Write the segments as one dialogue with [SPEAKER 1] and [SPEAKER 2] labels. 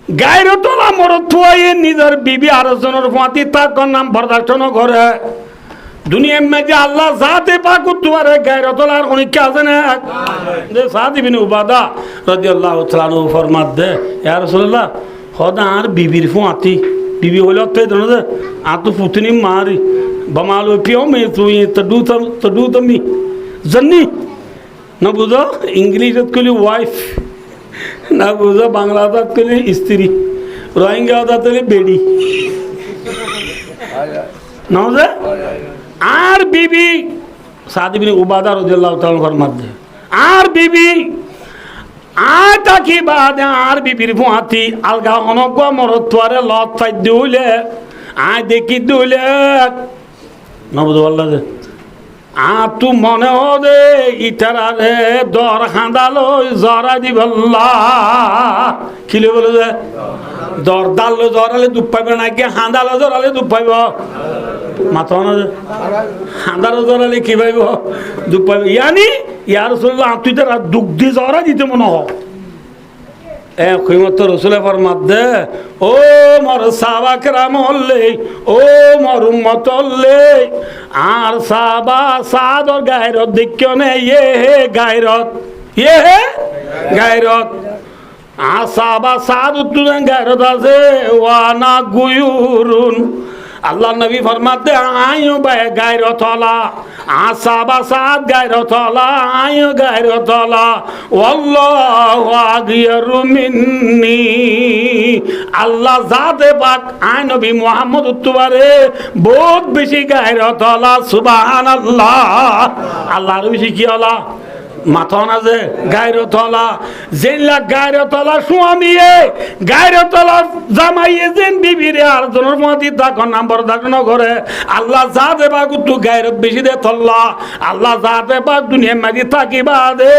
[SPEAKER 1] গায়ের তোলা মরদ থুয়াই নিজের বিবি আরেকজনের ফাঁতি তার নাম বরদাস্ত করে দুনিয়ার মাঝে আল্লাহ যাতে পাক উত্তরে গায়ের তোলার অনেককে আছে না যে সাদ ইবনে উবাদা রাদিয়াল্লাহু তাআলা আনহু ফরমাত দে ইয়া রাসূলুল্লাহ খোদা আর বিবির ফাঁতি বিবি হলো তো দে আতো পুতনি মারি বমালো পিও মে তুই তো ডু তুমি জানি না বুঝো ইংলিশত কইলি ওয়াইফ না বুঝো বাংলাতে কইলি স্ত্রী রোহিঙ্গাতে কইলি বেডি না বুঝে আর বিবি সাদ ইবনে উবাদা রাদিয়াল্লাহু তাআলা ফরমাত দে আর বিবি আটা কি বাদে আর বিবির ফুয়াতি আলগা অনগ মরদ তোয়ারে লত ফাই দিউলে আয় দেখি দিউলে নবুদু আল্লাহ দে তু মনে হদে ইটারে দর হাঁদালো জরা দিবল্লা কিলে বলে যে দর দালো জরালে দুধ পাইবে নাকি হাঁদালো জরালে দুধ পাইব মাথা না হাঁদালো জরালে কি পাইব দুধ পাইব ইয়ানি ইয়ার রসুল তুই তার দুঃখ দিয়ে জরা দিতে মনে হ কইমত রসুলে ফরমাত দে ও মর সাহাবা কেরাম হল্লে ও মর উম্মত হল্লে আর সাহাবা সাদর গায়রত দেখিও নে ইয়ে হে গায়রত আর সাহাবা সাদ উত্তরেন গায়রত আছে ওয়ানা গুয়ুরুন আল্লাহ নবী ফরমাতে আইও বাই গায়রতলা আসাবা সাদ গায়রতলা আইও গায়রতলা ওয়াল্লাহু আগিয়ারু মিন্নি আল্লাহ জাতে পাক আই নবী মুহাম্মদ উত্তবারে বহুত বেশি গায়রতলা সুবহানাল্লাহ আল্লাহর বেশি কি হলা মাথা না যে গায়রতলা জেনলা গায়রতলা স্বামীয়ে গায়রতলা জামাইয়ে যেন বিবিরে আর জনের মতি তাকন নাম্বার দাকন করে আল্লাহ যা দেবা গুতু গায়রত বেশি দে তল্লা আল্লাহ যা দেবা দুনিয়া মাঝে থাকিবা দে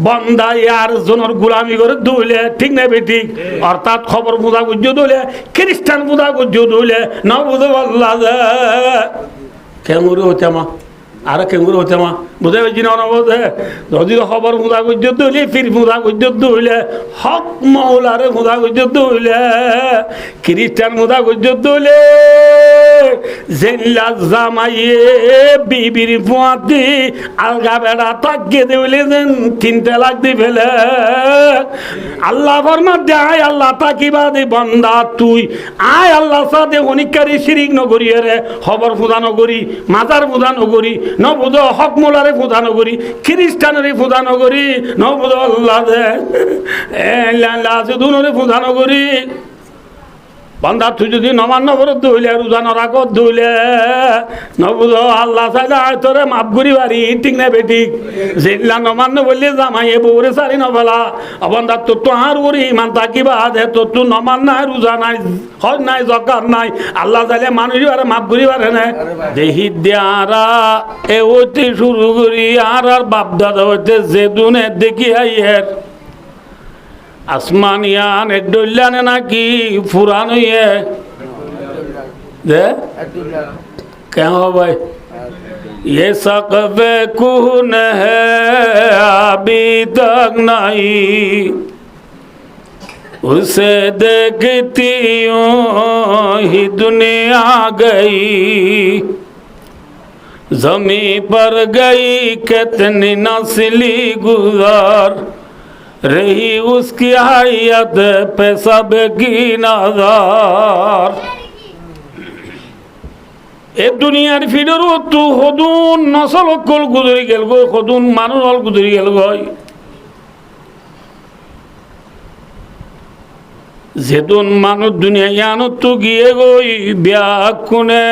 [SPEAKER 1] বন্দা আর জনের গোলামি করে দুইলে ঠিক না বেঠিক অর্থাৎ খবর বুঝা গুজ্জ দুইলে খ্রিস্টান বুঝা গুজ্জ দুইলে না বুঝে আল্লাহ দে কেমুরি হতে মা আর কেঙ্গুর হতে মা বুঝে পেয়েছি না বোঝে যদি খবর মুদা গুজত হইলে ফির মুদা গুজত হইলে হক মৌলারে মুদা গুজত হইলে খ্রিস্টান মুদা গুজত হইলে জেল্লা জামাইয়ে বিবির ফুয়াতি আলগা বেড়া তাকিয়ে দেবলে যেন 3 লাখ দি ফেলে আল্লাহ ফরমাত দে আয় আল্লাহ তাকিবা দে বন্দা তুই আয় আল্লাহ সাথে অনিকারি শিরিক নগরী রে খবর ফুদা নগরী মাজার ফুদা নগরী নবুদ হক মোলারে ফুদা নগরী খ্রিস্টানেরই ফুদা নগরী নবুদ আল্লাহ দে আছে দুনরে ফুদা নগরী বান্দা তুই যদি নমান্য করে ধুইলে রোজা নরাকত ধুইলে নবুদ আল্লাহ চাইলে আয় তোরে মাপ করি বাড়ি ঠিক না বেঠিক যেগুলা নমান্য বললে জামাই বউরে সারি নবেলা বান্দা তোর তো আর করি ইমান থাকিবা দে তোর তো নমান নাই রোজা নাই হজ নাই জকাত নাই আল্লাহ চাইলে মানুষ বারে মাপ করি পারে না দেহি দেয়ারা এ হইতে শুরু করি আর বাপ দাদা হইতে যে দুনে দেখি আইয়ের আসমানিয়ান এক ডইলানে নাকি পুরানো ইয়ে দে কেন ভাই ये सकवे कौन है अभी तक नहीं उसे देखती हूँ ही दुनिया गई जमी पर गई कितनी नस्ली गुजार रही उसकी हयात पे सब की नजर ए दुनियार फिडर तू खदुन नसल कल गुजरी गेल गो खदुन মানুষ হল গুজরি গেল গই যেদুন মানুষ দুনিয়া ইয়ানো তো গিয়ে গই বিয়া কোনে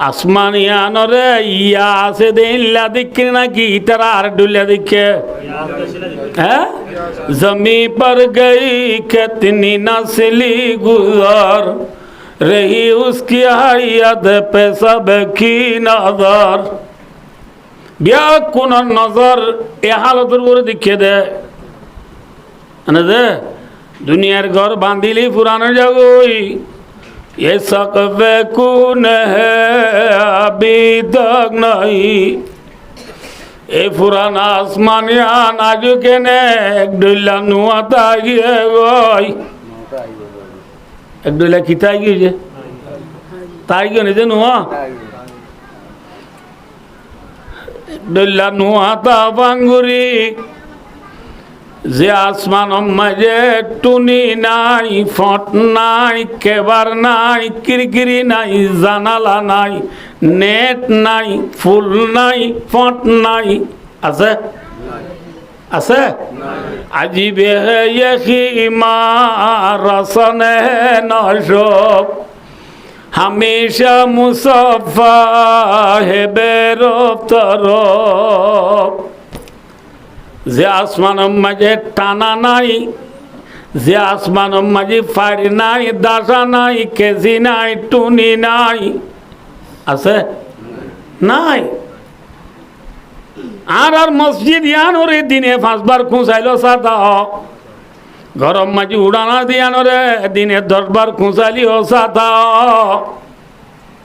[SPEAKER 1] আসমানিয়ানরে ইয়া আছে দেইলা দেখি নাকি তারা আর ডুলিয়া দেখে হ্যাঁ জমি पर गई कितनी नस्ली गुजर रही उसकी हयात पे सब की नजर बिया कोन नजर ए हालतर করে দেখে দে না দে দুনিয়ার ঘর বাঁধিলি পুরানো জাগই ये सकवे कौन है अभी तक नहीं ए पुराना आसमानिया नाजुके ने एक डुल्ला नुआता गए गोई একডলা কিতাই গিয়ে তাই গিয়ে নিজে নোয়া একডলা নোয়া তা বাঙ্গুরি যে আসমান মাঝে টুনি নাই ফট নাই কেবার নাই কিরকিরি নাই জানালা নাই নেট নাই ফুল নাই ফট নাই আছে আছে আজিবে ইমা রসনে নশব হামেশা মুসাফা হে বেরব তরব যে আসমান মাঝে টানা নাই যে আসমান মাঝে ফাড়ি নাই দাসা নাই কেজি নাই টুনি নাই আছে নাই আর মসজিদ ইয়ানোরে দিনে 5 বার খুঁচাইলো সাদা গরম মাঝে উড়ানা দিয়ানোরে দিনে 10 বার খুঁচাইলিও সাদা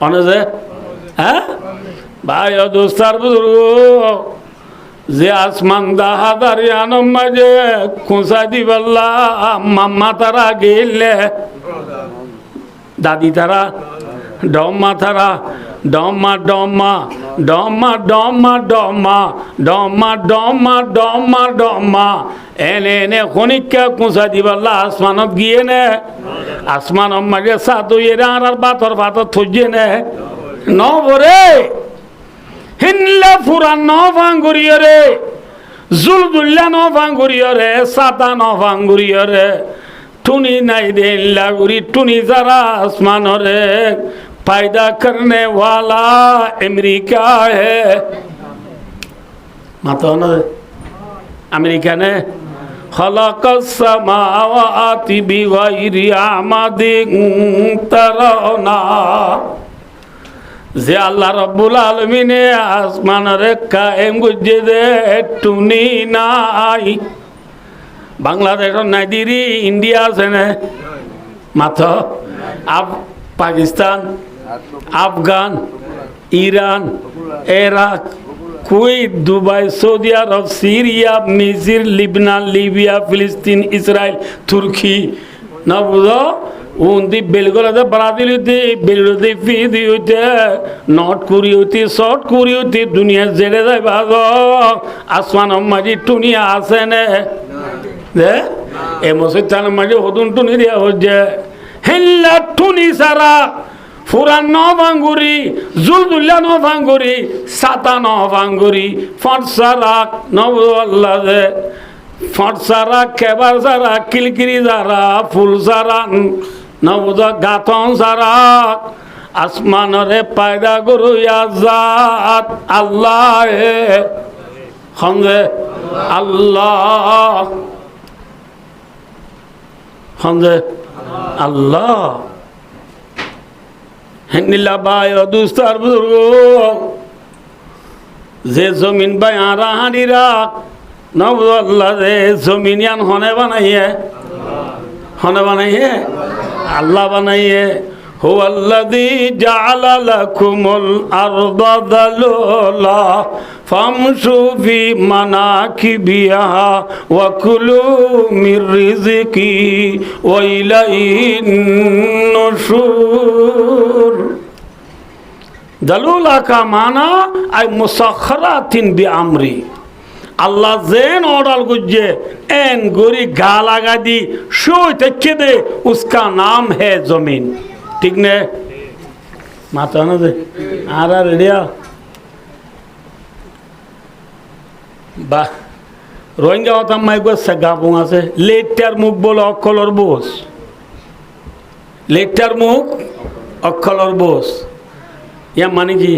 [SPEAKER 1] অনেছে হ্যাঁ ভাই দোস্তার বুজুর্গ যে আসমান দাহাদার ইয়ানোর মাঝে খুঁচাই দিবাল্লা মাম্মা তারা গেলে দাদি তারা ডম্মা তারা ডম্মা ডম্মা ডম্মা ডম্মা ডম্মা ডম্মা ডম্মা ডম্মা ডম্মা এনে এনে খনিকা কুঁচা দিবাল্লা আসমানত গিয়ে নে আসমানত মাঝে সাতু এরা আর বাতর বাতর থুজে নে নবরে হিনলে ফুরা ন ভাঙ্গুরিয়ে রে জুলদুল্লা ন ভাঙ্গুরিয়ে রে সাতা ন ভাঙ্গুরিয়ে রে टुनी नहीं दे लागुरी टुनी जरा आसमान रे पैदा करने वाला अमेरिका है माता ना अमेरिका ने खलक समावाति बिगैरि आमादिन तरौना जे अल्लाह रब्बुल आलमीन आसमान रे कायम गुजे दे टुनी नाई बांग्लादेश नाइजीरी इंडिया से ने माथो अब Pakistan Afghan Iran Iraq Kuwait Dubai Saudi अरब सीरिया मिस्र लिबनान लीबिया फिलिस्तीन इसराइल तुर्की ना बुझो उन्दी बेलगोला दे ब्राज़ील होती बेलगोला दे फीदी होती नॉर्थ कोरिया होती साउथ कोरिया होती दुनिया जेरे दे बाज़ो आसमान हमारी दुनिया आसे ने दे ए मुसलमान मजे होदुन टुनी दिया हो जाए हिल्ला टुनी सारा फुरा नौ भांगुरी जुलदुल्ला नौ भांगुरी साता नौ भांगुरी फट सारा नौ अल्लाह दे फट सारा केबार सारा किलकिरी सारा फुल सारा नौ गातों सारा आसमान रे पैदा गुरु याज़ात अल्लाह है खंदे अल्लाह खंदे अल्लाह हिन्निला बाय दोस्तार बुजुर्गो जे जमीन बाय आरा हानिरा नव अल्लाह जे जमीन यान होने बनाइए अल्लाह बनाइए هو الذي جعل لكم الأرض ذلولا فامشوا في مناكبها وكلوا من رزقه وإليه النشور ذلولا का माना ay musakharatin bi amri Allah zen order गुज्जे एन गोरी गाला गादी शो तक्के दे उसका नाम है जमीन ठीक ने माता ना दे आरा रेडिया बा रोहिंग्या होता मैं को सगापुंगा से लेटर मुख बोलो अक्कलर बोस लेटर मुख अक्कलर बोस या मानी की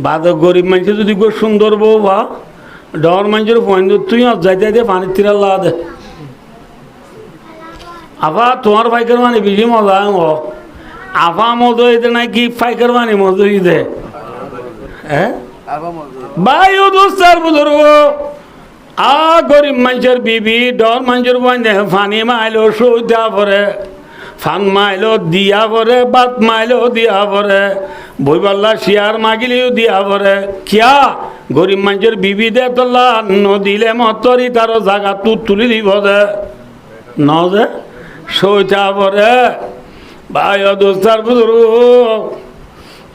[SPEAKER 1] बाद गरीब मंचे तो दिखो सुंदर बो वा डॉर मंजर फोन दो तू यहाँ जाते दे पानी तिरा ला दे आवा तुम्हार फाइ करवाने बिजी मौजा आएंगो आवा मौजो इतना की फाइ करवाने मौजो इधे हैं बायो दोस्तर बुजुर्गो आ गरीब मंजर बीबी डॉर मंजर फोन दे फानी माइलो शो जा परे फान माइलो दिया परे बात माइलो दिया परे বইবাল্লা শেয়ার মাগিলেও দিয়া পরে কিয়া গরিব মানুষের বিবি দে তোলা নদিলে মতরি তার জায়গা তুলি দিব দে ন যে সোচা পরে ভাই দোস্তার বুজুর্গ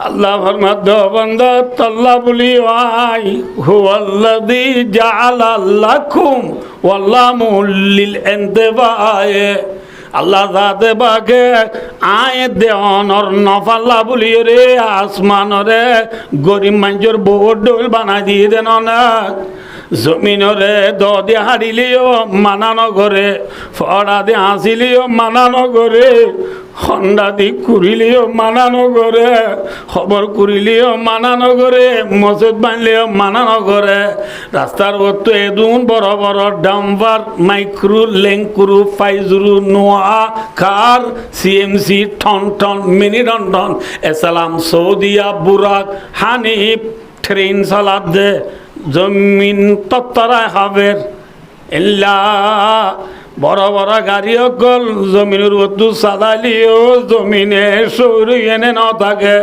[SPEAKER 1] আল্লাহ ফরমাত বান্দা তাল্লা বলি আই হুয়াল্লাযী জাআলা লাকুম ওয়াল্লামুল লিল ইনতিবায়ে আল্লাহ জাতে বাগে আয় দেওয়ানর নফাল্লা বলি রে আসমানরে গরিব মানুষের বহুত ডোল বানাই দিয়ে দেন না জমিনরে দে হারিলিও মানানো করে ফড়া দিয়ে হাসিলিও মানানো করে হন্ডা দি কুড়িলিও মানানো করে খবর কুড়িলিও মানানো করে মসজিদ বানলিও মানানো করে রাস্তার তো এদুন বড় বড় ডাম্পার মাইক্রো লেঙ্কুরু ফাইজুরু নোয়া car CMC ton ton mini ton ton এসালাম সৌদিয়া বুরাক হানিফ ট্রেন চালাত দে জমিন তত্তরায় হাবের এল্লা বড় বড় গাড়ি অকল জমিনের উদ্দু চালালিও জমিনে সৌরি এনে ন থাকে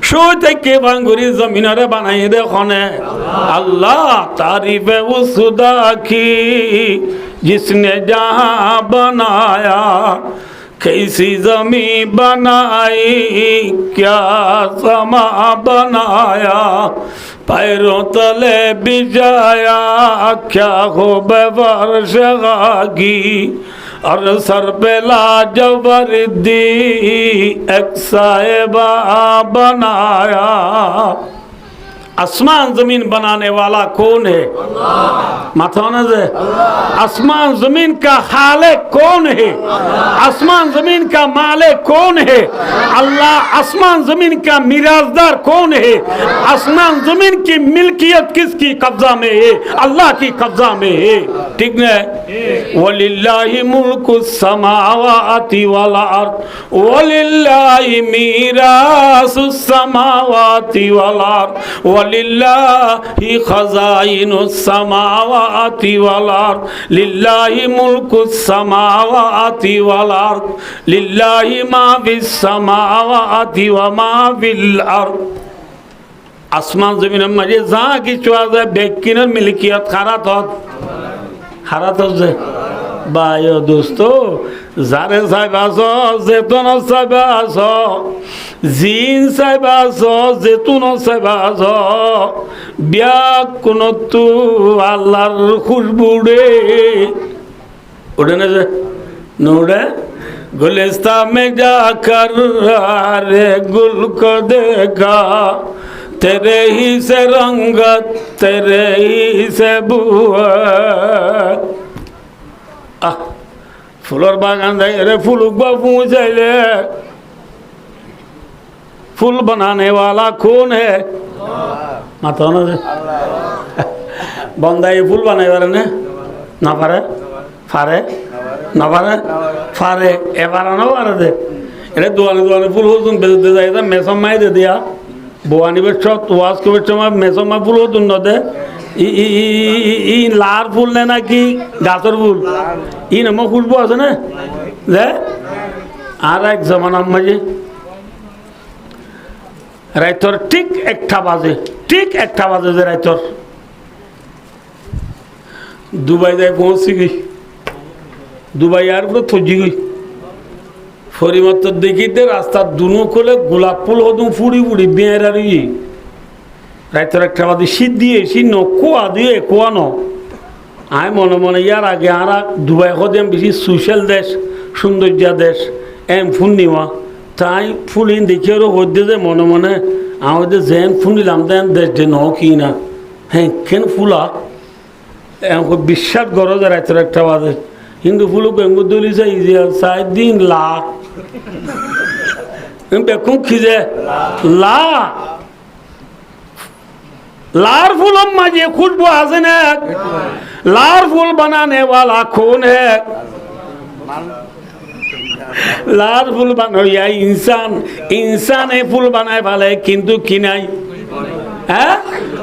[SPEAKER 1] সৌ থেকে বাঙ্গুরি জমিনরে বানাই দেখনে আল্লাহ তারিফে উসুদা কি জিসনে যাহা বানায়া कैसी जमी बनाई क्या समा बनाया पैरों तले बिजाया क्या हो बेवर्श गागी और सर पे लाजवर्दी एक साहिबा बनाया आसमान जमीन बनाने वाला कौन है माथा से आसमान जमीन का खालिक कौन है आसमान जमीन का मालिक कौन है अल्लाह आसमान जमीन का मिराजदार कौन है आसमान जमीन की मिल्कियत किसकी कब्जा में है अल्लाह की कब्जा में है ठीक है वलिल्लाहि मुल्कुस समावाति वल अर्द वलिल्लाहि मीरासुस समावाति वल अर्द वलिल्लाहि खज़ाइनुस समावाति वल अर्द लिल्लाहि मुल्कुस समावाति वल अर्द लिल्लाहि मा फिस समावाति व मा फिल अर्द आसमान जमीन मजे जा किछु আছে ব্যক্তির মিলকিয়ত খারাত হচ্ছে ভাই ও দোস্ত যারে সাহেব আছো যেতন সাহেব আছো জিন সাহেব আছো যেতুন সাহেব আছো বিয়া কোন তু আল্লাহর খুশবুড়ে ওঠে না যে নোড়ে गुलिस्ता में जाकर रे गुल को देखा तेरे ही से रंगत तेरे ही से बुआ फूलर बागान रे फूल पूछे फूल बनाने वाला कौन है माता ना बंदा ये फूल बनाए वाले ने ना पारे फारे ना पारे फारे ए पारा ना पारे दे अरे दुआने फूल हो तुम बेच दे जाएगा मैं समय दे दिया बुआनी बच्चों तो आज के बच्चों में मैं समय फूल हो तुम ना दे ই লার ফুল নে নাকি গাছের ফুল ই নাম খুশবু আছে না যে আর এক জমানার মাঝে রাইতর ঠিক একটা বাজে যে রাইতর দুবাই যায় পৌঁছি গই দুবাই আর পুরো থজি গই ফরিমাত্র দেখিতে রাস্তার দুনো কোলে গোলাপ ফুল হদুম ফুড়ি ফুড়ি বিয়ের আর রাইতর একটা বাদে শীত দিয়ে শীত কোয়া দিয়ে কোয়ানো আয় মনে মনে ইয়ার আগে আর দুবাই হদেম বেশি সোশ্যাল দেশ সৌন্দর্য দেশ এম ফুল নিওয়া তাই ফুল ইন দেখি আরও হদ্দে যে মনে মনে আমাদের যেন ফুল নিলাম দেন দেশ যে ন কি না হ্যাঁ কেন ফুলা বিশ্বাস করো যে রাইতর একটা বাদে কিন্তু ফুল বেঙ্গুর দলি চাই যে চাই দিন লা বেকুম খিজে লা लार फूल माजे खुशबू आसन है लार फूल बनाने वाला कौन है लार फूल बनो या इंसान है फूल बनाए वाले किंतु किनाई है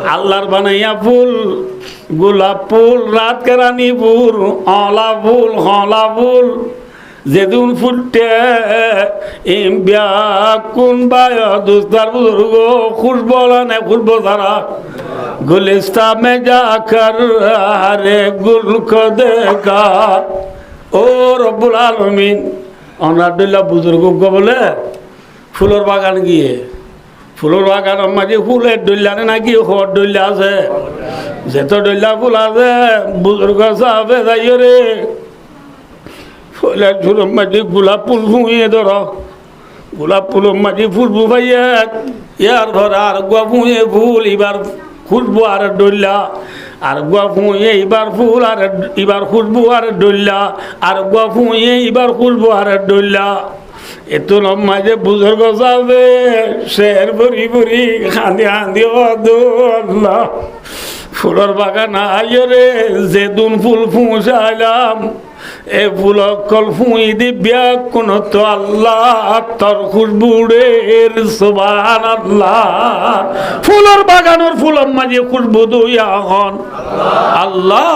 [SPEAKER 1] अल्लाह बनाया फूल गुलाब फूल रात के रानी फूल आला फूल हौला फूल जेदुन फुटे इम ब्या कुन बाया दोस्तार बुजुर्गो खुशबोला ने खुशबो सारा गुलिस्ता में जाकर हरे गुल को देखा ও রব্বুল আলামিন অনাদুল্লাহ বুজুর্গ বলে ফুলের বাগান গিয়ে ফুলের বাগানের মাঝে ফুলের ডইলানে নাকি হর ডইলা আছে যেত ডইলা ফুল আছে বুজুর্গ সাহেবে যাইও রে ফুলের ঝুলের মাঝে গোলাপ ফুল ফুঁয়ে ধর গোলাপ ফুলের মাঝে ফুল ফুফাইয়া ইয়ার ধর আর গুয়া ফুঁয়ে ফুল এবার খুশবু আর ডইলা আর গুয়া ফুঁয়ে এবার ফুল আর এবার খুশবু আর ডইলা আর গুয়া ফুঁয়ে এবার খুশবু আর ডইলা এত মাঝে বুজুর্গ যাবে শের ভরি ভরি খান্দি খান্দি আল্লাহ ফুলের বাগান আইয় রে যেদিন ফুল ফুঁসাইলাম এ ফুল অকল ফুঁই দিব্যা কোন তো আল্লাহ তোর খুশবুড়ের সুবহানাল্লাহ ফুলের বাগানের ফুলের মাঝে খুশবু দুই এখন আল্লাহ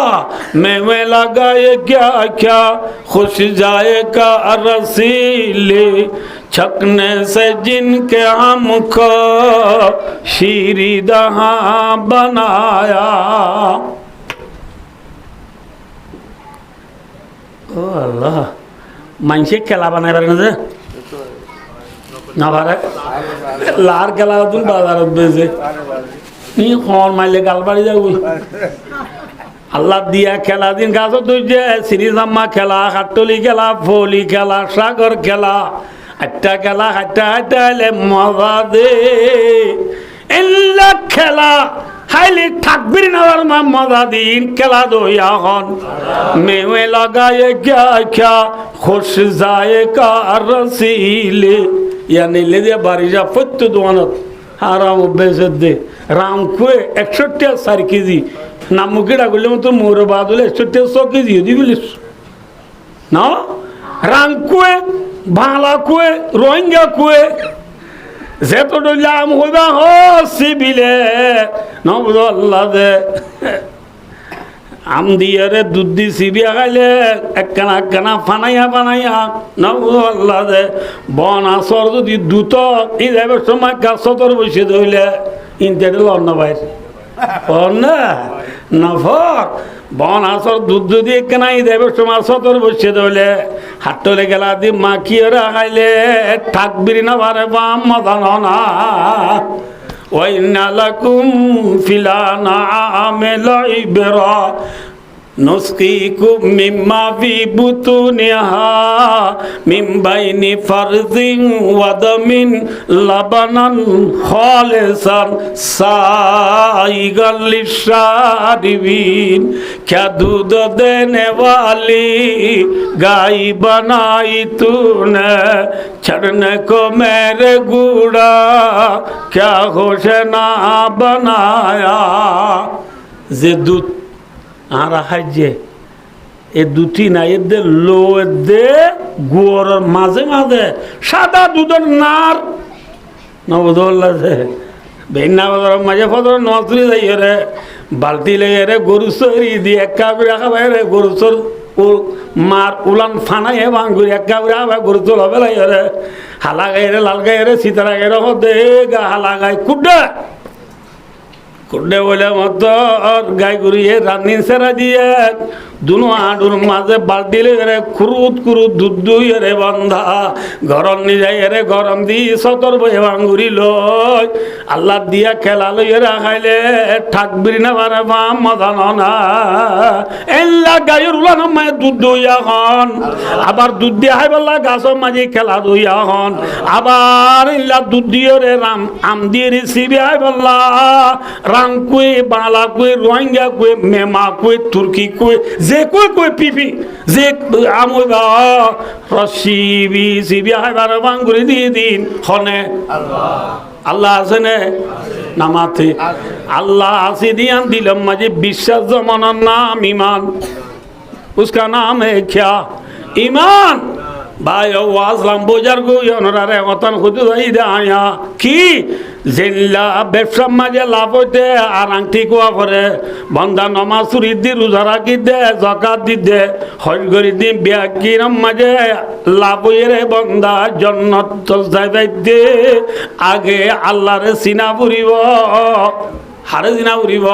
[SPEAKER 1] मैं लगाए क्या क्या खुश जाएगा रसीले छकने से जिनके हमको शीरी दहा बनाया ও আল্লাহ মানুষে খেলা বানাই পারে না যে না পারে লার খেলা তুই বাজারত বেজে নি খন মাইলে গাল বাড়ি যাবি আল্লাহ দিয়া খেলা দিন গাছ তুই যে সিরিজাম্মা খেলা হাট্টলি খেলা ফলি খেলা সাগর খেলা আটটা খেলা হাট্টা হাট্টা এলে মজা দে এল্লা খেলা হাইলি থাকবির নাওয়ার মা মজা দিন খেলা দই এখন মেয়ে লাগায়ে क्या क्या खुश जाएगा रसीले या नीले দিয়ে বাড়ি যা ফত্ত দোয়ানত হারাম বেজে দে রাম কুয়ে 61 কেজি না মুখিটা করলে মতো মোর বাদ হলে 61 কেজি দিবিলিস না রাম কুয়ে ভালা কুয়ে রোহিঙ্গা কুয়ে যেত ডইলাম হইবা হসিবিলে নবুদ আল্লাহ দে আম দিয়ে রে দুধ দি সিবিয়া খাইলে একখানা একখানা ফানাইয়া বানাইয়া নবুদ আল্লাহ দে বন আসর যদি দুত এই যাবে সময় গাছতর বসে ধইলে ইনতেটে লড়না বাইর না নফর বন আসর দুধ যদি একখানা এই যাবে সময় সতর বসে ধইলে হাটলে গেলা দি মাখিয়ে খাইলে থাকবির না বারে বাম মজা না وإن لكم في الأنعام لعبرة نسقيكم مما في بطونها من بين فرث ودم لبنا خالصا سائغا للشاربين क्या दूध देने वाली गाय बनाई तूने चढ़ने को मेरे गुड़ा क्या घोषणा बनाया जे दूध আর হাইজে এ দুটি না এদের লো দে গোর মাঝে মাঝে সাদা দুধের নার নবদল্লা দে বেন্না বাজার মাঝে ফদর নজরি যাই রে বালতি লেগে রে গরু সরি দিয়ে এক কাপড় রাখা ভাই রে গরু সর মার উলান ফানাই হে বাঙ্গুরি এক কাপড় রাখা ভাই গরু চল হবে লাই রে হালা গাই রে লাল গাই রে সীতারা গাই রে দে গা হালা গাই কুড্ডা কুড্ডে বলে মতো গাই গুড়িয়ে রান্নি সেরা দিয়ে দুনো আডুর মাঝে বালতি লেগে খুরুত খুরুত দুধ দুই রে বন্ধা গরম নি যাই রে গরম দি সতর বয়ে বাঙ্গুরি লই আল্লাহ দিয়া খেলা লইয়ে রাখাইলে ঠাকবির না পারে বাম মজা না এল্লা গায়ের উলান মায়ে দুধ দইয়া হন আবার দুধ দিয়া হাই বললা গাছের মাঝে খেলা দইয়া হন আবার এল্লা দুধ দিয়ে রে রাম আম দিয়ে রেসিবি হাই বললা রাম কুয়ে বাংলা কুয়ে রোহিঙ্গা কুয়ে মেমা কুয়ে তুর্কি কুয়ে যে কুয়ে কুয়ে পিপি যে আমই বা রসিবি সিবি হাই বারে বাঙ্গুরি দিয়ে দিন হনে আল্লাহ আছে নে নামাতে আল্লাহ আসি দিয়ান দিলাম মাঝে বিশ্বাস জমানার নাম ইমান उसका नाम है क्या ईमान भाई वाजलाम बोजार को योनरारे वतन खुद ही दे आया की जिल्ला ব্যবসা মাঝে লাভ হইতে আর আংটি কোয়া করে বন্দা নমাজ সুরি দি রোজা রাখি দে যাকাত দি দে হজ করি দি বিয়া কিরম মাঝে লাভ হইরে বন্দা জান্নাত তো যাইতে আগে আল্লাহরে সিনা পুরিব হারে সিনা পুরিব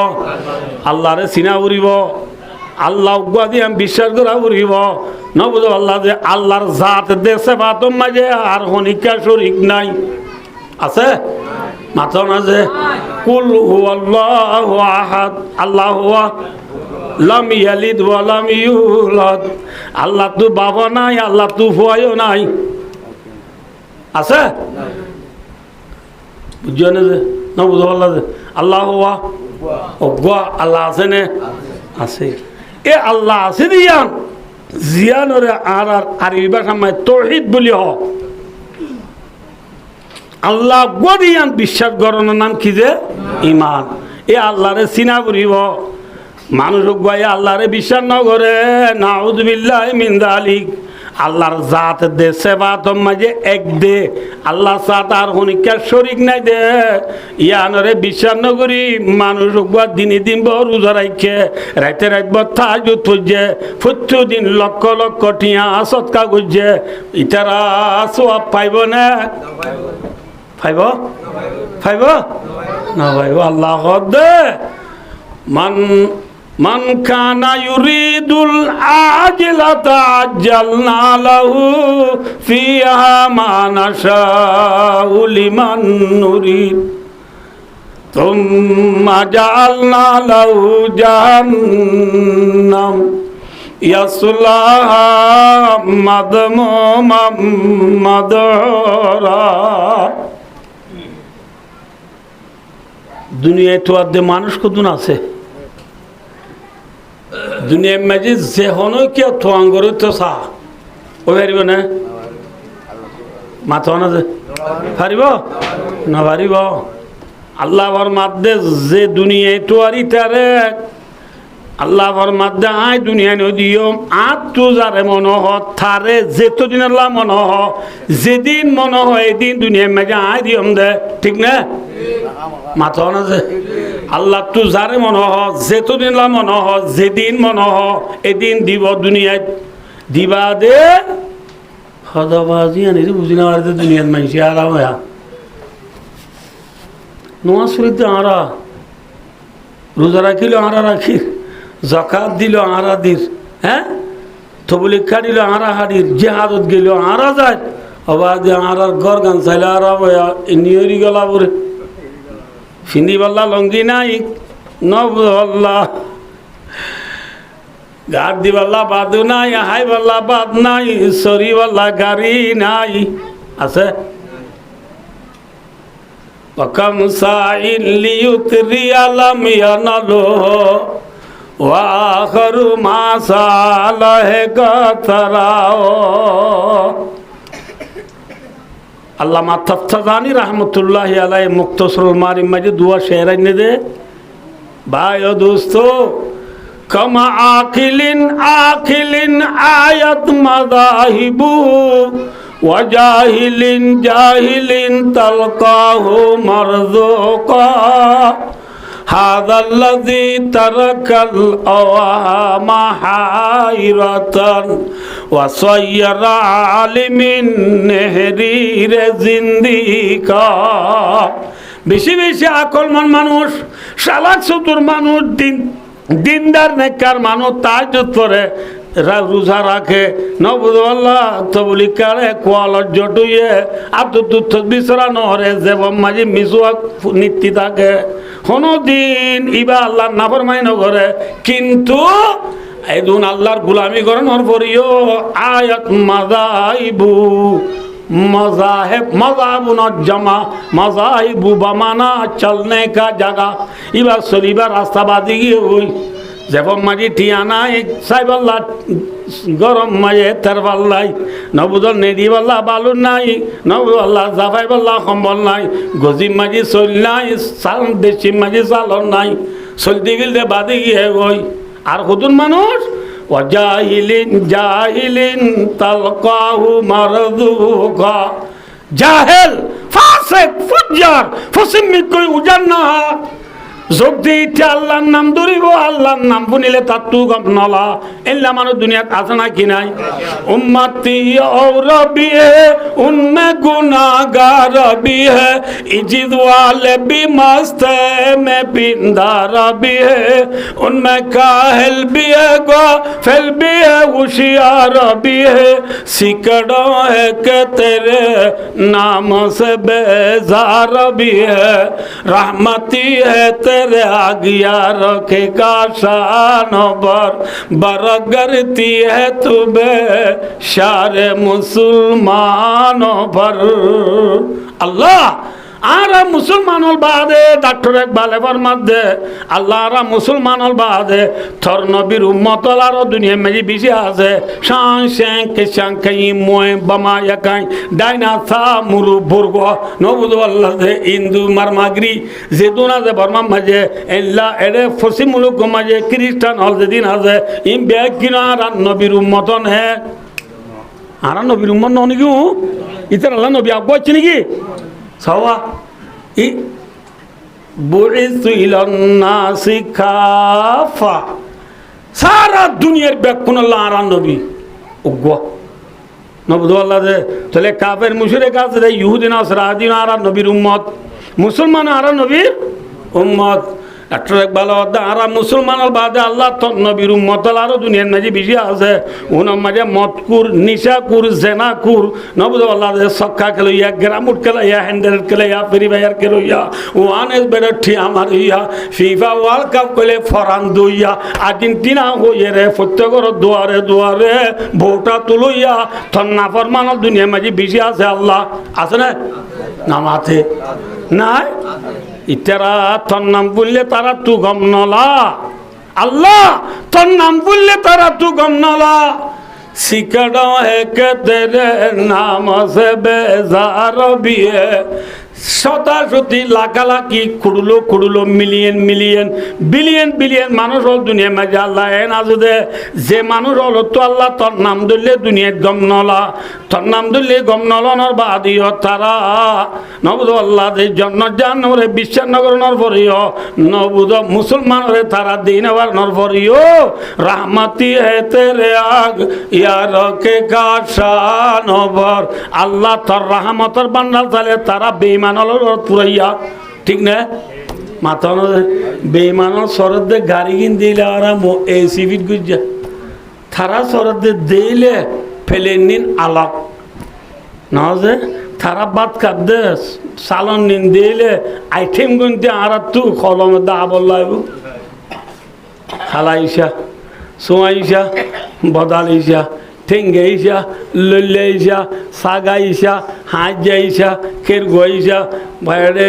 [SPEAKER 1] আল্লাহরে সিনা পুরিব আল্লাহ উগ্গা দিয়ে আমি বিশ্বাস করা উড়িব নবুদ আল্লাহ যে আল্লাহর জাত দেশে বাতম মাঝে আর হনিকা শরিক নাই আছে মাথা না যে কুল হুয়াল্লাহু আহাদ আল্লাহ হুয়া লাম ইয়ালিদ ওয়া লাম ইউলাদ আল্লাহ তো বাবা নাই আল্লাহ তো ফুয়ায়ও নাই আছে বুঝছেন যে নবুদ আল্লাহ যে আল্লাহ হুয়া উগ্গা আল্লাহ আছে নে আছে এ আল্লাহ আছে দিয়ান জিয়ানরে আর আরবি ভাষা মানে তৌহিদ বলি হ আল্লাহ গদিয়ান বিশ্বাস করানোর নাম কি যে ইমান এ আল্লাহরে চিনা করিব মানুষ গায়ে আল্লাহরে বিশ্বাস ন করে নাউযু বিল্লাহি মিন যালিক আল্লাহর জাত দে সেবাতম মাঝে এক দে আল্লাহ সাত আর হনিকা শরিক নাই দে ইয়ানরে বিশ্বাস ন করি মানুষ গা দিনে দিন বড় রোজা রাখে রাতে রাত তাহাজ্জুদ পড়ছে প্রতিদিন লক্ষ লক্ষ টিয়া সৎকা করছে ইতারা সওয়াব পাইব না পাইব পাইব না পাইব আল্লাহ দে মান কানা ইউরিদুল আজিলাতা আজ্জালনা লাহু ফিহা মা নাশাউ লিমান নুরিদ তুম্মা জাআলনা লাহু জাহান্নাম ইয়াসলাহা মাদমুমান মাদরা দুনিয়ায় তো আদে মানুষ কতজন আছে দুনিয়ার মাঝে যে হনো কে থোয়াঙ্গর তো সা ও পারিব না মাথা না যে পারিব না পারিব আল্লাহর মাধ্যে যে দুনিয়ায় তো আরি তারে আল্লাহর মাধ্যে আয় দুনিয়া নদিও আত তো যারে মনে হ থারে যেতদিন আল্লাহ মনে হ যেদিন মনে হয় এদিন দুনিয়ার মাঝে আয় দিয়ম দে ঠিক না মাথা না যে আল্লাহ তো যারে মনে হ যেতদিন মনে হ যেদিন মনে হ এদিন দিব দুনিয়ায় দিবা দে হদাবাজি আনি বুঝি না আর দুনিয়ার মানুষ আরাম হয়া নোয়া শরীর আরা রোজা রাখিল আরা রাখি জাকাত দিল আরা দির হ্যাঁ তবলিগা দিল আরা হাডির জেহাদত গেল আরা যায় আবার আরার ঘর গান চাইলে আরাম হয়া নিয়রি গলা পরে ফিন্দি বল্লা লঙ্গি নাই নবল্লা গার দি বল্লা বাদু নাই হাই বল্লা বাদ নাই সরি বল্লা গাড়ি নাই আছে ওয়াকাম সাইল লিয়ুতরি আলাম ইয়ানালো ওয়া আখরু মা সালাহে কাতারাও আল্লামা তাফতাজানি রহমতুল্লাহি আলাইহি মুক্তসরুল মারিম মাঝে দুয়া শের আইনে দে ভাই ও দোস্ত কামা আখিলিন আয়াত মাযাহিবু ওয়া জাহিলিন তালকাহু মারযুকা হাযাল্লাযী তারাকাল আওয়ামা হায়রাতান ওয়া সায়্যারা আলিমিন নেহরির জিন্দিকা বেশি বেশি আকলমান মানুষ শালাক চতুর মানুষ দিনদার নেককার মানুষ তাহাজ্জুদ পড়ে রোজা রাখে নবুল্লাহ তবলিগ করে কোয়ালর জটুয়ে আব্দুত বিছরা নহরে যেবম মাঝে মিসওয়াক নীতি থাকে কোনদিন ইবা আল্লাহর নাফরমানি নকরে কিন্তু এদুন আল্লাহর গোলামি করেন ওর পরিও আয়াত মাযাহিবু मज़ाहिब मज़ाबुनज्जमा मज़ाहिबु बमाना चलने का जगह इबा सलीबा रास्ताबादी हुई जब मजी ठियाना एक साइबल्ला गरम मजे तरवल्लाई नबुदल नेदी वल्ला बालू नाई नबुदल्ला जाफाई वल्ला खम्बल नाई गोजी मजी सोल्लाई साल देशी मजी सालन नाई सोल्दी गिल्दे बादी है कोई आर खुदुन मानुष जाहिलिन तलकाहु मरदुका जाहिल फासिक फुज्जार फसिमी कोई उजन्ना যোগ দিতে আল্লাহর নাম ধরিব আল্লাহর নাম শুনিলে তার তু গম নলা এলা মানুষ দুনিয়াত আছে না কি নাই উম্মতি ও রবি হে উনমে গুনাহগার भी है इज्जत वाले भी मस्त है मैं पिंदार भी है उनमें काहिल भी है गाफिल भी है होशियार भी है सिकड़ों है कि तेरे नाम से बेजार भी है रहमती है तेरे आज्ञा रखे का शान पर बरगरती है तुबे शार मुसलमानों पर আল্লাহ আর মুসলমান হল বাদে ডাক্তার একবালে ফরমাদে আল্লাহ আর মুসলমান হল বাদে থর নবীর উম্মত আর দুনিয়া মেজি বেশি আছে শান শেখ শাঙ্কাই ময় বামা ইয়াকাই ডাইনা সা মুরু বুরগ নবুদ আল্লাহ দে ইন্দু মারমাগরি জেদুনা দে বর্মা মাঝে এল্লা এডে ফসি মুলুক মাঝে খ্রিস্টান হল যেদিন আছে ইম ব্যাগ কিনা আর নবীর উম্মতন হে আর নবীর উম্মত ননি কি ইতার আল্লাহ নবী আব্বা আছে নাকি সওয়া ই বুইসু ইলান নাসি কাফা সারা দুনিয়ার ব্যাকুন আল্লাহ আর নবী উগ্র নবুদ আল্লাহ দে তাহলে কাফের মুশরিক আছে রে ইহুদি নাসরানি আর নবীর উম্মত মুসলমান আর নবীর উম্মত একটা ভালো আর মুসলমানের বাদে আল্লাহ নবীর উম্মত আরো দুনিয়ার মাঝে বেশি আছে ওনার মাঝে মদকুর নিশাকুর জেনাকুর নবুদ আল্লাহ সক্কা খেলইয়া গ্রামুট খেলাইয়া হ্যান্ডেল খেলাইয়া ফেরি বাইয়ার খেলইয়া ওয়ানেস বেড়ে ঠিয়া মারিয়া ফিফা ওয়ার্ল্ড কাপ কইলে ফরান দইয়া আর্জেন্টিনা হইয়ে রে প্রত্যেকের দুয়ারে দুয়ারে ভোটা তুলইয়া থন্না ফরমানের দুনিয়ার মাঝে বেশি আছে আল্লাহ আছে না নামাতে নাই ইতারা তোর নাম বললে তারা তু গম নলা আল্লাহ তোর নাম বললে তারা তু গম নলা সিকড়ো হে কে তেরে নাম সে বেজার भी है শতাশতি লাখালাখি খুড়ুলো খুড়ুলো মিলিয়ন মিলিয়ন বিলিয়ন বিলিয়ন মানুষ হল দুনিয়ার মাঝে আল্লাহ এন আজুদে যে মানুষ হল তো আল্লাহ তোর নাম ধরলে দুনিয়ার গম নলা তোর নাম ধরলে গম নলনের বাদিও তারা নবুদ আল্লাহ দে জন্মরে বিশ্বাসনগর নরফরিও নবুদ মুসলমানরে তারা দিন আবার নরফরিও রাহমাতি হে তেরে আগ ইয়ার কে কাশানবর আল্লাহ তোর রহমতের বান্দাল তালে তারা বেঈমান পুরাইয়া ঠিক না মাথা বেইমানের শরৎ গাড়ি কিন দিলে আর এসি ফিট গুজা তারা শরৎ দিলে ফেলে নিন আলাপ না যে তারা বাদ কাঁদে সালন নিন দিলে আইটেম গুনতে আর তু কলমে দা বললাইব খালাইসা সোয়াইসা বদালিসা ঠেঙ্গাইসা লল্লাইসা সাগাইসা হাঁজাইসা খেরগইসা বাইরে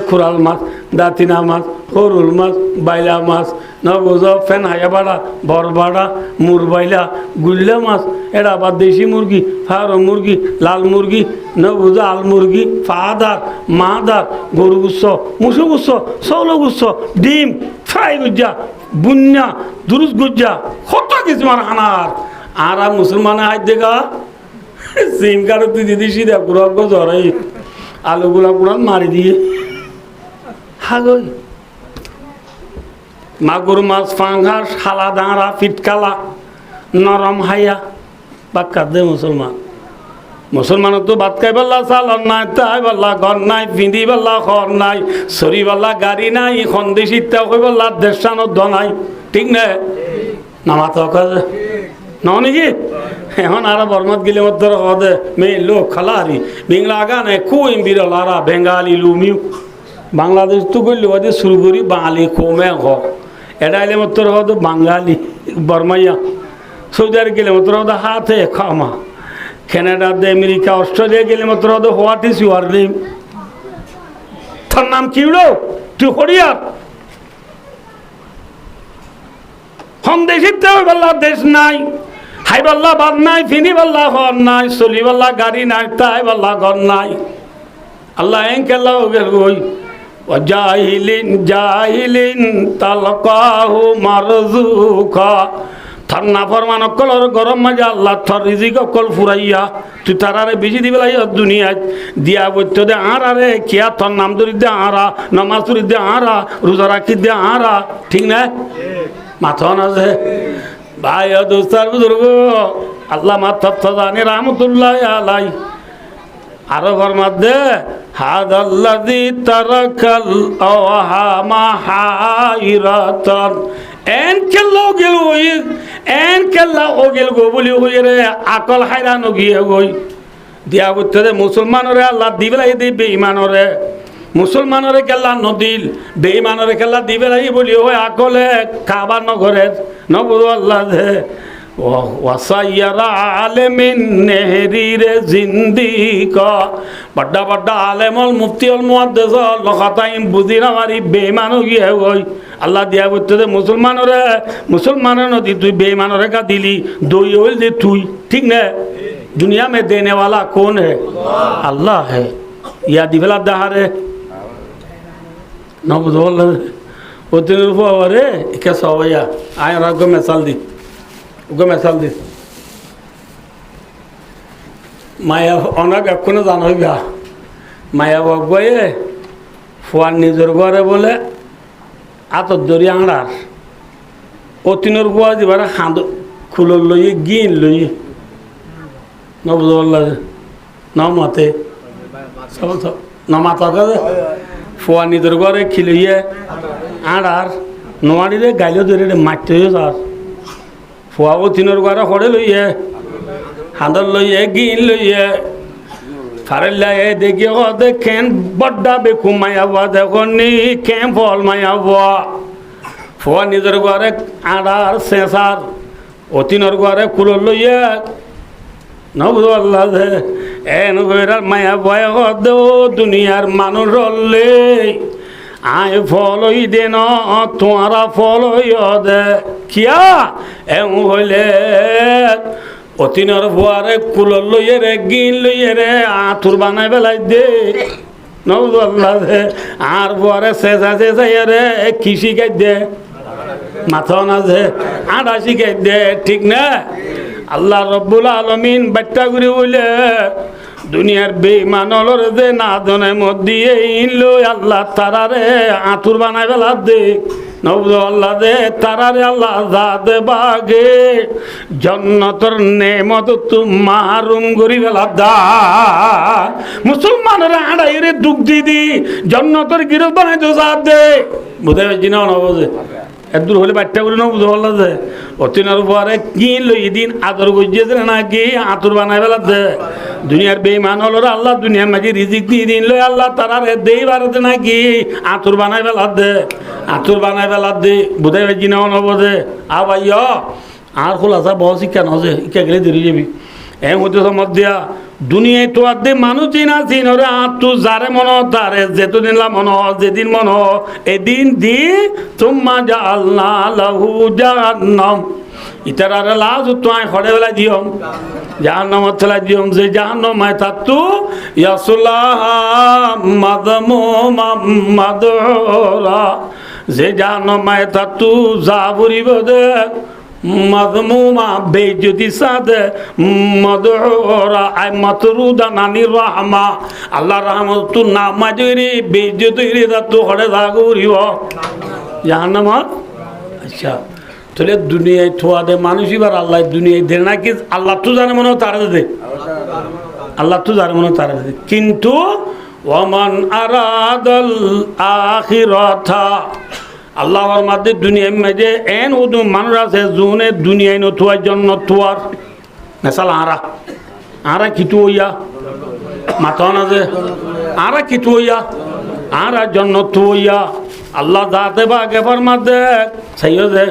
[SPEAKER 1] খুরাল মাছ দাঁতিনা মাছ হরুল মাছ বাইলা মাছ নবুজ ফেন হাইয়াবাড়া বরবাড়া মুরবাইলা গুল্লা মাছ এটা আবার দেশি মুরগি ফার্ম মুরগি লাল মুরগি নবুজ আল মুরগি ফাদার মাদার গরু গুচ্ছ মুসু গুচ্ছ সৌল গুচ্ছ ডিম ফ্রাই গুজ্জা বুন্যা দুরুস গুজ্জা কত কিছু মানে আনার আর মুসলমানে হাত দেখা সিম কার্ড তুই দিদি সিধা গুড়াগ জড়াই আলুগুলা গুড়ান মারি দিয়ে হাগই মাগুর মাছ ফাঙ্গাস হালা দাঁড়া ফিটকালা নরম হাইয়া বাক্কা দে মুসলমান মুসলমানের তো ভাত খাই পাল্লা চালন নাই তাই পাল্লা ঘর নাই পিঁধি পাল্লা ঘর নাই চরি পাল্লা গাড়ি নাই সন্দেশ ইত্যা হয়ে পাল্লা দেশানত নাই ঠিক না নামাতো কাজে নাকি এখন আর বর্মত গেলে মধ্যে হদে মেয়ে লোক খালারি বিংলা গানে খুব বিরল আর বেঙ্গালি লুমিউ বাংলাদেশ তো করলে ওদের শুরু করি বাঙালি কমে ঘর এটা এলে মধ্যে হদে বাঙালি বর্মাইয়া সৌদি আরব গেলে মধ্যে হদে হাতে খামা কানাডা দে আমেরিকা অস্ট্রেলিয়া গেলে মধ্যে হদে হোয়াট ইজ ইউর নেম তার নাম কি উড়ো তুই হরিয়ার হম দেশিত বললা দেশ নাই হাই বল্লা বাদ নাই ফিনি বল্লা ঘর নাই চলি বল্লা গাড়ি নাই তাই বল্লা ঘর নাই আল্লাহ এনকেল্লা গেল গই জাহিলিন জাহিলিন তালকাহু মারজুকা থর না ফরমান অকলর গরম মাঝে আল্লাহ থর রিজিক অকল ফুরাইয়া তুই তারারে বেশি দিবে লাই দুনিয়ায় দিয়া বইত দে আরে কিয়া থর নাম ধরি দে আরা নমাজ পড়ি দে আরা রোজা রাখি দে আরা ঠিক না মাথা আছে ভাই দোস্তার বুজুর্গ আল্লাহ মাথানি রহমতুল্লাহ আলাই আরো ফরমাদে হাদাল্লাযী তারাকাল আওহামা হাইরাতান এন কেল্লা গেল ওই এন কেল্লা ও গেল গো বলি ওই রে আকল হায়রান গিয়ে গই দিয়া বুঝতে মুসলমানরে আল্লাহ দিবেলাই দি বেঈমানরে মুসলমানরে কেল্লা নদিল বেঈমানরে কেল্লা দিবেলাই বলি ওই আকলে কাবা নগরে নবুল আল্লাহ দে ওয়াসাইয়ারা আলেমিন নেহরিরে জিন্দিকা বড়া বড়া আলেমল মুফতিউল মুহাদ্দিস লখাতাইম বুঝিনা মারি বেঈমান গিয়ে গই আল্লাহ দিয়া বলতে মুসলমানরে মুসলমানের নদী তুই বেঈমানরে কা দিলি দই হইল যে তুই ঠিক না दुनिया में देने वाला कौन है अल्लाह है या दिवला दहारे ना बोल वो दिन रे क्या सवैया आए रागो मिसाल दी उगो मिसाल दी माया अनेक एखुनो जान हইবা माया बगए ফুয়ার নিজের ঘরে বলে আতর দরি আঙড়ার অতিনর গুয়া দিবার হাঁদ খুলর লইয়ে গিন লইয়ে নবুল্লাহ নমাতে সব নমাতা কাজে ফুয়া নিজের ঘরে খিলইয়ে আড়ার নোয়ারিরে গাইলে ধরে মারতে হয়ে যার ফুয়া অতিনর ঘরে হরে লইয়ে হাঁদর লইয়ে গিন লইয়ে ফারেল্লাহে দেখি দেখেন বড্ডা বেকু মায়াবা দেখনি কেম ফল মায়াবা ফুয়া নিজের ঘরে আড়ার শেষার অতিনর ঘরে কুলোর লইয়া নবুল্লাহ এন গইরার মায়া বয় দো দুনিয়ার মানুষ রলে আয় ফল হই দে ন তোমারা ফল হই দে কিয়া এম হইলে অতিনর ফুয়ারে কুলোর লইয়ে রে গিন লইয়ে রে আঁতুর বানাই বেলাই দে নবুল্লাহ আর ফুয়ারে শেষা শেষাই রে কি শিখাই দে মাথা না যে আড়া শিখাই দে ঠিক না আল্লাহ রব্বুল আলামিন বাট্টা করে বলে দুনিয়ার বেঈমানলরে যে না দনে মধ্যে ইনলো আল্লাহ তারারে আঁতুর বানাই বেলা দে নবুল আল্লাহ দে তারারে আল্লাহ জাদে বাগে জান্নাতের নেমত তুমারুম গরি বেলা দা মুসলমানরা আড়াইরে দুঃখ দিদি জান্নাতের গিরফ বানাই তো জাদ দে বুঝে জিনা নবুঝে এদূর হলে বাট্টা করে নবুঝ আল্লাহ দে অতিনার পরে কিন লই দিন আদর গজিয়েছে নাকি আতুর বানাই বেলা দে দুনিয়ার বেঈমান হলো আল্লাহ দুনিয়ার মাঝে রিজিক দিয়ে দিন লই আল্লাহ তারারে দেই বাড়াতে নাকি আতুর বানাই বেলা দে আতুর বানাই বেলা দে বুঝাই জিনা নবুঝে আ ভাইয়া আর খোলাসা বহু শিক্ষা নজে ইকা গেলে ধরে যাবি এ হতে সময় দিয়া দুনিয়ায় তো আদে মানুষ চিনা চিনরে আত্মু যারে মন তারে যেদিন মন যেদিন মন এদিন দি তুম্মা জাআলনা লাহু জাহান্নাম ইতারারে লাজ তুই খড়ে বেলা দিয়ম জাহান্নাম তলা দিয়ম যে জাহান্নাম তাতু ইয়াসুলাহা মাদমুমাম মাদুরা যে জাহান্নাম তাতু জাবুরিব দে মজমুমা বেজুদি সাদে মদুরা আই মাতরুদা নানি রহমা আল্লাহ রহমত না মাজরি বেজুদি রাত হড়ে দাগুরিব জাহান্নাম আচ্ছা তাহলে দুনিয়ায় থোয়া দে মানুষ এবার আল্লাহ দুনিয়ায় দে নাকি আল্লাহ তো জানে মনে তারা দে আল্লাহ তো জানে মনে তারা দে কিন্তু ওমান আরাদাল আখিরাতা আল্লাহর মাঝে দুনিয়ার মাঝে এন উদু মানুষ আছে জুনে দুনিয়ায় নথুয়ার জন্য থুয়ার মেসাল আরা কিটু হইয়া মাথা না যে আরা কিটু হইয়া আরা জন্য থু হইয়া আল্লাহ যাতে বা গেফার মাঝে সেই যে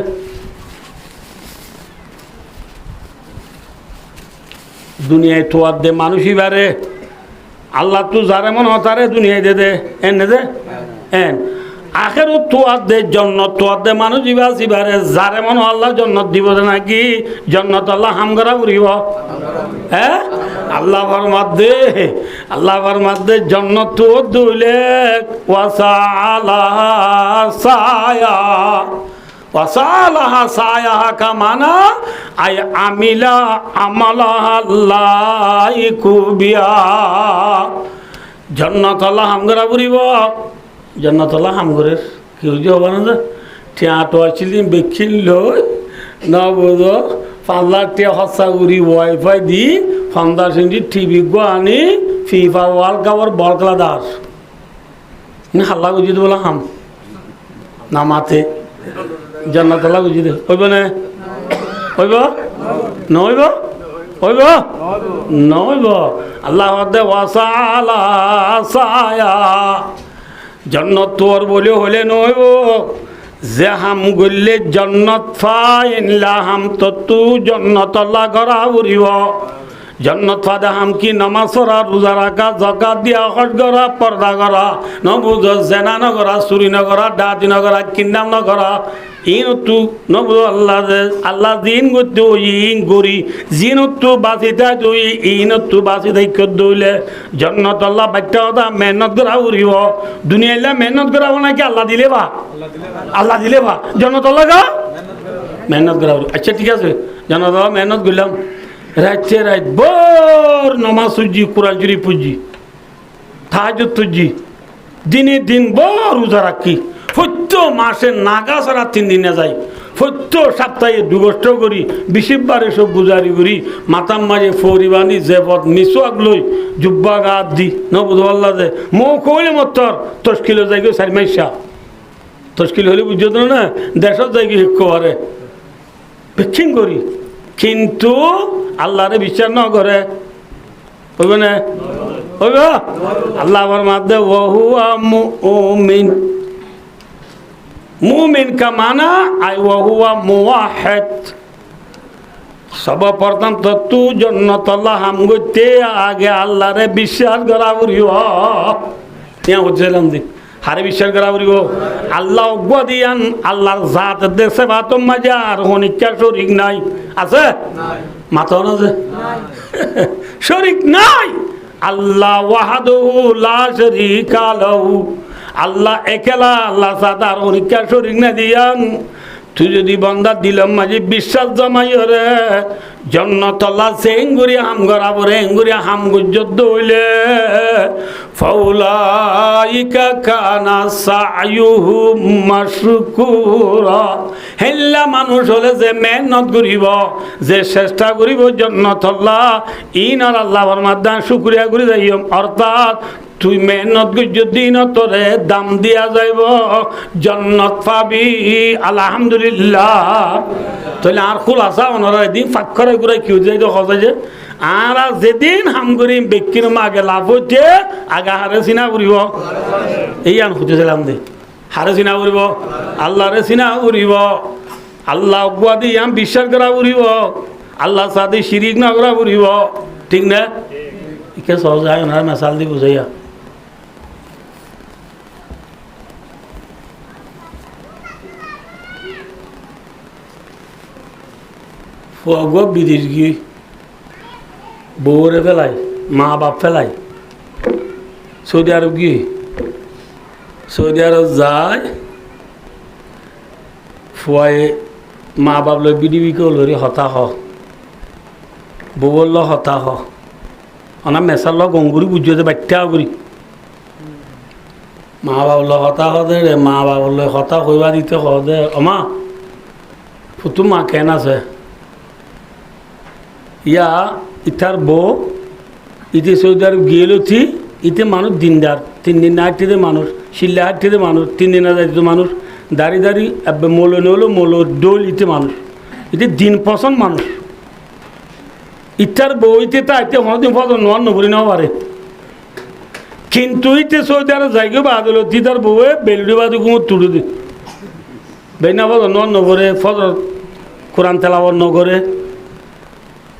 [SPEAKER 1] দুনিয়ায় থুয়ার দে মানুষই বারে আল্লাহ তো যারে মনে তারে দুনিয়ায় দে দে এন দে এন আখের তোয়ার দে জন্নত তোয়ার দে মানুষ জিবা জিবারে যারে মনে আল্লাহ জন্নত দিব নাকি জন্নত আল্লাহ হামগরা উড়িব হ্যাঁ আল্লাহ ফরমাদে জন্নত তো দুলে ওয়াসালা সায়া ওয়াসালাহা সায়াহা কামানা আই আমিলা আমালাহা লাইকু বিয়া। জান্নাত আল্লাহ হামগরা বুড়িব, জান্নাত আল্লাহ হামগরের কি হইতে হবে না যে টিয়াটো আসছিল বেখিল লই না বোধ 5 লাখ টাকা খরচা করি ওয়াইফাই দি 50 ইঞ্চি টিভি গো আনি ফিফা ওয়ার্ল্ড কাপের বল খেলা দাস না হাল্লা বুঝি বলা হাম না মাতে জান্নাত আল্লাহ বুঝি দে হইব না হইব নইব হইব নইব আল্লাহ দে ওয়াসালা সায়া জান্নাত তোর বলে হলে নইব যে হাম গলে জান্নাত ফাইনলা হাম তো তু জান্নাত আল্লাহ করা উড়িব জান্নাত ফাদা হাম কি নামাজ পড়া রোজা রাখা যাকাত দিয়া হজ করা পর্দা করা নবুজ জেনা ন করা চুরি ন করা ডাকাতি ন করা কিন্দাম ন করা ইনতু নবুজ আল্লাহ দিন গতো ইন গরি জিনতু বাসিতা তুই ইনতু বাসিতা কদলে জান্নাত আল্লাহ বাচ্চা মেহনত করা উড়িব দুনিয়াইলা মেহনত করা নাকি আল্লাহ দিলে বা আল্লাহ দিলে বা জান্নাত আল্লাহ কা মেহনত করা আচ্ছা ঠিক আছে জান্নাত আল্লাহ মেহনত করলাম রাইতে রাইত বর নমাজ সুজি কোরআন শরীফ পুজি তাহাজ্জুদ তুজি দিনে দিন বর রোজা রাখি প্রত্য মাসে নাগা ছাড়া 3 দিনে যাই প্রত্য সপ্তাহে 2 কষ্ট করি 20 বারে সব গুজারি করি মাতাম মাঝে ফরিবানি জেবত মিসওয়াক লই জুব্বা গাদ দি নবুদ আল্লাহ দে মো কইলে মতর তশকিল যাই গো 4 মাইসা তশকিল হলে বুঝত না দেশত যাই গিয়ে করে বেকিং করি কিন্তু আল্লাহরে বিচার না করে হইব না হইব আল্লাহ আমার মাধ্যমে ওহুয়া মুমিন মুমিন কা মানা আই ওহুয়া মুওয়াহিদ সর্বপ্রথম তো তু জান্নাত আল্লাহ হাম গইতে আগে আল্লাহরে বিশ্বাস করা উড়িব ইয়া বুঝলাম দি হারে বিশ্বাস করা উড়িব আল্লাহ গদিয়ান আল্লাহর জাত দেশে বাতম মাজার হনিকা শরীক নাই আছে মাথা না যে শরীক নাই আল্লাহ ওয়াহাদুহু লা শারীকা লাহু আল্লাহ একলা আল্লাহ সাদার হনিকা শরীক না দিয়ান তুই যদি বান্দা দিলাম মাঝে বিশ্বাস জমাই রে জান্নাত আল্লাহ সেঙ্গুরি হাম গরাবরে এঙ্গুরি হাম গুজ্জত হইলে ফাউলাইকা কানা সায়ুহুম মাশকুরা হেল্লা মানুষ হলে যে মেহনত করিব যে চেষ্টা করিব জান্নাত আল্লাহ ইনার আল্লাহর মাধ্যমে শুকরিয়া করি যাইম অর্থাৎ তুই মেহনত দিন তোরে দাম দিয়া যাইব জান্নাত পাবি আলহামদুলিল্লাহ তাহলে আর খুলাসা ওনারা এদিন ফাঁকরে ঘুরে কি যাই দেখা যে আর যেদিন হাম করিম ব্যক্তির মাগে লাভ হচ্ছে আগা হারে চিনা করিব এই আন খুঁজেছিলাম দে হারে চিনা করিব আল্লাহরে চিনা করিব আল্লাহ গুয়াদি আম বিশ্বাস করা করিব আল্লাহ সাথে শিরিক না করা করিব ঠিক না একে সহজ হয় ওনার মেসাল দি বুঝাইয়া ফুয়াগো বিদেশ গিয়ে বউরে ফেলাই মা বাপ ফেলাই সৌদি আরব গিয়ে সৌদি আরব যায় ফুয়ায়ে মা বাপ লই বিডিবিকে লরি হতাশ বউর ল হতাশ অনা মেসার ল গঙ্গুরি বুঝিয়ে যে বাচ্চা করি মা বাপ ল হতাশ দে রে মা বাপ লই হতাশ হইবা দিতে হ দে অমা ফুটু মা কেন আছে ইয়া ইতার বউ ইতে সৌদি আরব গিয়েল থি ইতে মানুষ দিনদার 3 দিন হাঁটতে মানুষ শিল্লা হাঁটতে মানুষ 3 দিন যাইত মানুষ দাঁড়ি দাঁড়ি মোলো নলো মোলো ডোল ইতে মানুষ ইতে দিন পছন্দ মানুষ ইতার বউ ইতে তা ইতে হদিন পছন্দ নোয়ার নবরি নাও পারে কিন্তু ইতে সৌদি আরব যাইগে বাদল তিতার বউয়ে বেলুড়ি বাদু কুমুর তুড়ে দি বেনা পছন্দ নোয়ার নগরে ফজর কোরআন তেলাওয়ার নগরে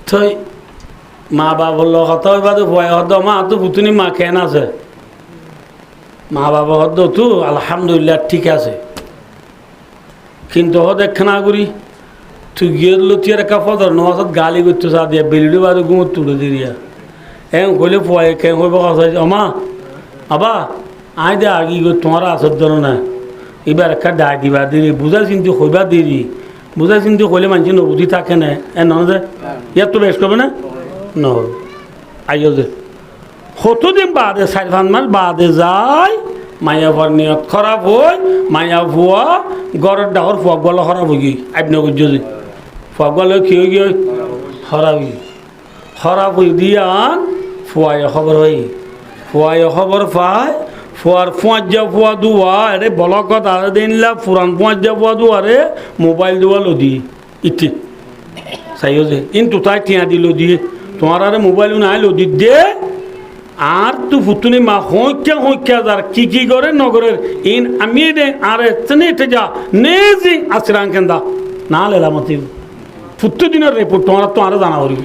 [SPEAKER 1] থই মা বাবার লোক হত বাদু ভয় হদ মা তো পুতুনি মা কেন আছে মা বাবা হদ তু আলহামদুলিল্লাহ ঠিক আছে কিন্তু হদ একখানা করি তুই গিয়ে লুতিয়ে রেখা ফদর নমাজত গালি করতে চা দিয়া বেলুড়ি বাদু গুমর তুলে দিয়া এম কইলে ফুয়াই কেন হইব কথা অমা আবা আই দে আগি গো তোমার আসর জন না এবার একটা ডাক দিবা দেরি বুঝা চিন্তি হইবা দেরি বুঝা চিন্তি হইলে মানুষ নবুদ্ধি থাকে না এ নয় যে ইয়ার তো বেশ করবে না ন আইও যে কতদিন বাদে 4-5 মাস বাদে যায় মায়া ভর নিয়ত খারাপ হয় মায়া ভুয়া গড়ের ডাহর ফুয়াক গলা খারাপ হয়ে গিয়ে আপনি বুঝছো যে ফুয়াক গলা কি হয়ে গিয়ে খারাপ হয়ে দিয়ে আন ফুয়ায় খবর হয় ফুয়ায় খবর পায় ফুয়ার ফুয়ার যা ফুয়া দুয়া আরে বলকত আর দিনলা ফুরান ফুয়ার যা ফুয়া দুয়া রে মোবাইল দুয়া লদি ইতি চাইও যে কিন্তু তাই টিয়া দিল দিয়ে তোমার আরে মোবাইল নাই লদি দে আর তু ফুতুনি মা হইক্যা যার কি করে নগরের ইন আমি দে আরে তনে যা নেজি আসরান কেন্দা না লেলা মতি ফুতু দিনের রিপোর্ট তোমার তো আরে জানা হরি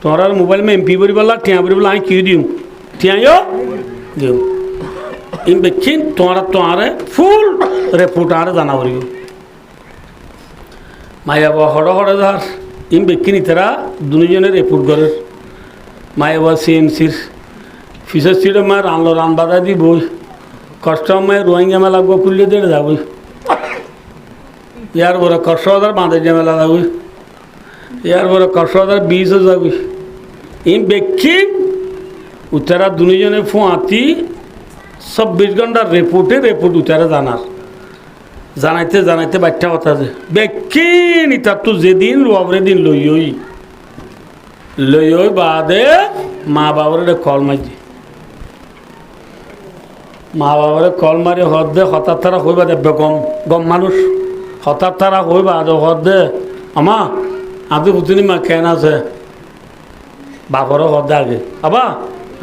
[SPEAKER 1] তোমার আর মোবাইল মে এমপি বরি বলা টিয়া বরি বলা কি দিম টিয়াও দিম ইন বেকিন তোমার তো আরে ফুল রিপোর্ট আরে জানা হরি মায়া বা হড় যার ইন বেকিন ইতারা দুজনের রিপোর্ট করে মায়েবা সিএমসির ফিসের সিটে মায়ের রানলো রান বাধা দি বই কষ্ট মায়ের রোহিঙ্গা মেলা গো খুললে দেড়ে যাবই ইয়ার বড় কষ্ট হাজার বাঁধে মেলা যাবই ইয়ার বড় কষ্ট হাজার 20 যাবি এই ব্যক্তি উত্তরা দুজনে ফুয়াতি 24 ঘন্টার রিপোর্ট উত্তরা জানাইতে বাচ্চা কথা যে ব্যক্তি নিতার তো যেদিন লোয়াবরে দিন লই বাদে মা বাবারে কল মারি হদ দে হঠাৎ তারা হইবা দেবে গম মানুষ হঠাৎ তারা হইবা হদ দে আমা আদি পুতুনি মা কেন আছে বাপরও হদ দে আগে আবা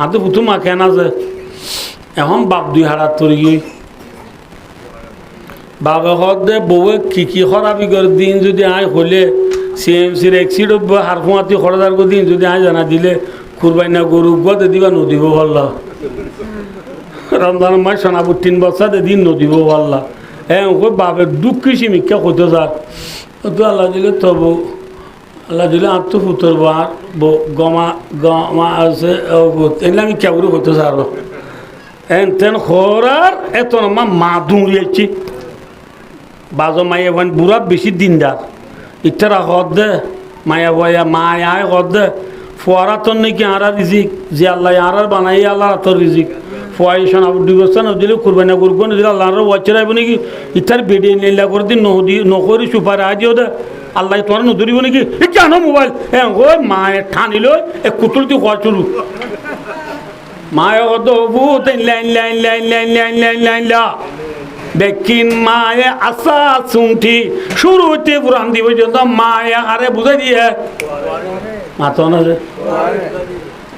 [SPEAKER 1] আদি পুতু মা কেন আছে এখন বাপ 2 হাড়াত তরি গই বাবা হদ দে বউয়ে কি খরাবি করে দিন যদি আয় হলে সিএমসির এক্সিডেন্ট হারফুয়াতি খরদার দিন যদি আয় জানা দিলে কুরবাইনা গরু গদে দিবা নদীব পাল্লা রমজান মাস সোনাপুর 3 বছর দিন নদীব পাল্লা হ্যাঁ বাপের দুঃখ সীমিকা হতে যাক তো আল্লাহ দিলে তবু আল্লাহ দিলে আত্ম ফুতর বার গমা আছে এগুলো আমি কেবল হতে চার তেন খরার এত মা দুঁড়িয়েছি বাজো মাই এখন বুড়া বেশি দিনদার ইতারা হদ দে মায়া বয়া মায়ায় হদ দে ফুয়ারা তোর নাকি আরা রিজিক যে আল্লাহ আরার বানাই আল্লাহ তোর রিজিক ফুয়াইশন আবু 2 বছর দিলে কুরবানি করবো না দিলে আল্লাহর ওয়াচে রাখবো নাকি ইতার বেডিয়ে নিলা করে দিন নকরি সুপার আজিও দে আল্লাহ তোমার নধরিব নাকি জানো মোবাইল হ্যাঁ ও মায়ে ঠানিল কুতুল তুই হওয়া চলু মায়ে হদ বহুত লাইন বেকিন মায়ে আসা শুনটি শুরু হইতে পুরান দিব পর্যন্ত মায়ে আরে বুঝাই দিয়ে মাতো না যে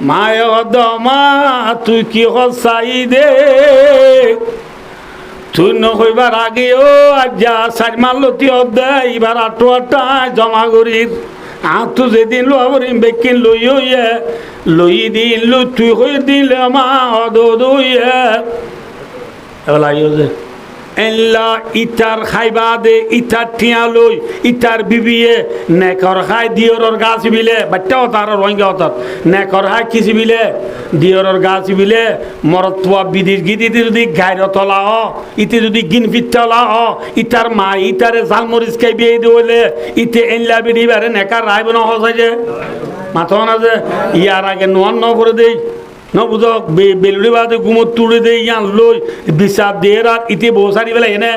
[SPEAKER 1] মায়ে হদ মা তুই কি হসাই দে তুই নহইবার আগেও যা 4 মাল লতি দে এবার 8টা জমা করির তো যেদিন লোয়াবরিম বেকিন লই দিন তুই হয়ে দিলে মা হদ দইয়ে এবার আইও যে এল্লা ইটার খাইবা দে ইটার টিয়া লই ইটার বিবিয়ে নেকর খাই দিয়রর গাছ বিলে বাচ্চাও তার রোহিঙ্গা হতাত নেকর খাই কিছু বিলে দিয়রর গাছ বিলে মরতুয়া বিদির গিদিতে যদি গাইর তলা ইতে যদি গিন পিঠলা ইটার মা ইটারে জালমরিচ খাই বিয়ে দিলে ইতে এল্লা বিড়িবারে নেকার রাইব না হসাই যে মাথা না যে ইয়ার আগে নোয়ান ন করে দেই ন বুঝ বেলুড়ি বাদে গুমত তুড়ে দে ইয়ান লই বিচার দিয়ে আর ইতি বউ সারি বেলা এনে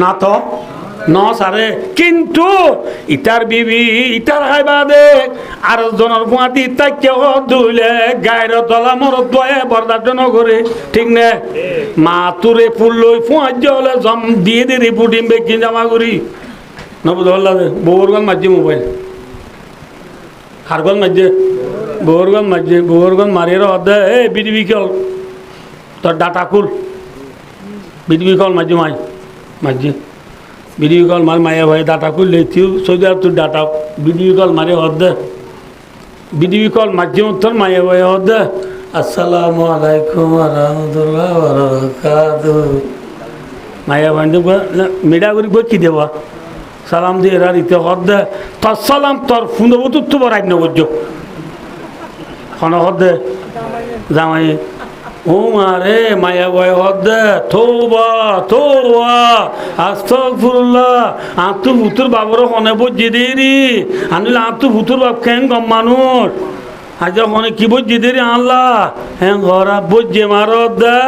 [SPEAKER 1] না তো ন সারে কিন্তু ইটার বিবি ইটার হাই বাদে আর জনের ফুয়াতি তাই কেউ ধুইলে গায়ের তলা মরত দয়ে বরদার জন্য করে ঠিক নে মা তুরে ফুল লই ফুয়ার হলে জম দিয়ে দিয়ে রিপোর্টিং বেকিন জমা করি ন বুঝ বউর গান মাঝে মোবাইল হারগল মাঝে বউরগন মারিয়ে অর্ধে এ বিডিবি কল তোর ডাটা কুল বিডিবি কল মাঝে বিডিবি কল মায়া ভাই ডাটা কুল লেছিও সৌদি আরব তোর ডাটা বিডিবি কল মারে অর্ধে বিডিবি কল মাঝে তোর মায়া ভাই অর্ধে আসসালামু আলাইকুম রাহমাতুল্লাহ বারাকাতুহু মায়া ভাই মিডা করি কি দেবা সালাম দিয়ে এরা ইতে অর্ধে তোর সালাম তোর ফুনবো তো বড় আইন করছো হদে জামাই ও মারে মায়া বয় হদ্দে থৌবা থৌবা আস্তাগফিরুল্লাহ আত্মু ভুতুর বাবর হনে বজ্জি দেরি আনিলে আত্মু ভুতুর বাপ খেং গম মানুষ আজ হনে কি বজ্জি দেরি আল্লাহ হ্যাঁ ঘরা বজ্জে মারদ দা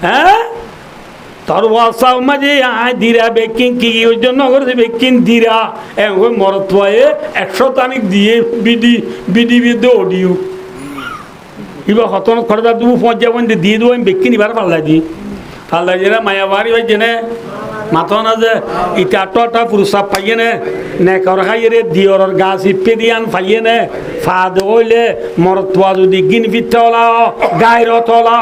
[SPEAKER 1] হ্যাঁ তোর ওয়াসাও মাঝে আয় দিরা বেকিং কি ওই জন্য করে বেকিং দিরা ওই মরত 100 তারিখ দিয়ে বিডি বিডি বিদে অডিও ইবা হতন খরদা দুবু পৌঁছাবেন দিয়ে দেবো আমি বেকিং এবার পাল্লাই দিই পাল্লাই যেটা মায়াবাড়ি হয় জেনে মাথা না যে ইটা টা পুরুষাপ পাইয়ে নে কর খাইয়ে দিয়র গাছ ইপে দিয়ান পাইয়ে নে ফা দইলে মরতোয়া যদি গিন পিঠা ওলা গায়ের তোলা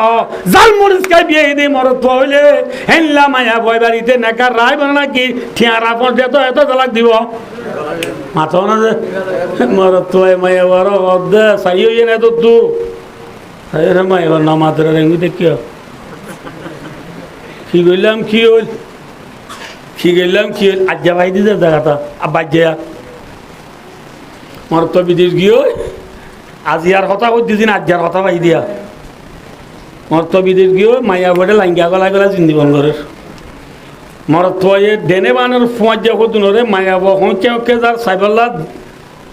[SPEAKER 1] জাল মরিচ খাই বিয়ে দিয়ে মরতোয়া হইলে হেনলা মায়া বই বাড়িতে নেকার রায় বানা নাকি ঠিয়ারা পড়তে তো এত তালাক দিব মাথা না যে মরতোয়া মায়া বড় অর্ধে সাই হইয়ে না তো তু মায়া না মাত্রা রেঙ্গি দেখিও কি করলাম কি হইল কি গেলাম কি আজ্জা ভাই দিতে দেখাতা আব্বাজ্জা মর তো বিদেশ গিয়ে আজি আর কথা কই দিদিন আজ্জার কথা ভাই দিয়া মর তো বিদেশ গিয়ে মাইয়া বড়ে লাঙ্গিয়া গলা গলা জিন্দিবন করে মর তো এ ডেনে বানের ফুয়াজ্জা কতুন রে মাইয়া বখন কেউ কে যার সাইবাল্লা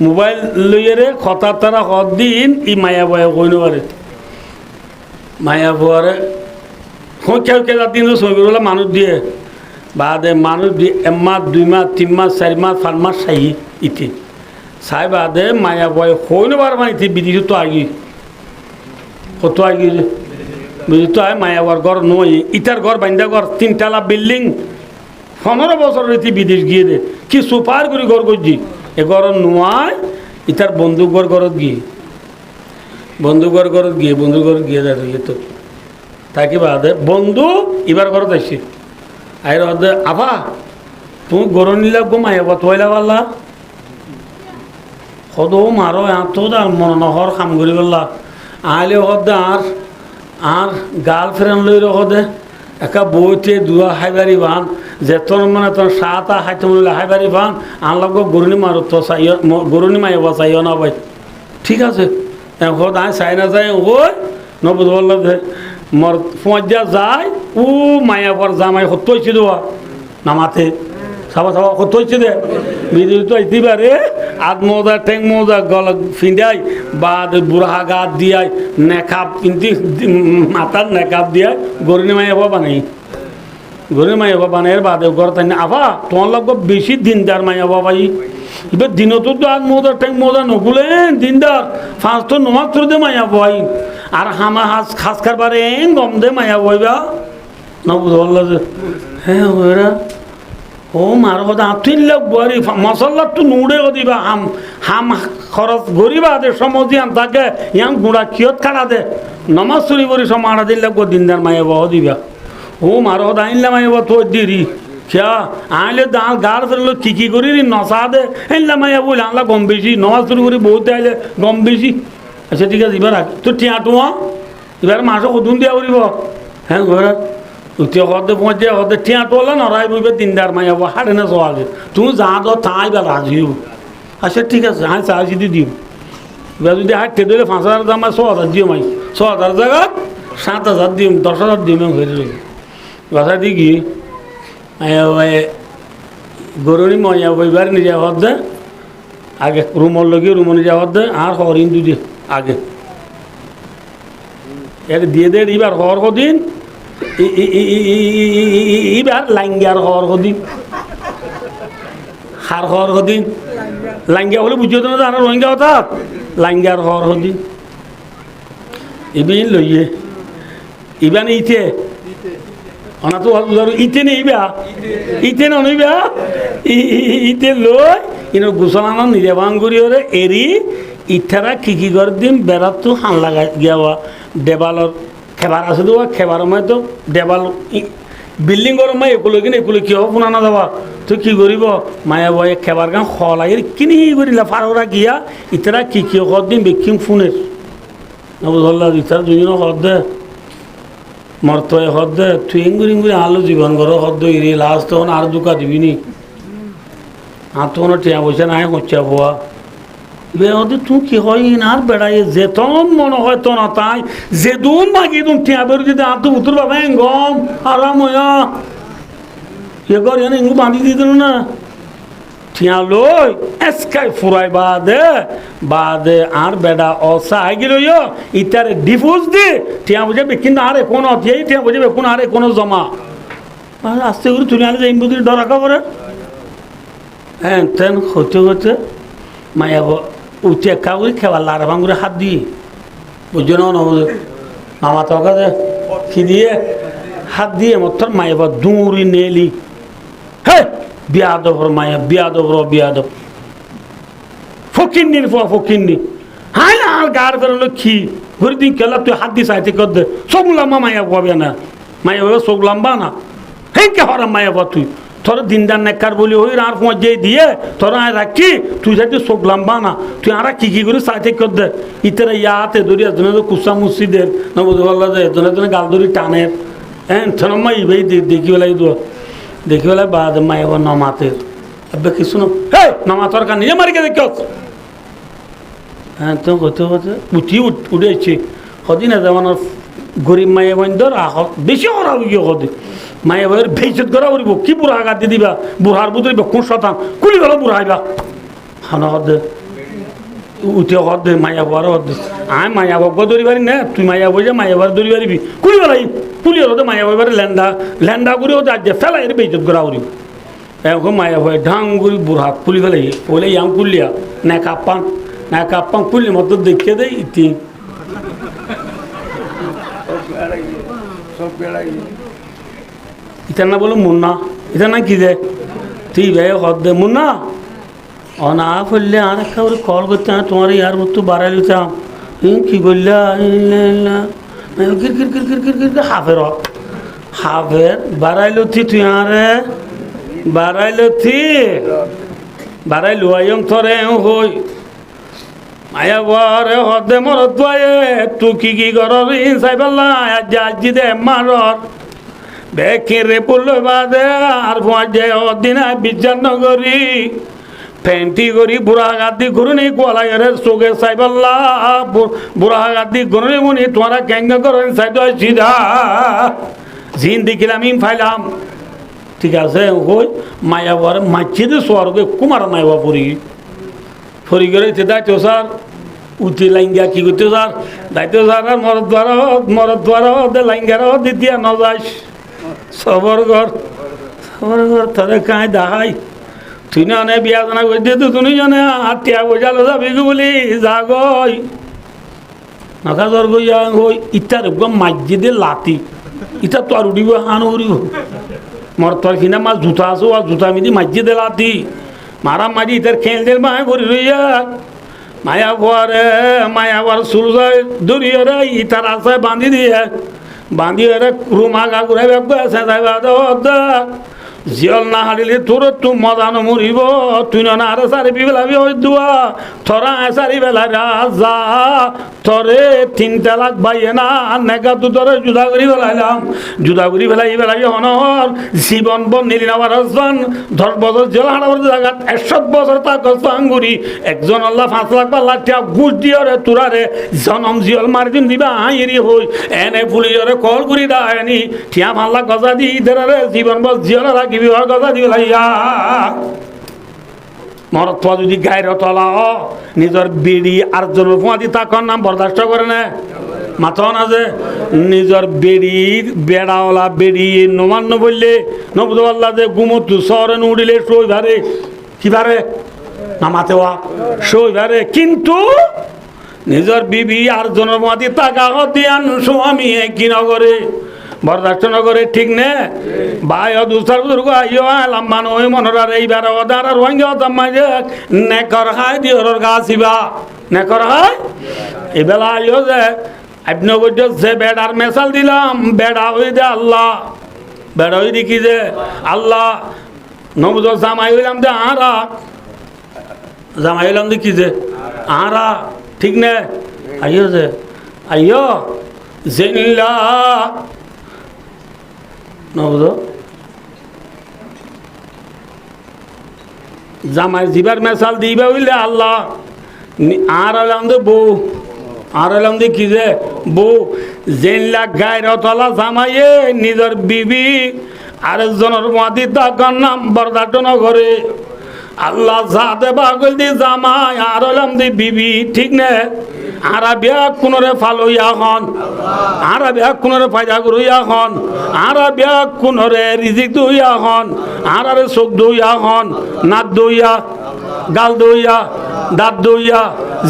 [SPEAKER 1] মোবাইল লইয়ে রে কথা তারা হদ দিন ই মাইয়া বয় কইনো পারে মাইয়া বরে কেউ কে যার দিন ছবিগুলো মানুষ দিয়ে বাদে মানুষ এক মাস 2 মাস 3 মাস 4 মাস 5 মাস চাই ইতি চাই বাদে মায়া বয় হইনো বার মাইতি বিদিত তো আগি কত আগি বুঝি তো আয় মায়া বর ঘর নই ইটার ঘর বান্ধা ঘর 3 তলা বিল্ডিং 15 বছর রইতি বিদেশ গিয়ে দে কি সুপার করে ঘর করছি এ ঘর নয় ইটার বন্ধু ঘরত গিয়ে বন্ধু ঘরত গিয়ে যায় তো তাকে বাদে বন্ধু এবার ঘরত আসছে আই হদে আভা তুমি গরম নিলে ঘুমাই আবা তোলা পারলা সদো মারো এত আর মনে নহর কাম করি পারলা আইলে হদে আর গার্লফ্রেন্ড লই হদে একা বইতে দুয়া হাইবারি বান যেতন মানে তোর 7 8 মিলে হাইবারি বান আনলাগ গরুনি মারো তো চাই গরুনি মাইবা চাইও না ভাই ঠিক আছে হদ আয় চাই না যায় ওই নবুধ বলল মর পৌঁছা যায় ও মায়া পর জামাই সত্য হয়েছে দেওয়া নামাতে সাবা সত্য হয়েছে দে বিদ্যুৎ তো এতিবারে আধ মৌজা ঠেং মৌজা গল ফিন্দাই বা বুড়া গাত দিয়াই নেকাপ কিন্তু মাথার নেকাপ দিয়াই গরুনি মায়া বানাই গরুনি মায়া বানাই বাদে ঘর তাই আভা তোমার লগ বেশি দিনদার মায়া বাবাই এবার দিনতো তো আধ মৌজা ঠেং মৌজা নগুলেন দিনদার 5 তো নমাজ তোর দে মায়া বাই আর হামা হাজ খাস কারবারে গম দে মায়া বইবা না বুঝল যে হ্যাঁ ওরা ও মার কথা আতুন লোক বরি মশলা তো নুড়ে দিবা হাম খরচ গরিবা দে সমজি আন থাকে ইয়াং গুড়া কিয়ত কাটা দে নমাজ চুরি করি সমাড়া দিলে গো দিনদার মায়া বহ দিবা ও মার কথা আইনলে মায়া বহ তো দিরি क्या आले दाल गार फिर लो की करी नशा दे एनला माया बोल आनला गम बेशी नमाज शुरू करी बहुत आइले गम बेशी अच्छा ठीक আছে এবার তো টিয়াটুয়া এবার মাসে কদুন দিয়া করিব হ্যাঁ ঘরে উঠিয়ে হদে পৌঁছে হদে টিয়াটোলা নড়াই বইবে দিনদার মায়া হাড়ে না সবাই তুমি যা তো তাই বা রাজিও আচ্ছা ঠিক আছে হ্যাঁ চা যদি দিও এবার যদি হাঁটতে দিলে 5,000 দাম 6,000 দিও মাই 6,000 জায়গা 7,000 দিম 10,000 দিম হয়ে রইল বাসা দি কি গরুনি ময়া বইবার নিজে হদে আগে রুমর লগে রুম নিজে হদে আর হরিণ দুদি আগে এক দিয়ে দে এবার হর কদিন এবার লাঙ্গিয়ার হর কদিন হার হর কদিন লাঙ্গিয়া হলে বুঝিয়ে তো না আর রোহিঙ্গা অর্থাৎ লাঙ্গিয়ার হর কদিন এবিন লইয়ে ইবান ইতে অনা তো ইতে নেইবা ইতে নইবা ইতে লই ইনো গুছলানো নিজে বাঙ্গুরি ওরে এরি ইঠারা কি করে দিম বেড়াত তো হান লাগা গিয়া দেবালর খেবার আছে দেওয়া খেবার সময় তো দেবাল বিল্ডিং গরম মাই একুলো কিনে একুলো কি হব পুনা না যাবা তুই কি করিব মায়া বয়ে খেবার গান খলাই কিনি করিলা ফাররা গিয়া ইতারা কি কর দিম বেকিং ফোনের বুঝল্লা ইতার দুজন হদ দে মরতয় হদ দে তুই ইঙ্গুরি ইঙ্গুরি আলো জীবন ঘর হদ ইরি লাস্ট তখন আর দুকা দিবি নি আর তখন টিয়া পয়সা নাই হচ্ছে হওয়া বেহদি তুই কি হয় আর বেড়াই যেতন মনে হয় তো না তাই যে দুন মাগি দুন টিয়া বেরো যদি আর তো উত্তর বাবা গম আরাম হইয়া এ কর এনে ইঙ্গু বাঁধি দিয়ে দিল না টিয়া লই এসকাই ফুরাই বাদে আর বেড়া অসা গেল ইটারে ডিফুজ দি টিয়া বুঝাবে কিন্তু আরে কোনো অতিয়াই টিয়া বুঝাবে কোন আরে কোনো জমা আস্তে করে তুলে আনে যাই বুঝি ডরাকা করে হ্যাঁ তেন হতে হতে মায়া উঠে কাউরি খেবার লার ভাঙুরে হাত দিয়ে বুঝছো না বুঝে মামা তো কাছে কি দিয়ে হাত দিয়ে মতন মায়া বা দৌড়ি নেলি হে বিয়াদব মায়া বিয়াদব ফকিন্নির ফকিন্নি হাই আর গার বেরোলো কি ঘুরে দিন কেলা তুই হাত দিয়ে সাইতে কর দে সব লম্বা মায়া পাবে না মায়া ভাবে সব লম্বা না হেঁকে হরা মায়া পা তুই তোর দিনদার নেকার বলি ওই আর পৌঁছে দিয়ে তোরা রাখি তুই যাতে চোখ লম্বা না তুই আর কি করে সাইতে কর দে ইতারা ইয়াতে ধরি এজনে তো কুসা মুসিদের না বুঝতে পারলা যে এজনে গাল ধরি টানের হ্যাঁ থরম্মা ইবেই দেখি বেলাই বাদ মায়া বা নমাতের এবার কিছু না হে নমাতর কান নিজে মারিকে দেখ হ্যাঁ তো হতে উঠেছি সদিন যেমন গরিব মায়ে বন্ধ বেশি করা গিয়ে সদি মায়ে বইয়ের ভেজত করা করিব কি বুড়া আঘাত দিয়ে দিবা বুড়ার বুধের কোন শতান কুলি গেল বুড়া আইবা খানা হদে উঠে হদে মায়া বড় হদে আয় মায়া বক ধরি পারি না তুই মায়া বই যা মায়া বার ধরি পারিবি কুলি গেলাই কুলি হতে মায়া বইবার ল্যান্ডা করে হতে আজ ফেলা এর ভেজত করা করিব এখন মায়া বই ঢাং করি বুড়া কুলি গেলাই বলে ইয়াম কুলিয়া না কাপ্পান কুলি মতো দেখিয়ে দেয় ইতি ইতার না বলো মুন্না ইতার না কি দে তুই ভাই হদ দে মুন্না অনা ফেললে আর একটা করে কল করতে তোমার ইয়ার মতো বাড়াই লিতাম কি করলা হাফের বাড়াইলো তুই আরে বাড়াইলো আইম থরে হই মায়া বারে হদে মরত বায়ে তুই কি করর চাই পেলা আজি দে মারর বেকিরে পুলো বাদে আর যে দিনা বিচার নগরী ফেন্টি করি বুড়া গাদি ঘুরুনি কোয়ালাইরে চোখে চাই পেলা বুড়া গাদি ঘুরুনি মুনি তোমারা ক্যাঙ্গ করেন চাইদ সিধা জিন দেখিলাম ইম ফাইলাম ঠিক আছে হই মায়া বারে মাছিতে সোয়ারকে কুমার মায়া ফরি করে দায়িত্ব স্যার উঠি লাইঙ্গা কি করতে স্যার দায়িত্ব স্যার আর মরদ দ্বারা দে লাইঙ্গার দ্বিতীয় নজাইস সবর ঘর তাদের কাঁই দাহাই তুই না অনেক বিয়া জানা করে দিয়ে তুমি জানে আটিয়া বোঝালো যাবি বলি যাগই নখা জ্বর গইয়া হই ইটার একদম মাঝিদে লাতি ইটা তো আর উঠিব হান উড়িব মর তোর কিনা মাছ জুতা আছো আর জুতা মিদি মাঝিদে লাতি মারা মারি ইতার খেল দিল মায় করি রইয়া মায়া বর সূর্য দূরিয়ে রে ইতার আছে বাঁধিয়ে রে রুমা গা ঘুরে বেসে যাইবা জিয়ল না হারিলে তোর তো মজা নমরিব তুই না আরে সারি বেলাবি ওই দুয়া থরা সারি বেলা রাজা তরে 3 লাখ বাইয়ে না নেকা তু তোরে জুদা করি বেলাই হনর জীবন বন নিলি না রাজন 10 বছর জেল হাঁটাবার জায়গা 100 বছর তাক সাঙ্গুরি একজন আল্লাহ 5 লাখ বা লাখ টাকা ঘুষ দিয়ে রে তোরা রে জনম জিয়ল মারি দিন দিবা আইরি হই এনে পুলিশরে কল করি দায়নি ঠিয়া 5 লাখ গজা দি ইধারে রে জীবন বল জিয়ল রাখি বিবাহ গজা দি বেলাইয়া মরত যদি গায়ের তলা নিজের বেড়ি আর জনের ফুঁয়াদি তাকর নাম বরদাস্ত করে না মাথা না যে নিজের বেড়ির বেড়াওয়ালা বেড়ি নমান্য বললে নবুদুল্লাহ যে গুমতু শহরে উড়িলে সই ভারে কি ভারে নামাতেওয়া সই ভারে কিন্তু নিজের বিবি আর জনের ফুঁয়াদি তাকা হতিয়ান স্বামী কি নগরে বরদাস্ত নগরে ঠিক নে ভাই দুসার বুজুর্গ আইও লাম্বান ওই মনরার এইবার ওদার আর ওয়াঙ্গে ওদাম্মা যে নেকর হাই দিওর গাছিবা নেকর হাই এবেলা আইও যে আপনি বলছো যে বেড়ার মেশাল দিলাম বেড়া হই দে আল্লাহ বেড়া হই দেখি যে আল্লাহ নবুজ জামাই হইলাম দে আরা জামাই হইলাম দেখি যে আরা ঠিক নে আইও যে আইও জেনিল্লা নবুজ জামাই জিবার মেশাল দিবে হইলে আল্লাহ আর হলাম দে বউ, আর হলাম দে কি যে বউ, জেনলা গায়ের তলা জামাইয়ে নিজের বিবি আরেকজনের মাদি তাকার নাম বরদাট নগরে। আল্লাহ যা দেবা গল দি জামাই আর হলাম দি বিবি, ঠিক না? আরা বিয়া কোনরে ফালইয়া হন, আরা বিয়া কোনরে ফায়দা করইয়া হন, আরা বিয়া কোনরে রিজিক দইয়া হন, আরারে চোখ দইয়া হন, নাক দইয়া, গাল দইয়া, দাঁত দইয়া,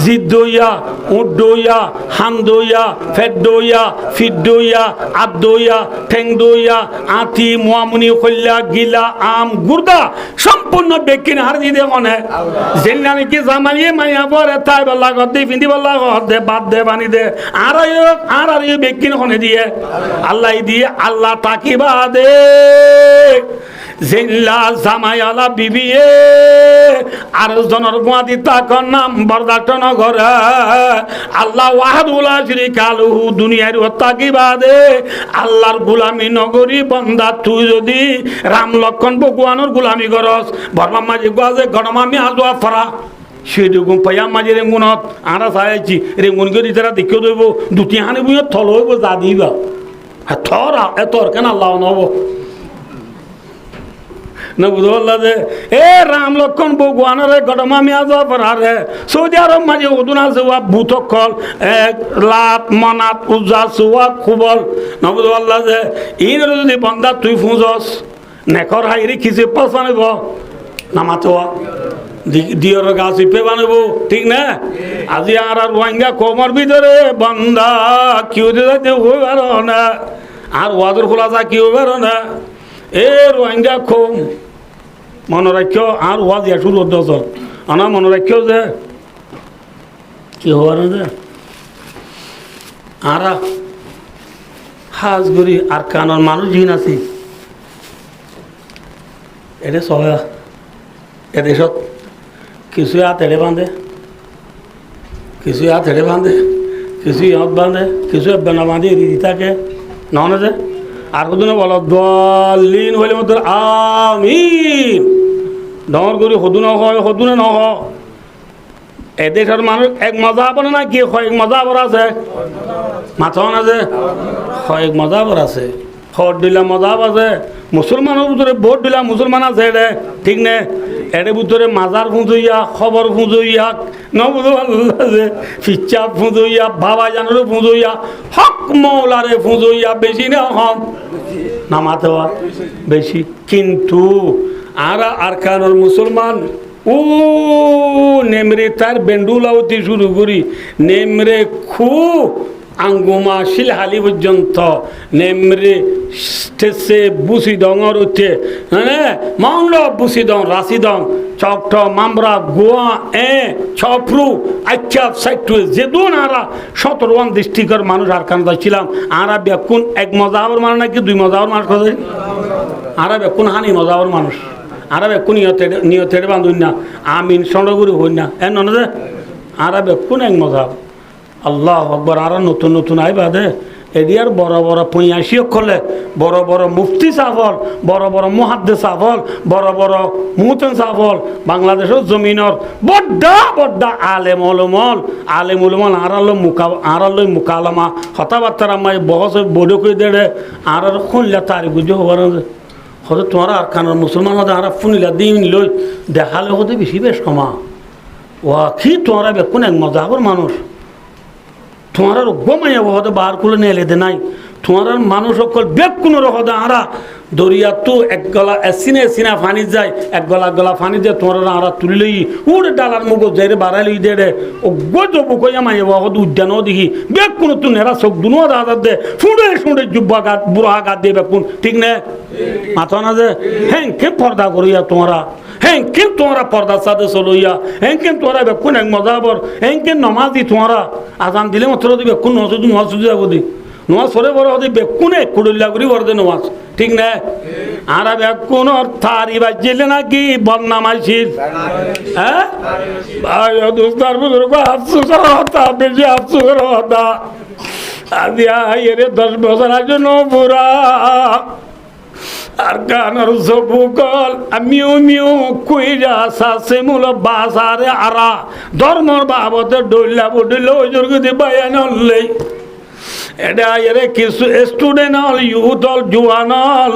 [SPEAKER 1] জিদ দইয়া, উঠ দইয়া, হান দইয়া, ফেট দইয়া, ফিট দইয়া, আত দইয়া, ঠেং দইয়া, আঁতি মোয়ামুনি খল্লা গিলা আম গুর্দা সম্পূর্ণ বেকিন হার দি দে মনে জেলা নাকি জামাইয়ে মাইয়া পরে তাই বলা গদে পিন্দি বলা গদে বাদ দে বানি দে আর বেকিন হনে দিয়ে আল্লাহ দিয়ে আল্লাহ তাকিবা দে জেলা জামাইয়ালা বিবিয়ে আর জনের গুয়াদি তাকর নাম বরদাট নগর। আল্লাহ ওয়াহাদুল শারীকা লাহু দুনিয়ার তাকিবা দে আল্লাহর গোলামি নগরী বান্দা তুই যদি রাম লক্ষণ ভগবানের গোলামি করস বর্মা মাঝে গাজে গণমামি আজোয়া ফরা সেরকম পাইয়া মাঝে রেঙ্গুনত আরা চাইছি রেঙ্গুনকে দিতারা দেখিও দেব দুটি হানি বুঝে থল হইব যা দিবা থরা এতর কেন আল্লাহ নব না বুঝল্লা যে এ রাম লক্ষণ ভগবানের গডমামি আজোয়া ফরারে সৌদি আরব মাঝে উদুনা সেওয়া ভূতকল লাত মনাত উজা সেওয়া খুবল না বুঝল্লা যে ইন যদি বন্দা তুই ফুঁজস নেকর হাইরি খিচে পাস বানাইব নামাতোয়া দিয়র গাছ ইপে বানাবো ঠিক না আজি আর রোহিঙ্গা কমর ভিতরে বন্দা কেউ যাতে হয়ে পারো না আর ওয়াদর খোলা যা কেউ পারো না এ রোহিঙ্গা কম মনে রাখিও আর ওয়াজ ইয়া শুরু দশ আনা মনে রাখিও যে কি হওয়ার যে আর হাজ করি আর কানর মানুষ জিন আছি এটা চলে এদেশত কিছু হাত হেঁড়ে বাঁধে, কিছু হাত হেঁড়ে বাঁধে, কিছু ইহত বাঁধে, কিছু বেনা বাঁধে এড়িয়ে থাকে নহনে যে আর কদিনে বলো দলিন হইলে মতো আমিন ডর করি সদুনে হয় সদুনে নহ এদেশের মানুষ এক মজা পড়ে না কি হয় এক মজা পর আছে মাথা না যে হয় এক মজা পর আছে হট দিলা মজা আছে মুসলমানের ভিতরে ভোট দিলা মুসলমান আছে রে ঠিক নে এর ভিতরে মাজার ফুঁজইয়া খবর ফুঁজইয়া নবুধ আল্লাহ যে ফিচ্চা ফুঁজইয়া বাবা জানারও ফুঁজইয়া হক মৌলারে ফুঁজইয়া বেশি না হম নামাতে বেশি কিন্তু আর কারণ মুসলমান ও নেমরে তার বেন্ডুলাওতি শুরু করি নেমরে খুব আঙ্গুমা শিলহালি পর্যন্ত নেমরে স্টেসে বুসি ডঙর উঠে হ্যাঁ মাংল বুসি ডং রাশি ডং চকট মামরা গোয়া ছফরু আচ্ছা সাইটু যেদুন আরা 17 ডিস্ট্রিক্টের মানুষ আর কানদা ছিলাম আরা বেকুন এক মজাবর মানুষ নাকি দুই মজাবর মানুষ কথা আরা বেকুন হানি মজাবর মানুষ আরা বেকুন নিয়তে বান্ধুন না আমিন সন্ডগুরি হই না এ ননে আরা বেকুন এক মজাব আল্লাহ আকবর আর নতুন নতুন আইবা দে এদিয়ার বড় বড় পঁয়াশি করলে বড় বড় মুফতি সাফল বড় বড় মুহাদ্দিস সাফল বড় বড় মুহতেন সাফল বাংলাদেশের জমিনের বড্ডা বড্ডা আলেম উলমল আরালো মুকালামা কথাবার্তার আমায় বহস বড় করে দেড়ে আর শুনলে তারি বুঝে হবার হয়তো তোমার আর খানের মুসলমান হতে আর শুনিলা দিন লই দেখালে হতে বেশি বেশ কমা ওয়া কি তোমারা বেকুন এক মজাবর মানুষ তোমার গমাইয়া হতে বার করে নিয়ে এলে নাই তোমার মানুষ সকল বেগ কোনো হতে আরা দরিয়া তো এক গলা এসিনা ফানি যায় এক গলা ফানি যায় তোমার আরা তুলি লই উড়ে ডালার মুখ যাই বাড়াই লই দে ও গজ বুকইয়া মাইয়া হতে উদ্যানও দেখি বেগ কোনো তুই নেরা চোখ দুনো দাদা দে ফুঁড়ে জুব্বা গাত বুড়া গাত দিয়ে বেকুন ঠিক না মাথা না যে হ্যাঁ কে পর্দা করিয়া তোমরা হ্যাঁ কেন তোমরা পর্দার সাথে চলইয়া হ্যাঁ কেন তোমরা বেকুন এক মজাবর হ্যাঁ কেন নমাজ দি তোমরা আজান দিলে মাত্র দি বেকুন নজুদি নমাজ সুদি যাব দি নমাজ পড়ে বড় হতে বেকুনে কুড়িল্লা করি বড় নমাজ ঠিক না আর বেকুন থারি বাজিলে নাকি বদনামাইছির হ্যাঁ ভাই দোস্তার বুজুর্গ আফসোস হতা বেশি আফসোস হতা আদি আইরে 10 বছর আগে নো বুড়া আর গানার জবুকল আমিও মিও কইরা সাসে মূল বাজারে আরা ধর্মর বাবতে ডইলা বডিল ওই জর্গতে বায়ান হলেই এটা এরে কিছু স্টুডেন্ট হল ইউথ হল জুয়ান হল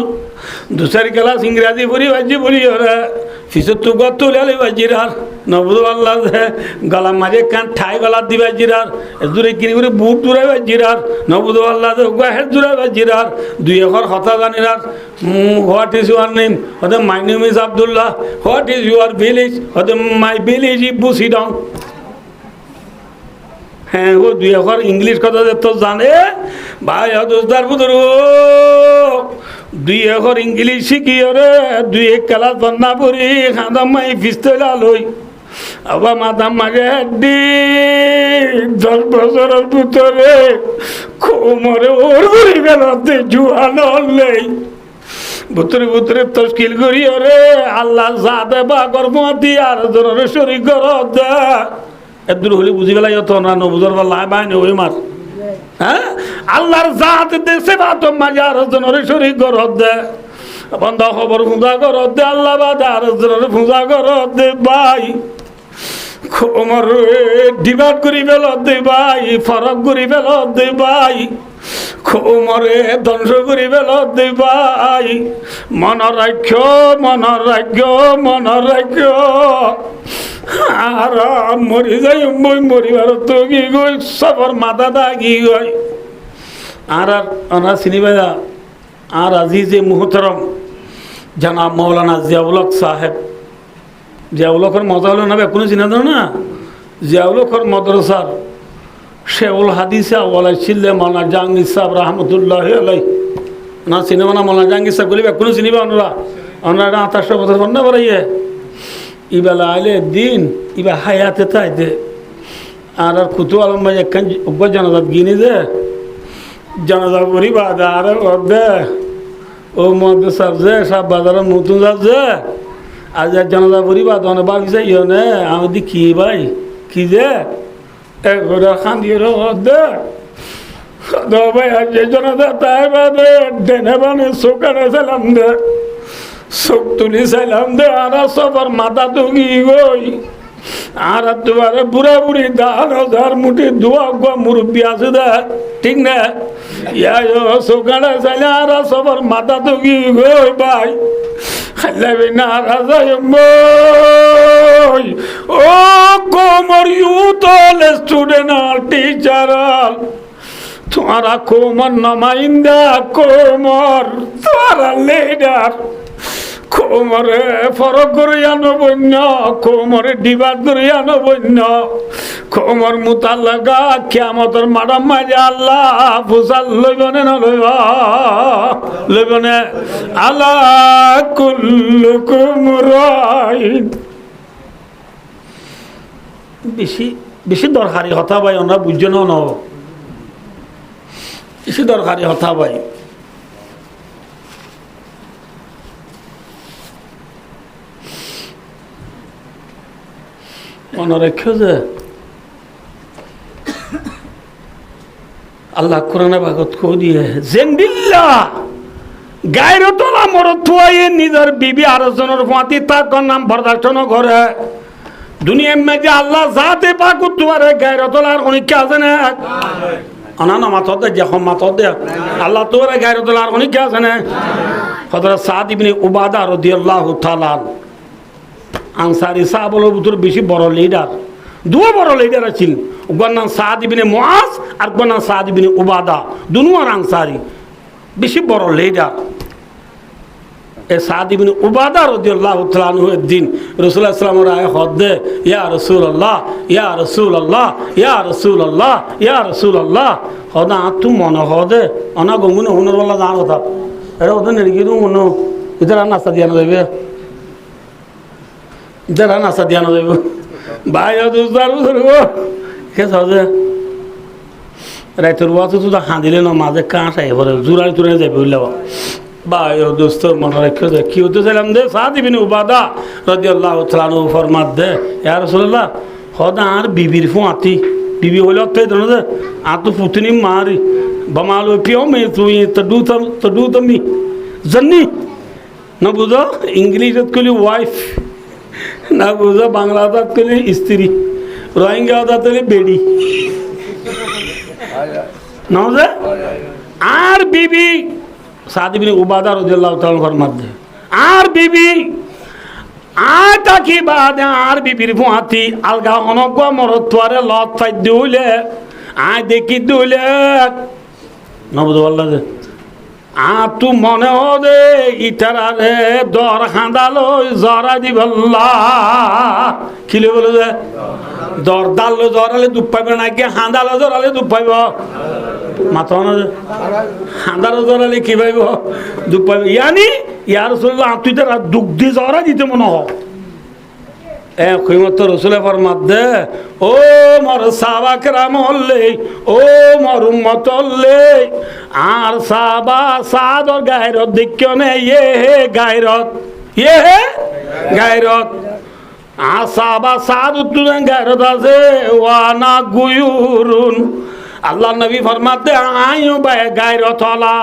[SPEAKER 1] দুসারি ক্লাস ইংরাজি পড়ি বাজি বলি ওরা ফিসের তো গত তুলে বাজিরার নবুদ আল্লাহ গলা মাঝে কান ঠাই গলা দিবা জিরার দূরে কিনে করে বুট দূরে বাজিরার নবুদ আল্লাহ হেড দূরে বাজিরার দুই acre Hota জানিরার what is your name হতে my name is Abdullah what is your village হতে মাই ভিলেজ ইবু সিডং হ্যাঁ ও দুই একর ইংলিশ কথা তো জানে ভাই দোস্তার বুধর দুই একর ইংলিশ শিখি রে দুই এক ক্লাস বন্যা পড়ি খাদাম মাই পিস্তলা লই আবার মাথাম মাগে দি 10 বছরের ভিতরে কোমরে ওর ঘুরি বেলাতে জুয়ান হলেই ভিতরে ভিতরে তশকিল করি রে আল্লাহ জাদে বা কর্মতি আর জনের শরীর গরদ দে এদুর হলে বুঝি গেলাই তো না নবুজর বাল্লাহ বাইনে ওই মার হ্যাঁ আল্লাহর জাত দেশে বা তো মাজার জনের শরীর গরদ দে বন্ধা খবর পূজা গরদ দে আল্লাহ বাদ আর জনের পূজা গরদ দে ভাই কোমর ডিবাট করি বেলত দে ভাই ফরক করি বেলত দে ভাই কোমরে ধ্বংস করি বেলত দে ভাই মনৰ ৰাজ্য মনৰ ৰাজ্য মনৰ ৰাজ্য আর মরি যাই মই মরিবার তো কি গই সবর মাথা দাগি গই আর ওনা সিনিবাদা আর আজিজে মুহতরম জনাব মৌলানা জিয়াউল হক সাহেব জিয়াউল হকের মজা হলো না কোনো চিনা দাও না জিয়াউল হকের মাদ্রাসার শেউল হাদিসা ওয়ালাই ছিল্লে মৌলানা জাহাঙ্গীর সাহেব রহমতুল্লাহ আলাই না সিনেমা না মৌলানা জাহাঙ্গীর সাহেব বলিবে কোনো চিনিবা ওনারা ওনারা 28 বছর বন্ধ করাইয়ে ইবেলা আইলে দিন ইবা হায়াতে তাই দে আর কুতু আলম ভাই একখান জানাজাত গিনি দে জানাজা করি বাদ আর দে ও মধ্যে সব যে সব বাজারের নতুন যার যে আজ জানাজা করি বাদ অনেক বাকি যাই নে আমি দি কি ভাই কি যে খান দিয়ে দে ভাই আজ জানাজা তাই বাদে ডেনে বানে শোকানে সালাম দে চোখ তুলি চাইলাম দে আর সবার মাথা তুগি গই আর তোমার বুড়া বুড়ি 10,000 মুঠি দোয়া গো মুরব্বী আছে দে ঠিক না ইয়া চোখানে চাইলে আর সবার মাথা তুগি গই ভাই খাইলাবি না রাজা ও কোমর ইউথ স্টুডেন্ট টিচার তোমারা কোমর নমাইন্দা কোমর তোমারা লিডার কোমরে ফরক করে আনো বন্য কোমরে ডিবাট করে আনো বন্য কোমর মুতা লাগা কিয়ামতের মাডাম মাঝে আল্লাহ ফুসাল লইবনে না লইবনে আল্লাহ কুল্লুকুম রাইন বেশি বেশি দরকারি কথা ভাই ওনারা বুঝছো না বেশি দরকারি কথা ভাই মনে রেখে যে আল্লাহ কোরআনে ভাগত কো দিয়ে জেন্দিল্লাহ গায়রতলা মরতুয়ায়ে নিজের বিবি আরেকজনের ফাঁতি তার নাম বরদাস্ত করে দুনিয়ার মধ্যে আল্লাহ জাতে পাক তোমারে গায়রতলার অনেক আছে না আনানা মাথা দে যখন মাথা দে আল্লাহ তোরে গায়রতলার অনেক আছে না হযরত সাদ ইবনে উবাদা রাদিয়াল্লাহু তাআলা আনসারি সাহাবাদের ভিতরে বেশি বড় লিডার দুটো বড় লিডার আছেন ওর নাম সাদ ইবনে মুআজ আর ওর নাম সাদ ইবনে উবাদা দুনো আর আনসারি বেশি বড় লিডার এ সাদ ইবনে উবাদা রাদিয়াল্লাহু তাআলা আনহু একদিন রাসূলুল্লাহ সাল্লাল্লাহু আলাইহি ওয়াসাল্লাম ইয়া রাসূলুল্লাহ ইয়া রাসূলুল্লাহ ইয়া রাসূলুল্লাহ ইয়া রাসূলুল্লাহ হদা তুম মনে হদে অনা গঙ্গুনে হুনর বলা জান কথা এটা ওদের নেকি তুমি মনে ইদার নাস্তা দিয়া যাবে যারা নাস্তা দিয়া যাইব ভাই কে সহজে রাইতের ওয়াজ তো হাঁদিলে না মাঝে কাঁচ আই পরে জোরাই তুরাই যাবে বুঝলে ভাই দোস্ত মনে রেখে দে কি হতে চাইলাম দে সাদ ইবনে উবাদা রাদিয়াল্লাহু তাআলা আনহু ফরমাত দে ইয়া রাসূলুল্লাহ খোদা আর বিবির ফুয়াতি বিবি হলো তে দন দে আ তো ফুতনি মারি বমালো পিও মে তুই তডু তমি জন্নি না বুঝো ইংলিশত কইলি ওয়াইফ, না বুঝো বাংলাত কইলি স্ত্রী, রোহিঙ্গা কইলি বেডি, না বুঝে। আর বিবি সাদ ইবনে উবাদা রাদিয়াল্লাহু তাআলা ফরমাতে আর বিবি আর তাকি বাদে আর বিবির ফুয়াতি আলগা অনগ্য মরত্বারে লত ফাই দিউলে আয় দেখি দিউলে নবদ বললা যে তু মনে হদে ইটারে দর হাঁদালো জরা দিবল্লা খিলে বলে যে দর দালো জরালে দুধ পাইবে নাকি হাঁদালো জরালে দুধ পাইব মাথা না হাঁদালো জরালে কি পাইব দুধ পাইব ইয়ানি ইয়ার রসুল তুই তার দুঃখ দিয়ে জরা দিতে মনে হয় কইমত রসুলে ফরমাত দে ও মর সাহাবাকরাম হল্লে ও মর উম্মত হল্লে আর সাহাবা সাদর গায়রত দেখিও নে ইয়ে হে গায়রত ইয়ে হে গায়রত আর সাহাবা সাদ উত্তর গায়রত আছে ওয়ানা গুয়ুরুন আল্লাহ নবী ফরমাতে আইও বাই গায়রতলা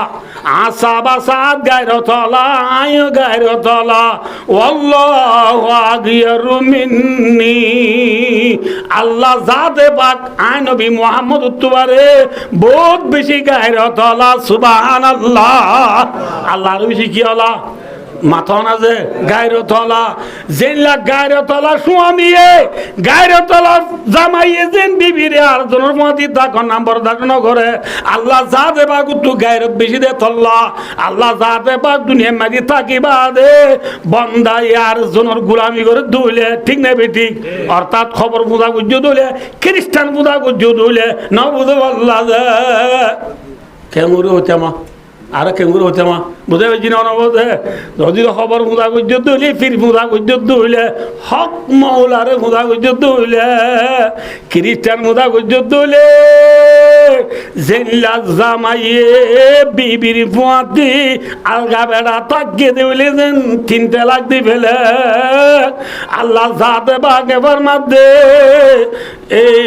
[SPEAKER 1] আসাবা সাদ গায়রতলা আইও গায়রতলা ওয়াল্লাহু আগিয়ারু মিন্নি আল্লাহ জাতে পাক আই নবী মুহাম্মদ উত্তবারে বহুত বেশি গায়রতলা সুবহানাল্লাহ আল্লাহর বেশি কি হলা মাথা না যে গায়রতলা জেনলা গায়রতলা স্বামীয়ে গায়রতলা জামাইয়ে যেন বিবিরে আর জনের মতি তাক নাম্বার দাগ ন করে আল্লাহ যা দেবা গুতু গায়রত বেশি দে তল্লা আল্লাহ যা দেবা দুনিয়া মাঝি থাকিবা দে বন্দা আর জনের গোলামি করে দুইলে ঠিক না বেঠিক অর্থাৎ খবর বুঝা গুজ্জ দুইলে খ্রিস্টান বুঝা গুজ্জ দুইলে ন বুঝে আল্লাহ যে কেমন হচ্ছে মা আর কেঙ্গুর হচ্ছে মা বুঝে পেয়েছি না বোঝে যদি খবর মুদা গুজত হইলে ফির মুদা গুজত হইলে হক মৌলারে মুদা গুজত হইলে খ্রিস্টান মুদা গুজত হইলে জেনলা জামাইয়ে বিবির ফুয়াতি আলগা বেড়া তাকিয়ে দিলে যেন 3 লাখ দি ফেলে আল্লাহ যাতে বাগে ফরমাতে এই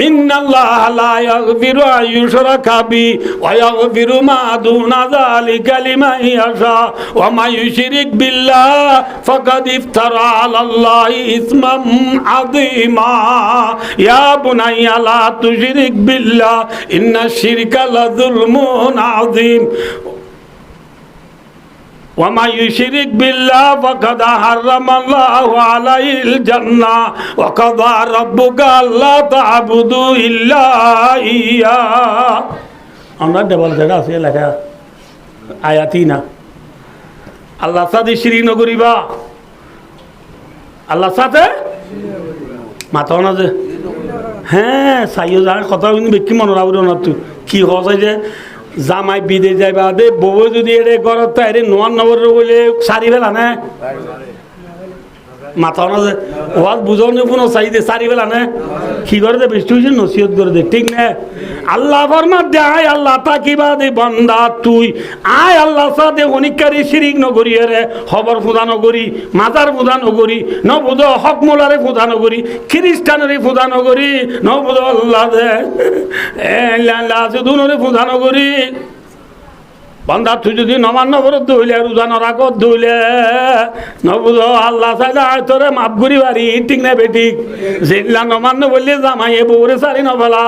[SPEAKER 1] ইন্নাল্লাহ লা ইয়াগফিরু আন ইউশরাকা বি ওয়া ইয়াগফিরু মা দুনা যালিকা লিমান ইয়াশা ওয়া মা ইউশরিক বিল্লাহ ফাকাদ ইফতারা আলাল্লাহি ইসমান আযীমা ইয়া বুনাইয়া লা তুশরিক বিল্লাহ ইন্নাশ শিরকা লাযুলমুন আযীম وما يشرك بالله فقد حرم الله عليه الجنة وقضى ربك ألا تعبدوا إلا إياه আমরা দেবল যেটা আছে লেখা আয়াতই না আল্লাহর সাথে শিরিক নকরিবা আল্লাহর সাথে মাথা না যে হ্যাঁ সাইও যার কথা বেশি মনে রাখবো না তুই কি হচ্ছে যে জামাই বিদে যাইবা দে বউ যদি এড়ে ঘরত তাইরে নোয়ার নবর বলে সারি ফেলা না মাথা না যে ওয়াজ বুঝাও নে কোনো চাইদে সারি ফেলা না কি করে দে বেশি হয়েছে নসিহত করে দে ঠিক না আল্লাহ ফরমাত দে আয় আল্লাহ তাকিবা দে বান্দা তুই আয় আল্লাহ সাথে অনিকারি শিরিক নগরি রে খবর ফুদা নগরি মাজার ফুদা নগরি ন বুঝো হক মোলারে ফুদা নগরি খ্রিস্টানেরে ফুদা নগরি ন বুঝো আল্লাহ দে আল্লাহ দুনরে ফুদা নগরি বান্দা তুই যদি নমান্য বরত ধইলে রোজা নরাকত ধইলে নবুঝ আল্লাহ চাইলে আয় তোরে মাফ করি বাড়ি ঠিক না বেঠিক যেগুলা নমান্য বললে জামাই এ বউরে সারি নবেলা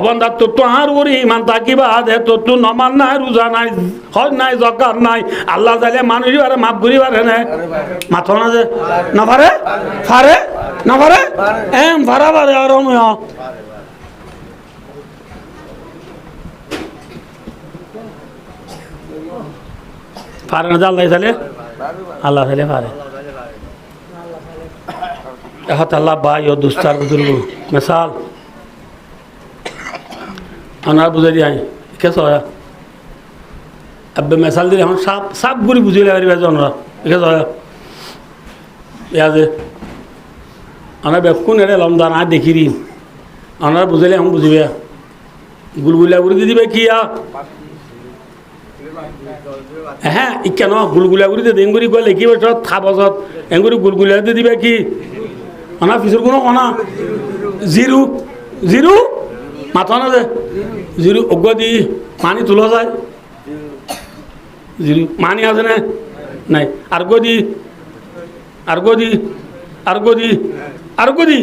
[SPEAKER 1] বান্দা তোর তো আর করি ইমান থাকিবা দে তোর তো নমান নাই রোজা নাই হজ নাই জকাত নাই আল্লাহ চাইলে মানুষ বারে মাফ করি পারে না মাথো না যে না পারে পারে না পারে ভাড়া পারে আর পারে না আল্লাহ চাইলে আল্লাহ চাইলে পারে এখন আল্লাহ ভাই ও দুস্তার বুজুর্গ মিসাল আনার বুঝে দিয়ে কে সয়া আব্বে মিসাল দিলে এখন সাপ সাপ গুড়ি বুঝিলে পারিবে জনরা কে সয়া ইয়া যে আনার বেকুন এড়ে লমদান আর দেখি রি আনার বুঝাইলে এখন বুঝিবে গুলগুলা গুড়ি দিয়ে দিবে কি হ্যাঁ কেন গুলগুলা গুড়িতে দেঙ্গুরি গলে কি বছর থা বছর এঙ্গুরি গুলগুলাতে দিবে কি অনা পিছর কোনো অনা জিরু জিরু মাথা না যে জিরু অজ্ঞ দি পানি তোলা যায় জিরু মানি আছে না নাই আর গদি আর গদি আর গদি আর গদি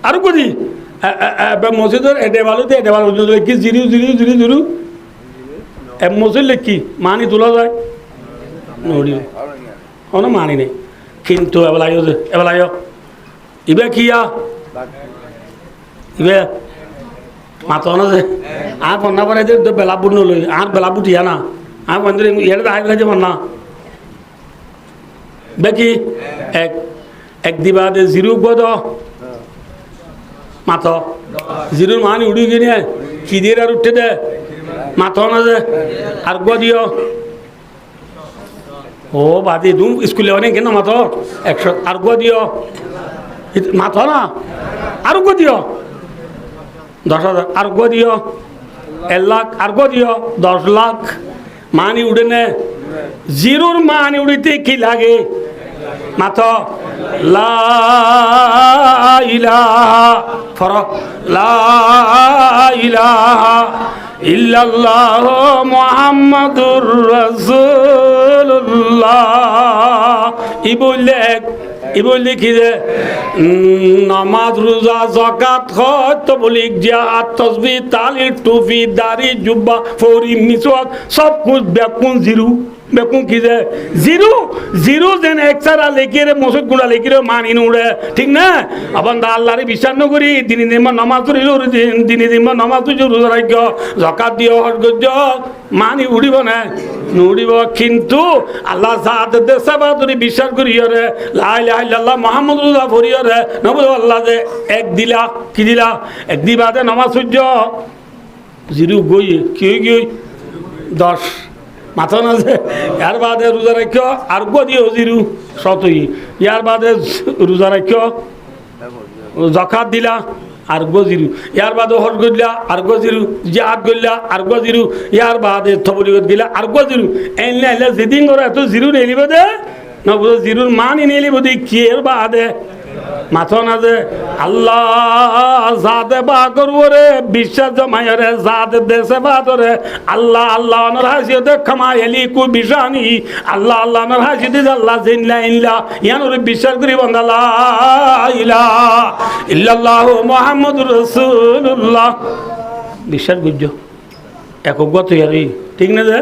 [SPEAKER 1] আর গদি মসজিদের এডে ভালো কি জিরু জিরু জিরু জিরু মসজিদ কি মানি তোলা যায় নড়ি কোনো মানি নেই কিন্তু এবেলাই ইবে কিয়া ইবে মাতো না যে আর বন্যা করে যে বেলা বুট নলই আর বেলা বুটিয়া না আর বন্ধু ইয়ারে আই বেলা যে বন্যা বেকি এক এক দিবা দে জিরু গদ মাতো জিরুর মানি উড়ি গিয়ে কি দিয়ে আর উঠে দে মাতো না যে আর গদিও ও বাদি তুমি স্কুলে অনেক কেন মাতো 100 আর গদিও মাতো না আর গদিও 10,000 আর গদিও 1 লাখ আর গদিও 10 লাখ মানি উড়ে নে জিরুর মানি উড়িতে কি লাগে মাতো লা ইলাহা ফরক লা ইলাহা ইল্লাল্লাহ মুহাম্মাদুর রাসূলুল্লাহ ইবুলে কি যে নামাজ রোজা যাকাত হজ তবলিগ জিহাদ তাসবিহ তালিল টুপি দাড়ি জুব্বা ফৌরি মিসওয়াক সব কুছ বেকুন জিরু বেকুন কি যে জিরু জিরু যেন একসারা লেখে রে মসজিদ গুড়া লেখে রে মানি নুড়ে ঠিক না আবার আল্লাহরে বিশ্বাস ন করি দিনে দিন নামাজ দিনে দিন নামাজ রোজা রাখ যাকাত দিও হজ গজ মানি উড়িব না নুড়িব কিন্তু আল্লাহ সাথে দেশে বাদরি বিশ্বাস করি রে লা ইলাহা ইল্লাল্লাহ মুহাম্মদ রাসূলুল্লাহ ভরি রে নবী আল্লাহ যে এক দিলা কি দিলা এক দিবাদে নামাজ সূর্য জিরু গই কি গই 10 মাথা না যে ইয়ার বাদে রোজা রাখিও আর গদিও জিরু সতই ইয়ার বাদে রোজা রাখিও যাকাত দিলা আর গজিরু ইয়ার বাদে হজ গদিলা আর গজিরু জিহাদ গদিলা আর গজিরু ইয়ার বাদে তবলিগত গিলা আর গজিরু এনলে এলে যেদিন করে এত জিরু নেলিব দে না বুঝো জিরুর মানি নেলিব দে কি এর বাদে মাথা না যে আল্লাহ জাতে বা করবরে বিশ্বাস জমায়রে জাতে দেশে বাদরে আল্লাহ আল্লাহ অনর হাসিয়তে খামাইলি কু বিশানি আল্লাহ আল্লাহ অনর হাসিয়তে আল্লাহ জিনলা ইল্লা ইয়ানুর বিশ্বাস করি বান্দা লা ইলাহা ইল্লাল্লাহ মুহাম্মাদুর রাসূলুল্লাহ বিশ্বাস গুজ্জ একগত ইয়ারি ঠিক না যে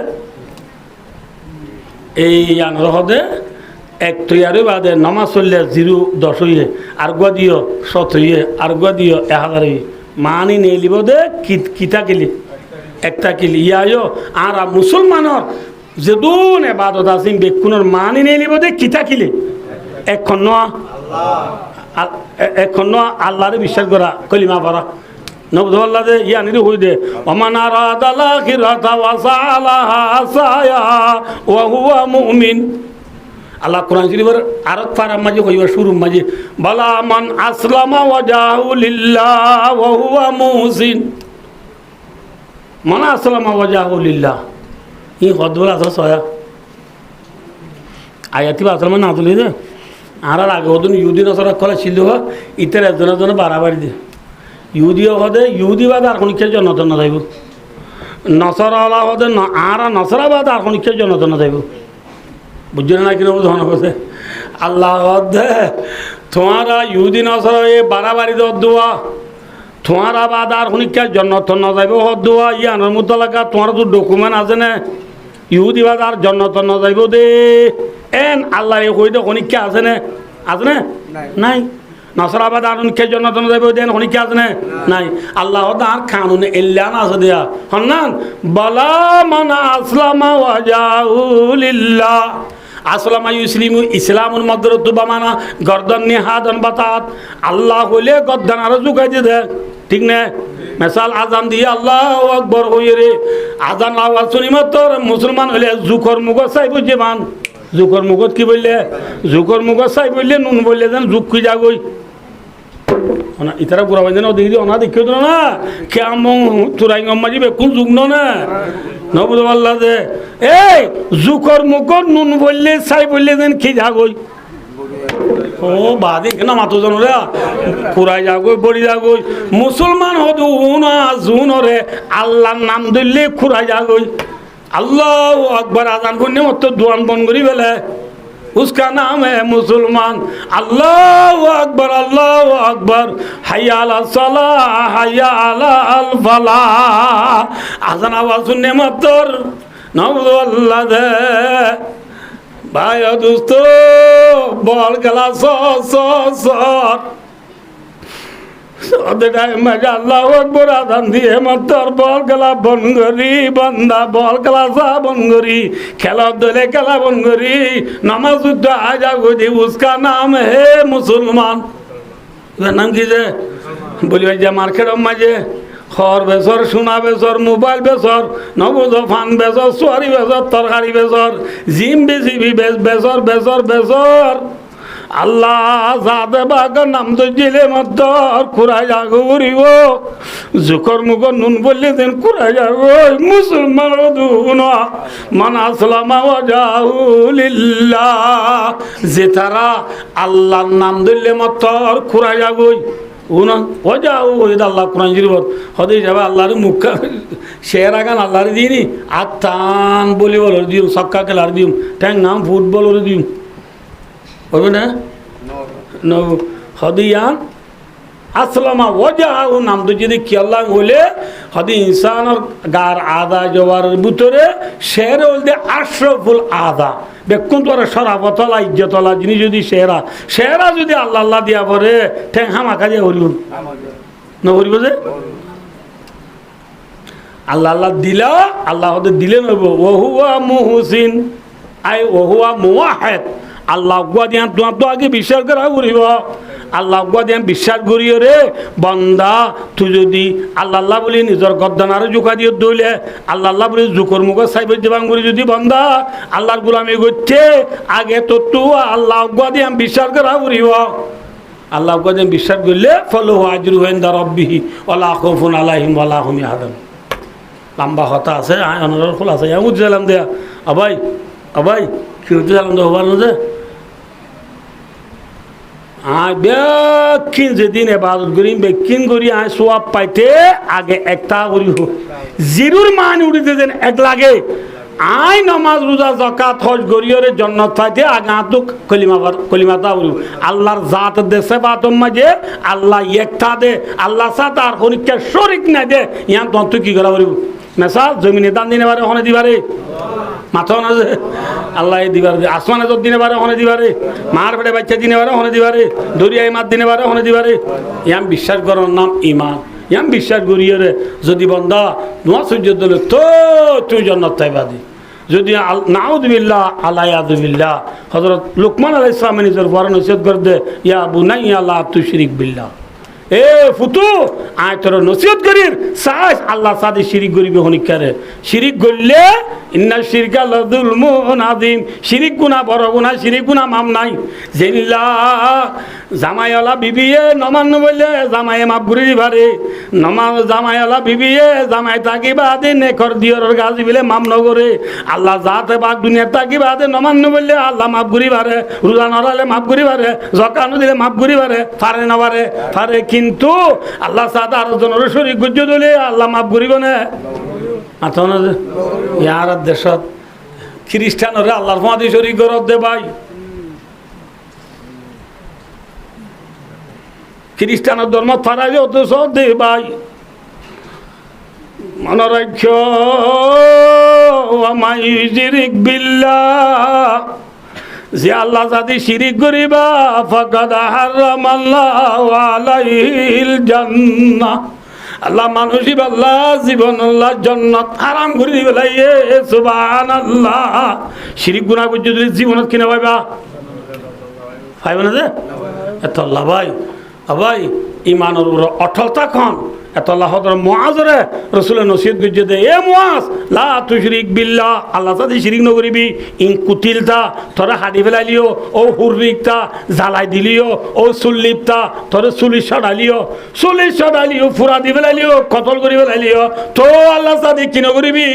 [SPEAKER 1] এই ইয়ানুর হদে এক তৈয়ারি বাদে নামাজ চললে জিরু 10 হইয়ে আর গদিও 7 হইয়ে আর গদিও 1000 হইয়ে মানি নেই লিব দে কিতা কিলি একটা কিলি ইয়ায়ো আর মুসলমানর যেদুন এবাদত আছে বেকুনের মানি নেই লিব দে কিতা কিলি এখন আল্লাহরে বিশ্বাস করা কলিমা পড়া নবদুল্লাহ দে ইয়ানি হই দে ওমানা রাদালা খিরাতা ওয়াসালাহা সায়া ওয়া হুয়া মুমিন আল্লাহ কোরআন শরীফের আরত পারার মাঝে হইবা শুরুর মাঝে বালা মান আসলামা ওয়াজাহু লিল্লাহ ওয়া হুয়া মুহসিন মান আসলামা ওয়াজাহু লিল্লাহ ই হদবল আছে সয়া আয়াতি বা আসলামা না তুলি দে আর আগে ওদিন ইহুদি নসরা খোলা ছিল ইতার একজনের বাড়াবাড়ি দে ইহুদিও হদে ইহুদি বাদ আর কোন খেয়ে জনতন না যাইব নসরা আলা হদে আর নসরা বাদ আর কোন খেয়ে জনতন না যাইব বুঝছেন না কিনা ধন করছে আল্লাহ তোমারা ইহুদি নসরা এ বাড়াবাড়ি দোয়া তোমারা বাদ আর কোনিকা জন্নত না যাইব হদুয়া ইয়ানোর মুতালাকা তোমার তো ডকুমেন্ট আছে না ইহুদি বাদ আর জন্নত না যাইব দে এন আল্লাহ এ কই দে কোনিকা আছে না নাই নসরাবাদ আর কোনিকা জন্নত না যাইব দেন কোনিকা আছে না নাই আল্লাহ আর কানুন ইল্লান আছে দেয়া হন্নান বালা মান আসলামা ওয়াজাহু লিল্লাহ আসলামা ইউসলিমু ইসলামুল মাদরতু বামানা গর্দন নিহাদন বাতাত আল্লাহ হইলে গর্দন আর জুগাই দে ঠিক না মিসাল আজান দিয়ে আল্লাহু আকবার হইয়ে রে আজান আওয়াজ শুনি মাত্র মুসলমান হইলে জুকর মুগ চাইব যেমান জুকর মুগত কি বললে জুকর মুগ চাই বললে নুন বললে যেন জুক কি যাগই না ইতারা বুড়া বান্ধে না দেখি অনা দেখিও তো না কেমন চুরাই মাঝি বেকুন যুগ না নবুদ আল্লাহ দে এই জুকর মুকর নুন বললে চাই বললে যেন কি যাগই ও বাদে কেন মাতো জন রে পুরাই যাগই বড়ি যাগই মুসলমান হদু উনা জুনরে আল্লাহর নাম দিলে খুরাই যাগই আল্লাহু আকবার আজান করনে মত দোয়ান বন করি বেলে उसका नाम है मुसलमान। अल्लाहु अकबर हय्या अला सलाह हय्या अला फलाह। आजान आवाज सुनने मत नबुदु अल्लाह दे भाई दोस्तों बॉल गला सर अल्लाह अकबर आदान दिए मत बॉल गला बन करी बंदा बॉल गला सा बन करी खेला दले खेला बन करी नमाज आजा दी उसका नाम है मुसलमान। नाम की जे बोली भाई जे मार्केट माजे खर बेसर सोना बेसर मोबाइल बेसर नबुद फान बेसर सुआरी बेसर तरकारी बेसर जिम बेसी भी बेसर बेसर बेसर আল্লাহ যাদে বাগর নাম তো জিলে মত কুরাই যাগুরিব জুকর মুকর নুন বললে দেন কুরাই যাগো মুসলমান দুন মান আসলামা ওয়াজাহু লিল্লাহ যে তারা আল্লাহর নাম দিলে মত কুরাই যাগো উনা ওয়াজাহু ইদাল্লাহ কুরআন শরীফত হদে যাবে আল্লাহর মুখ শেরা গান আল্লাহর দিনি আতান বলি বলর দিউ সক্কা খেলার দিউ ট্যাং নাম ফুটবলর দিউ হবে না হদিয়ান আসলামা ওয়াজাহু নাম তো যদি কি আল্লাহ বলে হদি ইনসানের গার আদা জওয়ারের ভিতরে শের বলতে আশরাফুল আদা বেকুন তোর শরাফতলা ইজ্জতলা যিনি যদি শেরা যদি আল্লাহ আল্লাহ দিয়া পরে ঠ্যাং হামাকা দিয়ে হরিব না হরিব যে আল্লাহ আল্লাহ দিলা আল্লাহ হতে দিলে নব ওহুয়া মুহসিন আই ওহুয়া মুওয়াহিদ আল্লাহ গুয়া দিয়া তোমার তো আগে বিশ্বাস করা করিব আল্লাহ গুয়া দিয়া বিশ্বাস করিও রে বন্দা তুই যদি আল্লাহ আল্লাহ বলি নিজের গদ্দানারে জোকা দিয়ে দইলে আল্লাহ আল্লাহ বলি জোকর মুখ সাইব জীবাং করি যদি বন্দা আল্লাহর গোলামি করছে আগে তো তু আল্লাহ গুয়া দিয়া বিশ্বাস করা করিব আল্লাহ গুয়া দিয়া বিশ্বাস করলে ফলহু আজরুহু ইনদা রাব্বিহি ওয়ালা খাউফুন আলাইহিম ওয়ালা হুম ইয়াহজানুন। লম্বা কথা আছে অনর ফুল আছে আমি বুঝলাম দেয়া আবাই কি বুঝলাম দে হবার না বেকিন যেদিন এবাদত করি বেকিন করি সোয়াব পাইতে আগে একটা করি জিরুর মান উঠিতে যেন এক লাগে আই নমাজ রোজা যাকাত হজ গরিয়রে জান্নাত পাইতে আগে আতুক কলিমাতা করি আল্লাহর জাত দেশে বাতম মাঝে আল্লাহ একটা দে আল্লাহ সাথে আর হরিকে শরিক না দে ইয়ান তন্তু কি করা করিব মেসাল জমিনে দান দিনে পারে ওখানে দিবারে মাথা না যে আল্লাহ দিবারে আসমানে যত দিনে পারে ওখানে দিবারে মার পেটে বাচ্চা দিনে পারে ওখানে দিবারে দরিয়ায় মাছ দিনে পারে ওখানে দিবারে ইয়াম বিশ্বাস করার নাম ইমান ইয়াম বিশ্বাস করিয়ে রে যদি বন্দা নোয়া সূর্য দলে তো তুই জান্নাত পাইবাদি যদি নাউযুবিল্লাহ আলাইয়াযুবিল্লাহ হযরত লুকমান আলাইহিস সালাম নিজের বড় নসিহত করে দে ইয়া বুনাইয়া লা তুশরিক বিল্লাহ এ ফুতু আয় তোর নসিহত করির সাজ আল্লাহ সাথে শিরিক করিবে হনিকারে শিরিক করলে ইন্না শিরকা লাযুলমুন আযীম শিরিক গুনাহ বড় গুনাহ শিরিক গুনাহ মাম নাই জেনিলা জামাইওয়ালা বিবিয়ে নমান্য বললে জামাইয়ে মাফ করে দিবারে নমাজ জামাইওয়ালা বিবিয়ে জামাই তাকি বাদে নেকর দিয়র গাজি বলে মাম নগরে আল্লাহ জাতে বাক দুনিয়ার তাকি বাদে নমান্য বললে আল্লাহ মাফ করিবারে রোজা নরালে মাফ করিবারে যাকাত দিলে মাফ করিবারে পারে না পারে পারে কিন্তু আল্লাহ সাথে আর জনের শরীক গুজ্জ দিলে আল্লাহ মাফ করিব না আতো না ইয়ার দেশত খ্রিস্টানরে আল্লাহর ফাঁদি শরীক গরত দে ভাই খ্রিস্টানের ধর্ম ফারাই অত সব দে ভাই মনে রাখ আমাইজিরিক বিল্লাহ যে আল্লাহ যদি শিরিক করিবা ফাকাদ হারামাল্লাহু আলাইহিল জান্নাহ আল্লাহ মানুষই আল্লাহ জীবন আল্লাহ জান্নাত হারাম করে দিবে লাইয়ে সুবহানাল্লাহ শিরিক গুনাহ করতে যদি জীবনত কিনা পাইবা পাইবা না যে এত আল্লাহ ভাই ইমানের উপর অটল থাকুন এত আল্লাহ মুআজরে রাসূলের নসিহত করতে দে এ মুআজ লা তুশরিক বিল্লাহ আল্লাহ সাথে শিরিক ন করিবি ইন কুতিলতা তোরা হাদি ফেলাইলিও ও হুররিকতা জ্বালাই দিলিও ও সুল্লিপতা তোরা সুলি সডালিও ফুরা দি ফেলাইলিও কতল করি ফেলাইলিও তো আল্লাহ সাথে কি ন করিবি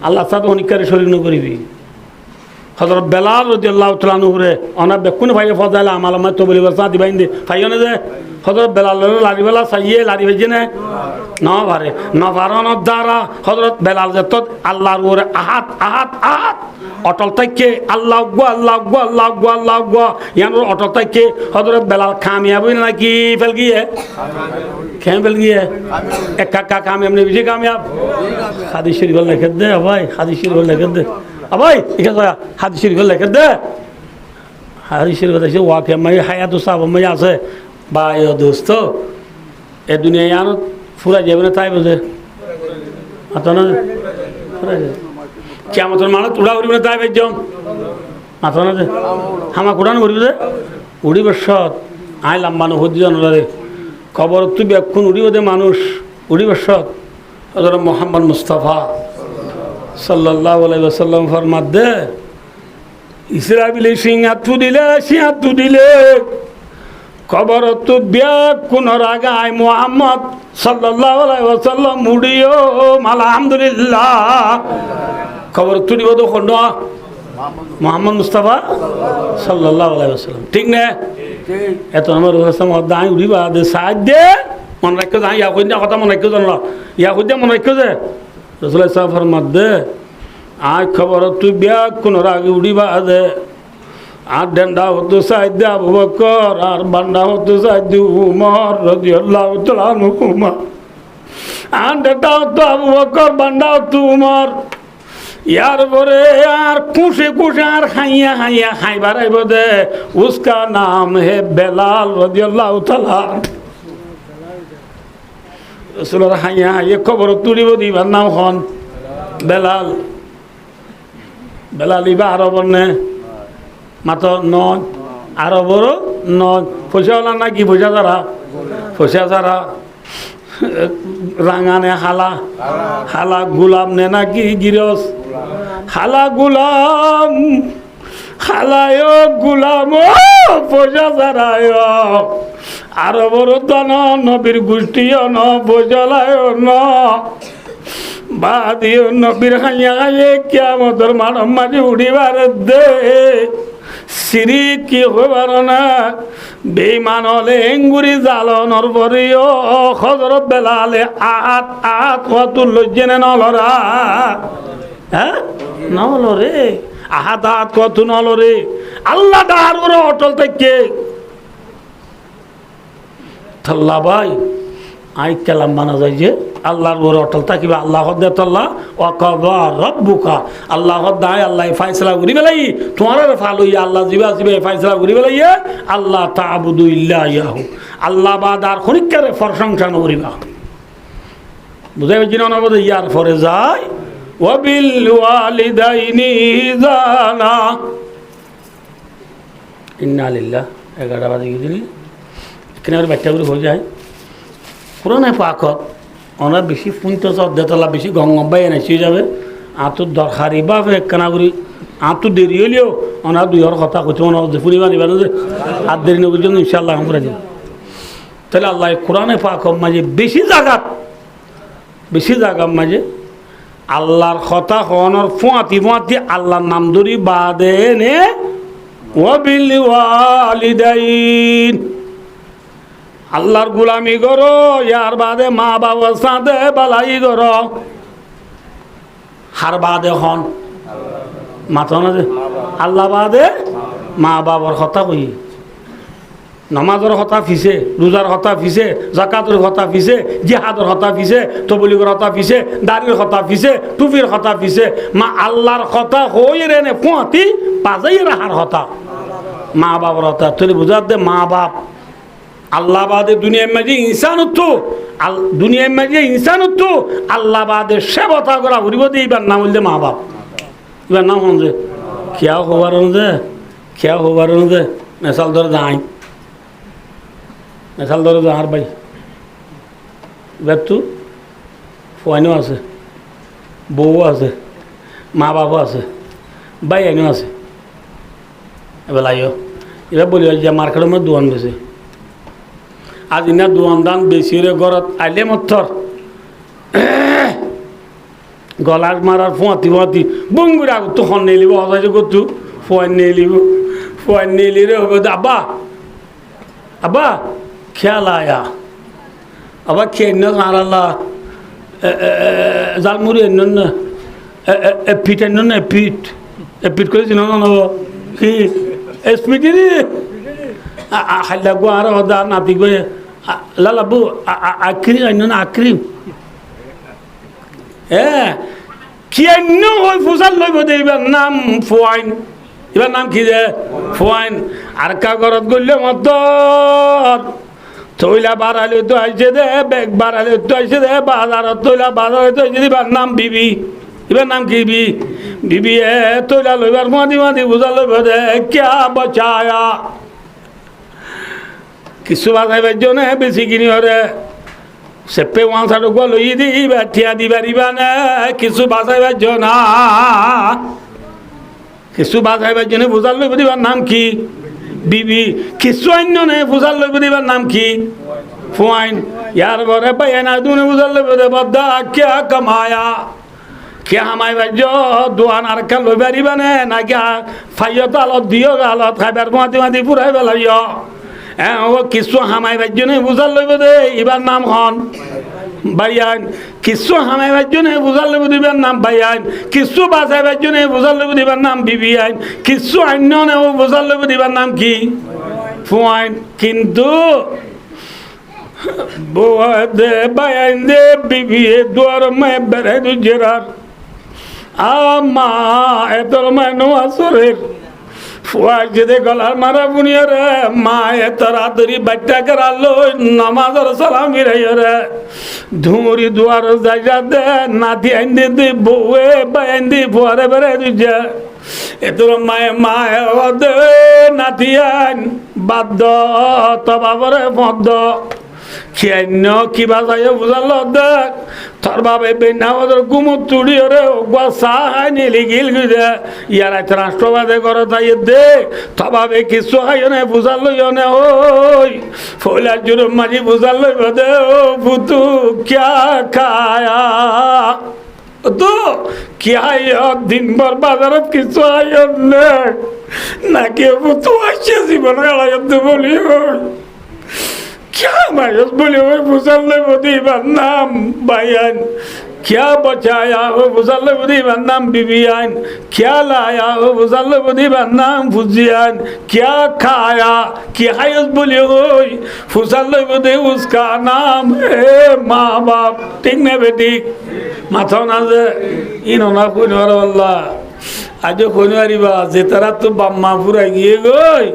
[SPEAKER 1] আল্লাহ সাথে অনিকারে শরীক ন করিবি হযরত বেলাল রাদিয়াল্লাহু তাআলা আনহুরে অনা বেকুন ভাইয়ে ফজাইলা আমালামা তো বলি বসা দিবাইন দে ফাইও না যে হযরত বেলাল লারি বেলা সাইয়ে লারি বেজে না পারে না পারন দ্বারা হযরত বেলাল যে তো আল্লাহর ওরে আহাত আহাত আহাত অটল থেকে আল্লাহু আকবার আল্লাহু আকবার আল্লাহু আকবার আল্লাহু আকবার ইয়ান অটল থেকে হযরত বেলাল কামিয়াব হই নাকি ফেল গিয়ে কেন ফেল গিয়ে এক কাকা কামিয়াব নেই বেশি কামিয়াব হাদিস শরীফ লিখে দে ভাই হাদিস শরীফ লিখে দে ভাই এখানে হাদিস শরীফ লিখে দে হাদিস শরীফ আছে ওয়াকে মাই হায়াতু সাহাবা মাই আছে ভাই ও দোস্ত এ দুনিয়া ইয়ান ফুরা যাবে না তাই বুঝে আতো না ফুরা যাবে কিয়ামতের মানুষ উড়া উড়িবে না তাই বেজ আতো না যে হামা কুড়ান উড়িবে যে উড়িবে সৎ আই লাম্বানো হদি জানরে খবর তুই বেক্ষণ উড়িবে দে মানুষ উড়িবে সৎ হযরত মুহাম্মদ মুস্তাফা সাল্লাল্লাহু আলাইহি ওয়াসাল্লাম ফরমাত দে ইসরাইলে সিংহাতু দিলে খবর তো বেক্ষণ রাগায় মুহাম্মদ সাল্লাল্লাহু আলাইহি ওয়াসাল্লাম উড়িও আলহামদুলিল্লাহ খবর তুলিব তো খন্ড মুহাম্মদ মুস্তাফা সাল্লাল্লাহু আলাইহি ওয়াসাল্লাম ঠিক না এত আমার রাসূল দাই উড়িবা দে সাহায্য দে মন রাখো দাই ইয়া কইনা কথা মন রাখো জানলা ইয়া কইনা মন রাখো যে রাসূল সাল্লাল্লাহু ফরমাত দে আই খবর তুই বেক্ষণ রাগে উড়িবা দে আর ডেন্ডা হতো সাইদ আবু বকর আর বান্ডা হতো সাইদ উমর রাদিয়াল্লাহু তাআলা আনহু আর ডেন্ডা হতো আবু বকর বান্ডা হতো উমর ইয়ার পরে আর কুশে কুশে আর হাইয়া খাইবার আইব দে উসকা নাম হে বেলাল রাদিয়াল্লাহু তাআলা রাসূলের হাইয়া খবর তুলিব দিবার নাম হন বেলাল বেলাল ইবা আরবর নে মাত্র নয় আরবরও নয় পয়সাওয়ালা নাকি পয়সা যারা রাঙানে হালা গুলাম নে নাকি গিরস হালা গুলাম হালায় গুলাম পয়সা যারায় আরবর দান নবীর গোষ্ঠীও ন বজলায় ন বাদিও নবীর হাইয়া কিয়ামতের মানব মাঝে উড়িবার দে সিরি কি হবার না বেঈমান হলে এঙ্গুরি জালনর পরেও হযরত বেলালে আত কত লজ্জেনে নলরা হ্যাঁ নলরে আহাত কত নলরে আল্লাহ দার ওরে অটল থেকে থাল্লা ভাই আই কালাম মানা যায় যে আল্লাহর ওরে অটল থাকিবে আল্লাহ হদ্দাল্লাহ ওয়াকাবা রাব্বুকা আল্লাহ হদ্দায় আল্লাহ ফায়সালা করি বেলাই তোমার ফাল হইয়া আল্লাহ জিবা জিবে ফায়সালা করি বেলাইয়া আল্লাহ তা'বুদু ইল্লা ইয়াহু আল্লাহ বাদ আর খনিকারে প্রশংসা করিবা বুঝাই বুঝিনা না বলে ইয়ার পরে যায় ওয়াবিল ওয়ালিদাইনি ইহসানা ইন্না লিল্লাহ 11টা বাজে গিয়েছিলি এখানে আর বাচ্চাগুলো হয়ে যায় পুরানো পাকত ওনার বেশি পুঁতো দেতলা বেশি গঙ্গাই এনেছি যাবে আঁতুর দরকারি বা একখানাগুড়ি আঁতু দেরি হলেও ওনার দুইর কথা করছে ওনার ফুরিবা নিবার যে আর দেরি নবীর জন্য ইনশাল্লাহ আমরা যাব তাহলে আল্লাহ কোরআনে পাক মাঝে বেশি জায়গার মাঝে আল্লাহর কথা হওয়ানোর ফুয়াতি আল্লাহর নাম ধরি বাদে নে ওয়াবিল ওয়ালিদাইন আল্লাহর গুলামি করো ইয়ার বাদে মা বাবার সাথে বালাই করো হার বাদে হন মাথা না যে আল্লাহ বাদে মা বাবার কথা কই নামাজের কথা ফিসে রোজার কথা ফিসে জাকাতের কথা ফিসে জিহাদের কথা ফিসে তবলিগের কথা ফিসে দাড়ির কথা ফিসে টুপির কথা ফিসে মা আল্লাহর কথা হই রে নে ফুয়াতি পাজাই রাহার কথা মা বাবার কথা তুই বুঝার দে মা বাপ আল্লাহ বাদে দুনিয়ার মাঝে ইনসানত্ব আল্লাহ বাদে সেবতা করা ঘুরিব দিয়ে এবার নাম বলতে মা বাপ এবার নাম হন যে খেয়াও হবার যে মেশাল ধরে যাহার ভাই এবার তো ফোয়াইনও আছে বউ আছে মা বাপও আছে ভাই আইনও আছে এবার আইও এবার বলি যে মার্কেটের মধ্যে দোয়ান বেছে আজ ইনা দোয়ান দান বেশি রে ঘরত আইলে মথর গলার মারার ফুয়াতি বঙ্গুর আগত খন নেলিব অজাইছে করতু ফুয়ান নিলি রে হবে আব্বা আব্বা খেয়াল আয়া আবার খেয়ে না জালমুড়ি এন্ন না পিঠ এন্ন না পিঠ করেছি না কি স্মৃতি রে হাল্লা গো আর হদা নাতি গো লালাবু আক্রিম এন্ন না আক্রিম হ্যাঁ কি এন্ন ওই ফুসাল লইব দে এবার নাম ফুয়াইন এবার নাম কি যে ফুয়াইন আর কাগরত গড়লে মত তৈলা বাড়ালে তো আইসে দে বেগ বাড়ালে তো আইসে দে বাজারত তৈলা বাজারে তো আইসে এবার নাম বিবি এবার নাম কি বিবি এ তৈলা লইবার মাদি বুঝা লইব দে ক্যা বচায়া কিছু বাজাইবার জন্য বেশি কিনি হরে সেপে ওয়াঁসাটো গো লই দিবা ঠিয়া দিবা না কিছু বাজাইবার জন্য কিছু বাজাইবার জন্য বুঝা লইব দিবার নাম কি বিবি কিছু অন্য নেই বুঝার লইব দিবার নাম কি ফুয়াইন ইয়ার বরে বাইনা দুনে বুঝার লইব দে বদ্দা ক্যা কামায়া ক্যা হামাই বাজ্য দোয়ান আর কা লইবা দিবানে না ক্যা ফাইয়ত আলত দিও গালত খাইবার মাতি পুরাই বেলাইও হ্যাঁ ও কিছু হামাই বাজ্য নেই বুঝার লইব দে এবার নাম হন বাইয়ান কিছু হামাইবার জন্য বুঝার লইব দিবার নাম বাইয়ান কিছু বাঁচাইবার জন্য বুঝার লইব দিবার নাম বিবি আইন কিছু অন্য নেব বুঝার লইব দিবার নাম কি ফুয়াইন কিন্তু বউয়া দে বাইয়ান দে বিবি দুয়ার মে বেড়ে দু জেরার আমা এতর মে নোয়া সরের ফুয়া যেদে গলার মারা বুনিয়া রে মা এ তাড়াতাড়ি বাচ্চা করালো নামাজের সালাম ফিরাইয়া রে ধুমুরি দুয়ার জায়গা দে নাতি আইন দে বউয়ে বাই আইন দি ফুয়ারে বেড়ে দিছে এতর মায়ে দে নাতি আইন বাদ্য তবাবরে মদ্য খেয়ান্য কিবা যাই বুঝাল দেখ তোর বাবে বেনাওয়াদের গুমত তুড়ি রে চাহাই নিলি গিল গুজে ইয়ার রাষ্ট্রবাদে করে তাই দে তভাবে কিছু হাই নে বুঝাল নে ওই ফলার জুড়ে মাঝি বুঝাল লইব দে ও ফুতু ক্যা খায়া তো কি আয় দিন ভর বাজারত কিছু আয় নে নাকি ফুতু আসছে জীবন গালায়ত বলি क्या मायूस बोले वो मुसल्ले बुद्धिमान नाम बयान क्या बचाया वो मुसल्ले बुद्धिमान नाम बिबियान क्या लाया वो मुसल्ले बुद्धिमान नाम फुजियान क्या खाया क्या हायस बोले वो मुसल्ले बुद्धि उसका नाम है माँ बाप ठीक नहीं बेटी माथा ना से इन्होंने कोई नहीं वाला आज कोई नहीं बात से तरह तो बम्मा पूरा ये गई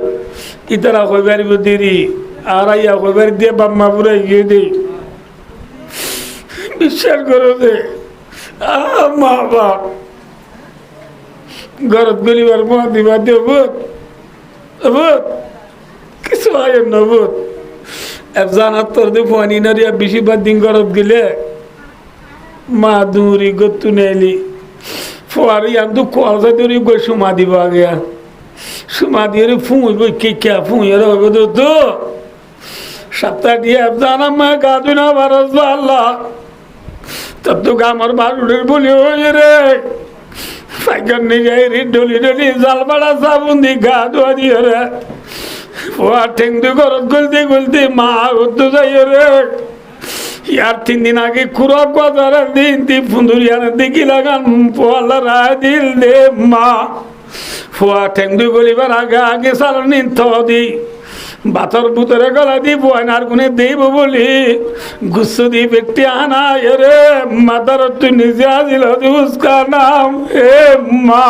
[SPEAKER 1] इतना कोई बारी बुद्धिरी আর আইয়া কইবার দিয়ে বাম্মা পুরাই গিয়ে দেই বিশ্বাস করো যে মা বাপ ঘরত গলিবার মা দিবা দিয়ে বুত কিছু হয় না বুত জানার তোর দিয়ে ফোয়ানি নারিয়া বেশিরভাগ দিন ঘরত গেলে মা দূরি গত্তু নেলি ফোয়ারি আন্দু কোয়াজা দূরি গই সুমা দিব আগে সুমা দিয়ে ফুঁই বই কে ফুঁই আর হবে তো सप्ताह दिया जाना मैं गाजू ना बरस वाला तब तो काम और बाल उड़े बोली हो ये रे फाइकर नहीं जाए री डोली जाल बड़ा साबुन दी गाजू आदि रे वो टेंग दे गुलती माँ उद्धू जाए रे यार 3 दिन आगे खुराक को जरा दिन ती फुंदुरिया ने दिखी लगा पोला राय दिल दे माँ वो टेंग दे गुली पर आगे साल नींद तो दी বাতর বুতরে গলা দিব আর গুনে দেব বলি গুসু দি বেটি আনা রে মাদার তু নিজে আজিল উসকা নাম হে মা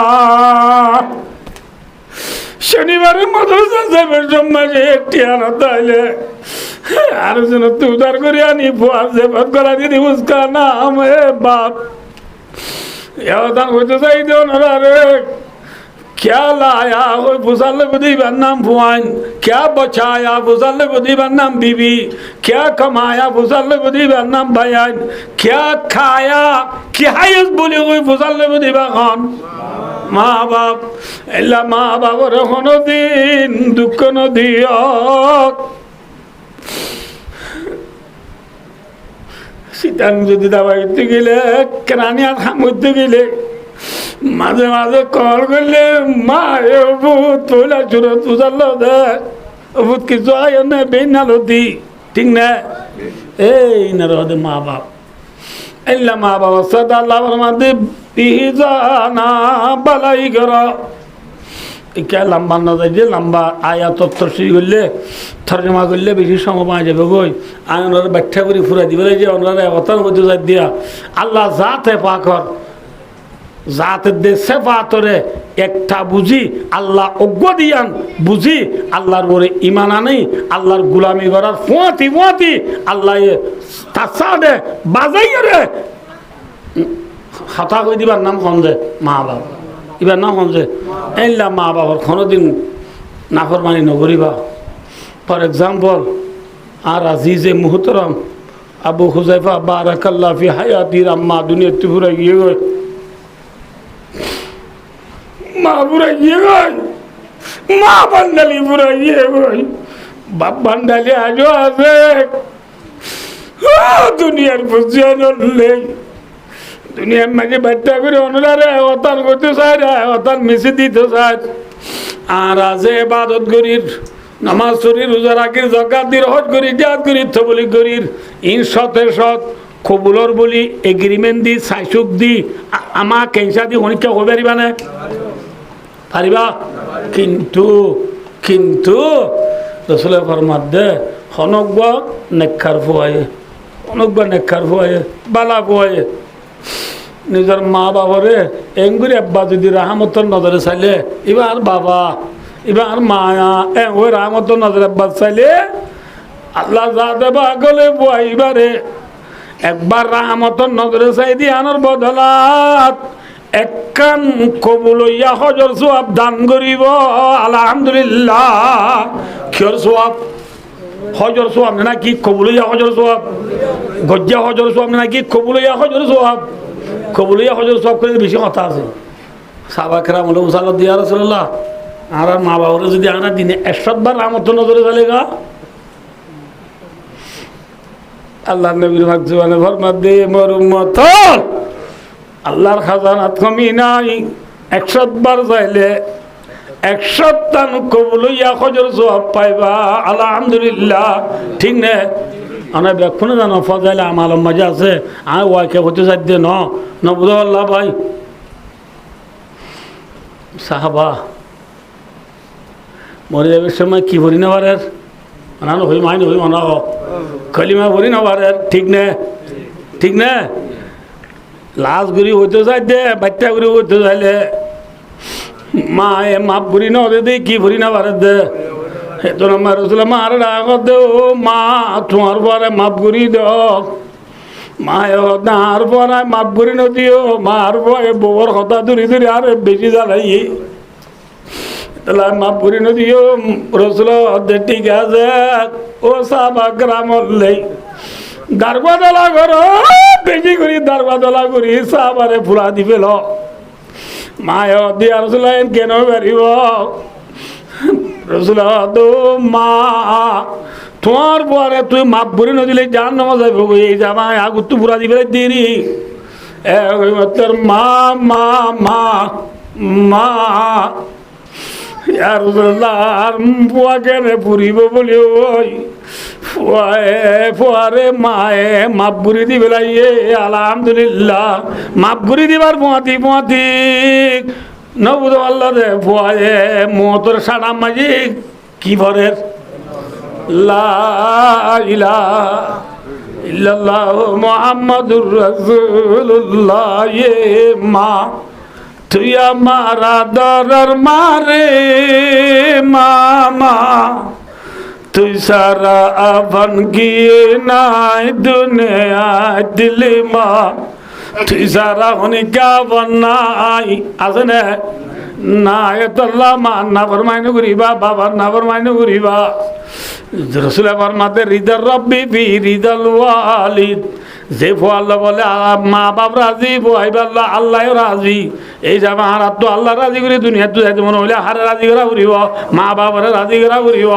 [SPEAKER 1] শনিবারে মাদ্রাসা যাবে জম্মাজে একটি আনা তাইলে আর যেন তুই উদার করে আনি ফুয়া জেবত গলা দিদি উসকা নাম হে বাপ এওদান হইতে চাই দেও না রে क्या लाया वो बुझाले बुद्धि नाम फुआन क्या बचाया बुझाले बुद्धि नाम बीबी क्या कमाया बुझाले बुद्धि नाम बयान क्या खाया क्या इस बोले हुए बुझाले बुद्धि खान माँ बाप एला माँ बाप रखनो दिन दुख न दिया सीतान যদি দাবাইতে গেলে কেরানিয়া খামতে গেলে মাঝে মাঝে কল করলে মা এ ভূত পয়লা চুরে তুজাল দে ভূত কিছু আয় না বেনালো দি ঠিক না এই না রদে মা বাপ এল্লা মা বাবা সাদা আল্লাহ ফরমাতে বিজানা বালাই করা কে লম্বা না যায় যে লম্বা আয়াত তফসির করলে তরজমা করলে বেশি সময় পাওয়া যাবে গই আমি ওনারা ব্যাখ্যা করে ফুরাই দিবে যে ওনারা অবতার হতে যাই দিয়া আল্লাহ জাতে পাকর জাতের দেশে পাতরে একটা বুঝি আল্লাহ অজ্ঞ দিয়ান বুঝি আল্লাহর বলে ইমান আনেই আল্লাহর গুলামি করার ফুয়াতি ফুয়াতি আল্লাহ তাসাদে বাজাই রে হতা করে দিবার নাম খঞ্জে মা বাবা এবার নাম খঞ্জে এইলা মা বাবার কোনোদিন নাফরমানি নগরিবা ফর এক্সাম্পল আর আজিজে মুহতরম আবু হুজাইফা বারাকাল্লাহ ফি হায়াতির আম্মা দুনিয়া ত্রিপুরা গিয়ে গয় মা পুরা গিয়ে গয় মা বান্ডালি পুরা গিয়ে গয় বাপ বান্ডালি আজও আছে দুনিয়ার বুঝিয়ে নেই দুনিয়ার মাঝে বাচ্চা করে অনুরারে অতাল করতে চায় অতাল মিশে দিতে চায় আর আছে এবাদত করির নামাজ শরীর রোজা রাখির জাকাত দির হজ করি জাত করি তবলিগ করির ইন সতে সৎ কবুলর বলি এগ্রিমেন্ট দি সাইসুক দি আমার কেঞ্চা দি অনেকটা হয়ে পারিবা না পারিবা কিন্তু কিন্তু রসুল ফরমাত দে হনজ্ঞ নেক্ষার ফুয়ায়ে অনজ্ঞ নেক্ষার ফুয়ায়ে বালা ফুয়ায়ে নিজের মা বাবারে এঙ্গুরি আব্বা যদি রাহমতর নজরে চাইলে এবার বাবা এবার মায়া ওই রাহমতর নজরে আব্বা চাইলে আল্লাহ যা দেবা গলে বুয়াইবারে একবার রাহমতর নজরে চাই দিয়ে আনার বদলাত একখান কবুল হইয়া হজর সোয়াব দান করিব আলহামদুলিল্লাহ কিয়র সোয়াব হজর সোয়াব নাকি কবুল হইয়া হজর সোয়াব গজ্জা হজর সোয়াব নাকি কবুল হইয়া হজর সোয়াব কবুলিয়া হজর সব করে বেশি কথা আছে সাবাকেরা মূল উসালত দিয়া রাসূলুল্লাহ আর মা বাবারে যদি আনা দিনে 100 বার রাহমত নজরে চলেগা আল্লাহ নবীর মাকজুবানে ফরমাত দে মোর উম্মত আল্লাহর খাজানাত কমি নাই 100 বার চাইলে 100 টান কবুলিয়া হজর সওয়াব পাইবা আলহামদুলিল্লাহ ঠিক না আনা ব্যাকুনে জানো ফজাইলে আমার মজা আছে আমি ওয়াকে হতে চাই দে ন বুঝো আল্লাহ ভাই সাহাবা মরে যাবার সময় কি ভরি না পারের না হই মাইন হই মনা কলিমা ভরি না পারের ঠিক না লাশ গুড়ি হইতে চাই দে বাচ্চা গুড়ি হইতে চাইলে মা এ মাপ ভরি না হতে দে কি ভরি না পারের দে তো আমার রসুল মার ডাক দে ও মা তোমার পরে মাপ করি দাও মা আর পরে মাপ করি নদিও মার পরে বউর কথা ধরি ধরি আর বেশি জ্বালাই তাহলে মাপ করি নদিও রসুল ঠিক আছে ও সাবা গ্রামর নেই দারবা দলা করো বেশি করি দারবা দলা করি সাবারে ফুলা দিবে ল মা দিয়া রসুল কেন বেরিব রসুল্লাহ তো মা তোমার পরে তুই মাপ ভরি নদিলে যার নামা যাবে এই জামায় আগুর তো পুরা দিবে দেরি তোর মা মা মা মা আর পুয়া কেনে পুরিব বলি ওই ফুয়ারে মায়ে মাপ ভরি দিবে আলহামদুলিল্লাহ মাপ ভরি দিবার পোয়াতি পোয়াতি নবুদ আল্লাহ রে ফুয়ায়ে মোতর সারা মাঝি কি ভরের লা ইলাহা ইল্লাল্লাহ মুহাম্মাদুর রাসূলুল্লাহ এ মা তুই আমার আদরের মারে মামা তুই সারা আভন গিয়ে নাই দুনিয়া দিলি মা তুই সারা অনেকা বন্যাই আছে না এতল্লা মা না ফরমাইন করিবা বাবার না ফরমাইন করিবা রসুল ফরমাতে রিদার রব্বি বি রিদাল ওয়ালিদ যে ফো আল্লাহ বলে মা বাপ রাজি বহাইবা আল্লাহ আল্লাহ রাজি এই যাবা হারাত তো আল্লাহ রাজি করে দুনিয়া তো যাইতে মনে হইলে হারে রাজি করা উড়িব মা বাবারে রাজি করা উড়িব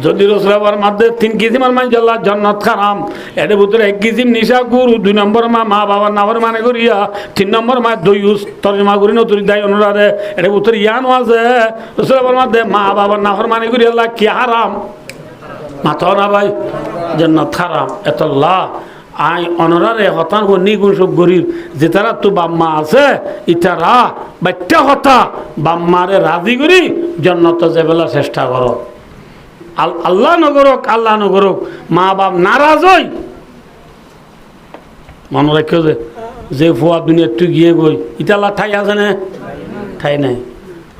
[SPEAKER 1] যদি রসুলাবার মধ্যে 3 কিসিমের মানুষ আল্লাহ জান্নাত খারাম এর ভিতরে 1 কিসিম নিশা গুরু 2 নম্বর মা বাবার নামের মানে করিয়া 3 নম্বর দয়ুস তর্জমা করি নতুন দায় অনুরারে এর ভিতরে ইয়ান আছে রসুলাবার মধ্যে মা বাবার নামের মানে করি আল্লাহ কি হারাম মাথাও না ভাই জান্নাত খারাম এতল্লাহ আই অনরারে হতান নিগুণ সব গরিব যে তারা তো বাম্মা আছে ইতারা বাচ্চা হতা বাম্মারে রাজি করি জান্নাত যাবেলা চেষ্টা করো আল্লাহ নগরক আল্লাহ নগরক মা বাপ নারাজ হই মনে রাখিও যে ফুয়া দুনিয়া তুই গিয়ে গই ইতালা ঠাই আছে না ঠাই নাই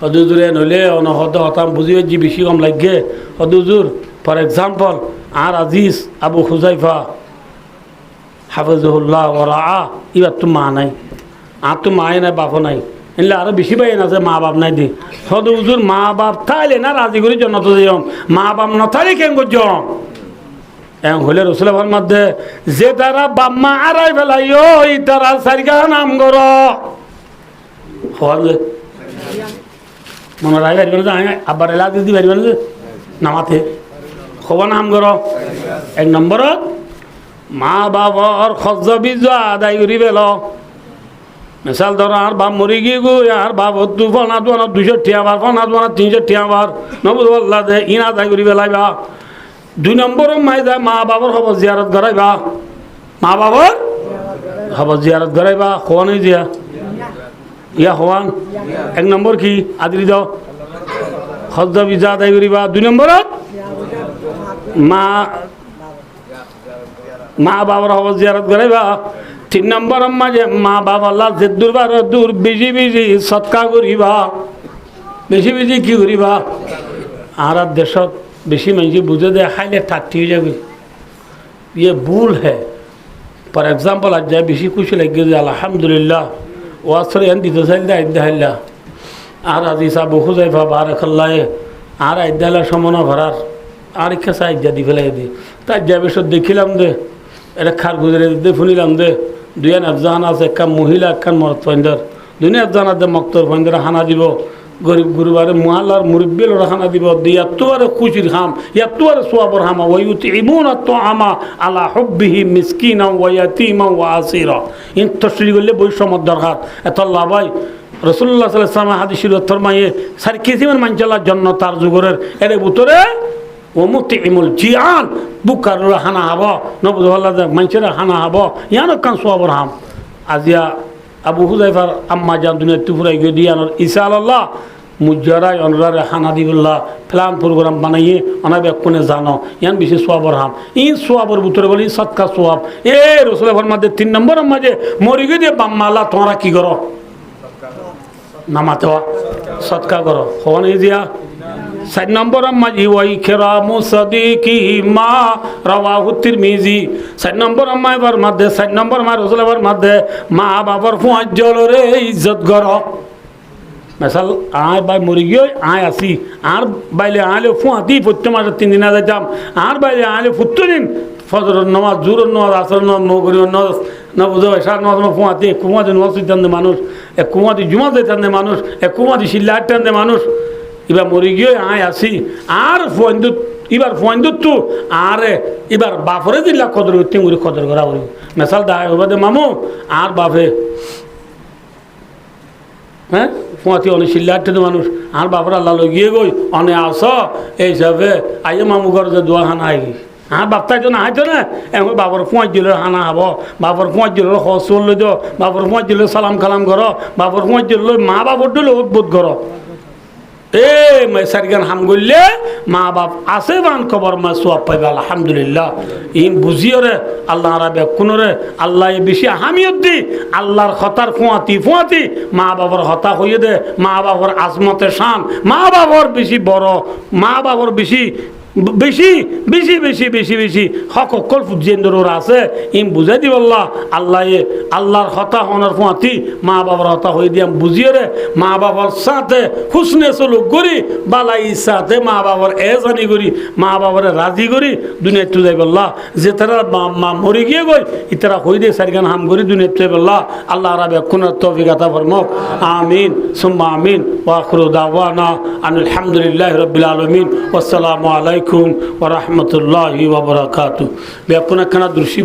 [SPEAKER 1] হদুজুরে নইলে অনহদ হতাম বুঝি যে বেশি কম লাগে হদুজুর ফর এক্সাম্পল আর আজিজ আবু হুজাইফা হাফিজুল্লাহ ওরা এবার তো মা নাই আর তো মায়ে নাই বাপও নাই এলে আরো বেশি পাই না যে মা বাপ নাই দি সদু হুজুর মা বাপ থাইলে না রাজি করি জন্য তো যাম মা বাপ নথাইলে কেন করছম এমন হলে রসুলের মধ্যে যে তারা বাপ মা আড়াই ফেলাই ওই তারা সারিকা নাম কর মনে রাখি পারবেন যে আব্বার এলা দিতে পারবেন যে নামাতে খবর নাম কর 1 নম্বরত মা বাবার খরচ বীজ আদায় করি পেল মিসাল ধরো আর বাপ মরি গিয়ে গো আর বাপ হতো ফোনা দোয়ানা 200 টিয়াবার ফোনা দোয়ানা 300 টিয়াবার নবুজ আল্লাহ দে ইন আদায় করি পেলাইবা 2 নম্বর মাই যায় মা বাবার খবর জিয়ারত করাইবা মা বাবার খবর জিয়ারত করাইবা খোয়ানি দিয়া ইয়া হওয়ান 1 নম্বর কি আদরি দাও খরচ বীজ আদায় করিবা 2 নম্বরত মা বাবার খবর জিয়ারত করাইবা 3 নম্বর মাঝে মা বাবা আল্লাহ যে দুর্বার দূর বেশি বেশি সৎকা করিবা বেশি বেশি কি করিবা আর দেশত বেশি মানুষ বুঝে দেয় খাইলে ঠাট্টি হয়ে যাবে ইয়ে ভুল হ্যাঁ ফর এক্সাম্পল আজ যায় বেশি খুশি লাগে যে আলহামদুলিল্লাহ ওয়াসরে এন দিতে চাইলে আইদাহাল্লা আর আজি সাবু হুজাইফা বারাকাল্লাহে আর আইদাহাল্লা সমনা ভরার আর ইচ্ছা চাই আজ্জা দি ফেলাই দি তাই যা বেশত দেখিলাম দে এটা খার গুজরে দে শুনিলাম দে 2 আফজান আছে একটা মহিলা একখান মরত ফন্দর 2 আফজান আছে মক্তর ফন্দর হানা দিব গরিব গুরুবারে মুআল্লার মুরব্বিল হানা দিব দিয়া তোরে খুশির হাম ইয়া তোরে সওয়াবর হাম ওয়া ইউতিমুনা তুআমা আলা হুব্বিহি মিসকিনা ওয়া ইয়াতীমা ওয়া আসীরা ইন তশরী করলে বৈষম্য দরকার এতল্লাহ ভাই রাসূলুল্লাহ সাল্লাল্লাহু আলাইহি ওয়াসাল্লাম হাদিসের ফরমায়ে সার কিসিমের মানজালা জান্নাত তার যুগরের এর ভিতরে ওমুতিমুল জিয়ান বুকার হানা হব নবুজ আল্লাহ মানুষের হানা হব ইয়ানো কান সোয়াবর হাম আজিয়া আবু হুজাইফার আম্মা জান দুনিয়া তুফুরাই গিয়ে দিয়ানোর ইসা আল্লাহ মুজারাই অনরারে হানা দিবুল্লাহ প্ল্যান প্রোগ্রাম বানাইয়ে অনাবে কোনে জানো ইয়ান বেশি সোয়াবর হাম ইন সোয়াবর ভিতরে বলি সৎকা সোয়াব এ রসুলের মধ্যে 3 নম্বর মাঝে মরি গিয়ে দিয়ে বাম্মা আল্লাহ তোমরা কি করো নামাতে সৎকা করো হওয়া নেই দিয়া 4 নম্বর মাঝি ওই খেরামু সাদিকি মা রাওয়াহু তিরমিজি 4 নম্বর মাইবার মধ্যে 4 নম্বর মা রাসূলের মধ্যে মা বাবার ফুয়াজ্জলরে ইজ্জত করো মিসাল আয় ভাই মরি গিয়ে আয় আসি আর বাইলে আলে ফুয়াতি প্রত্যেক মাসে 3 দিন যাইতাম আর বাইলে আলে প্রত্যেকদিন ফজরের নামাজ জোহরের নামাজ আসরের নামাজ মাগরিবের নামাজ না বুঝো এশার নামাজ ফুয়াতি কুমাদি নামাজ দিতেন মানুষ এক কুমাদি জুমা দিতেন মানুষ এক কুমাদি সিল্লা আটতেন মানুষ এবার মরি গিয়ে আয় আসি আর ফন্দুত এবার ফন্দুত তো আরে এবার বাপরে দিল্লা কদর করতে মুড়ি কদর করা বলি মেসাল দা হবে মামু আর বাপে হ্যাঁ ফুয়াতি অনেক সিল্লাটে মানুষ আর বাপর আল্লাহ গিয়ে গই অনে আস এই হিসাবে আইয়ে মামু ঘর যে দোয়া হানা আই হ্যাঁ বাপ্তাই তো না হাইতো না এমন বাপর 5 দিলের হানা হব বাপর 5 দিলের খরচ চললে দিও বাপর 5 দিলের সালাম কালাম করো বাপর 5 দিলের মা বাপর দিলে উদ্বোধ করো এ সারিগান হাম করলে মা বাপ আছে বান খবর মা সোয়াব পাইবে আলহামদুলিল্লাহ ইন বুঝিও রে আল্লাহ রাবে কোন রে আল্লাহ বেশি হামিয়ত দি আল্লাহর খতার ফুয়াতি ফুয়াতি মা বাবার হতা হইয়ে দে মা বাবার আজমতে শান মা বাবার বেশি বড় মা বাবার বেশি বেশি বেশি বেশি বেশি বেশি হক অকল ফুজিয়েন্দর আছে ইম বুঝাই দিব আল্লাহ আল্লাহ আল্লাহর হতা হনার ফুয়াতি মা বাবার হতা হয়ে দিয়াম বুঝিয়ে রে মা বাবার সাথে হুসনে সলুক করি বালাই সাথে মা বাবার জানি করি মা বাবার রাজি করি দুনিয়া তু যাই বললা যে তারা মা মরে গিয়ে গই ইতারা হই দিয়ে সারিগান হাম করি দুনিয়া তু বললা আল্লাহ রাবে কোনার তৌফিক আতা ফরমাক আমিন সুম্মা আমিন ওয়া আখিরু দাওয়ানা আলহামদুলিল্লাহি রাব্বিল আলামিন ওয়াসসালামু আলাইকুম ওয়া রাহমাতুল্লাহি ওয়া বারাকাতুহু বেপনা কানা দুরশি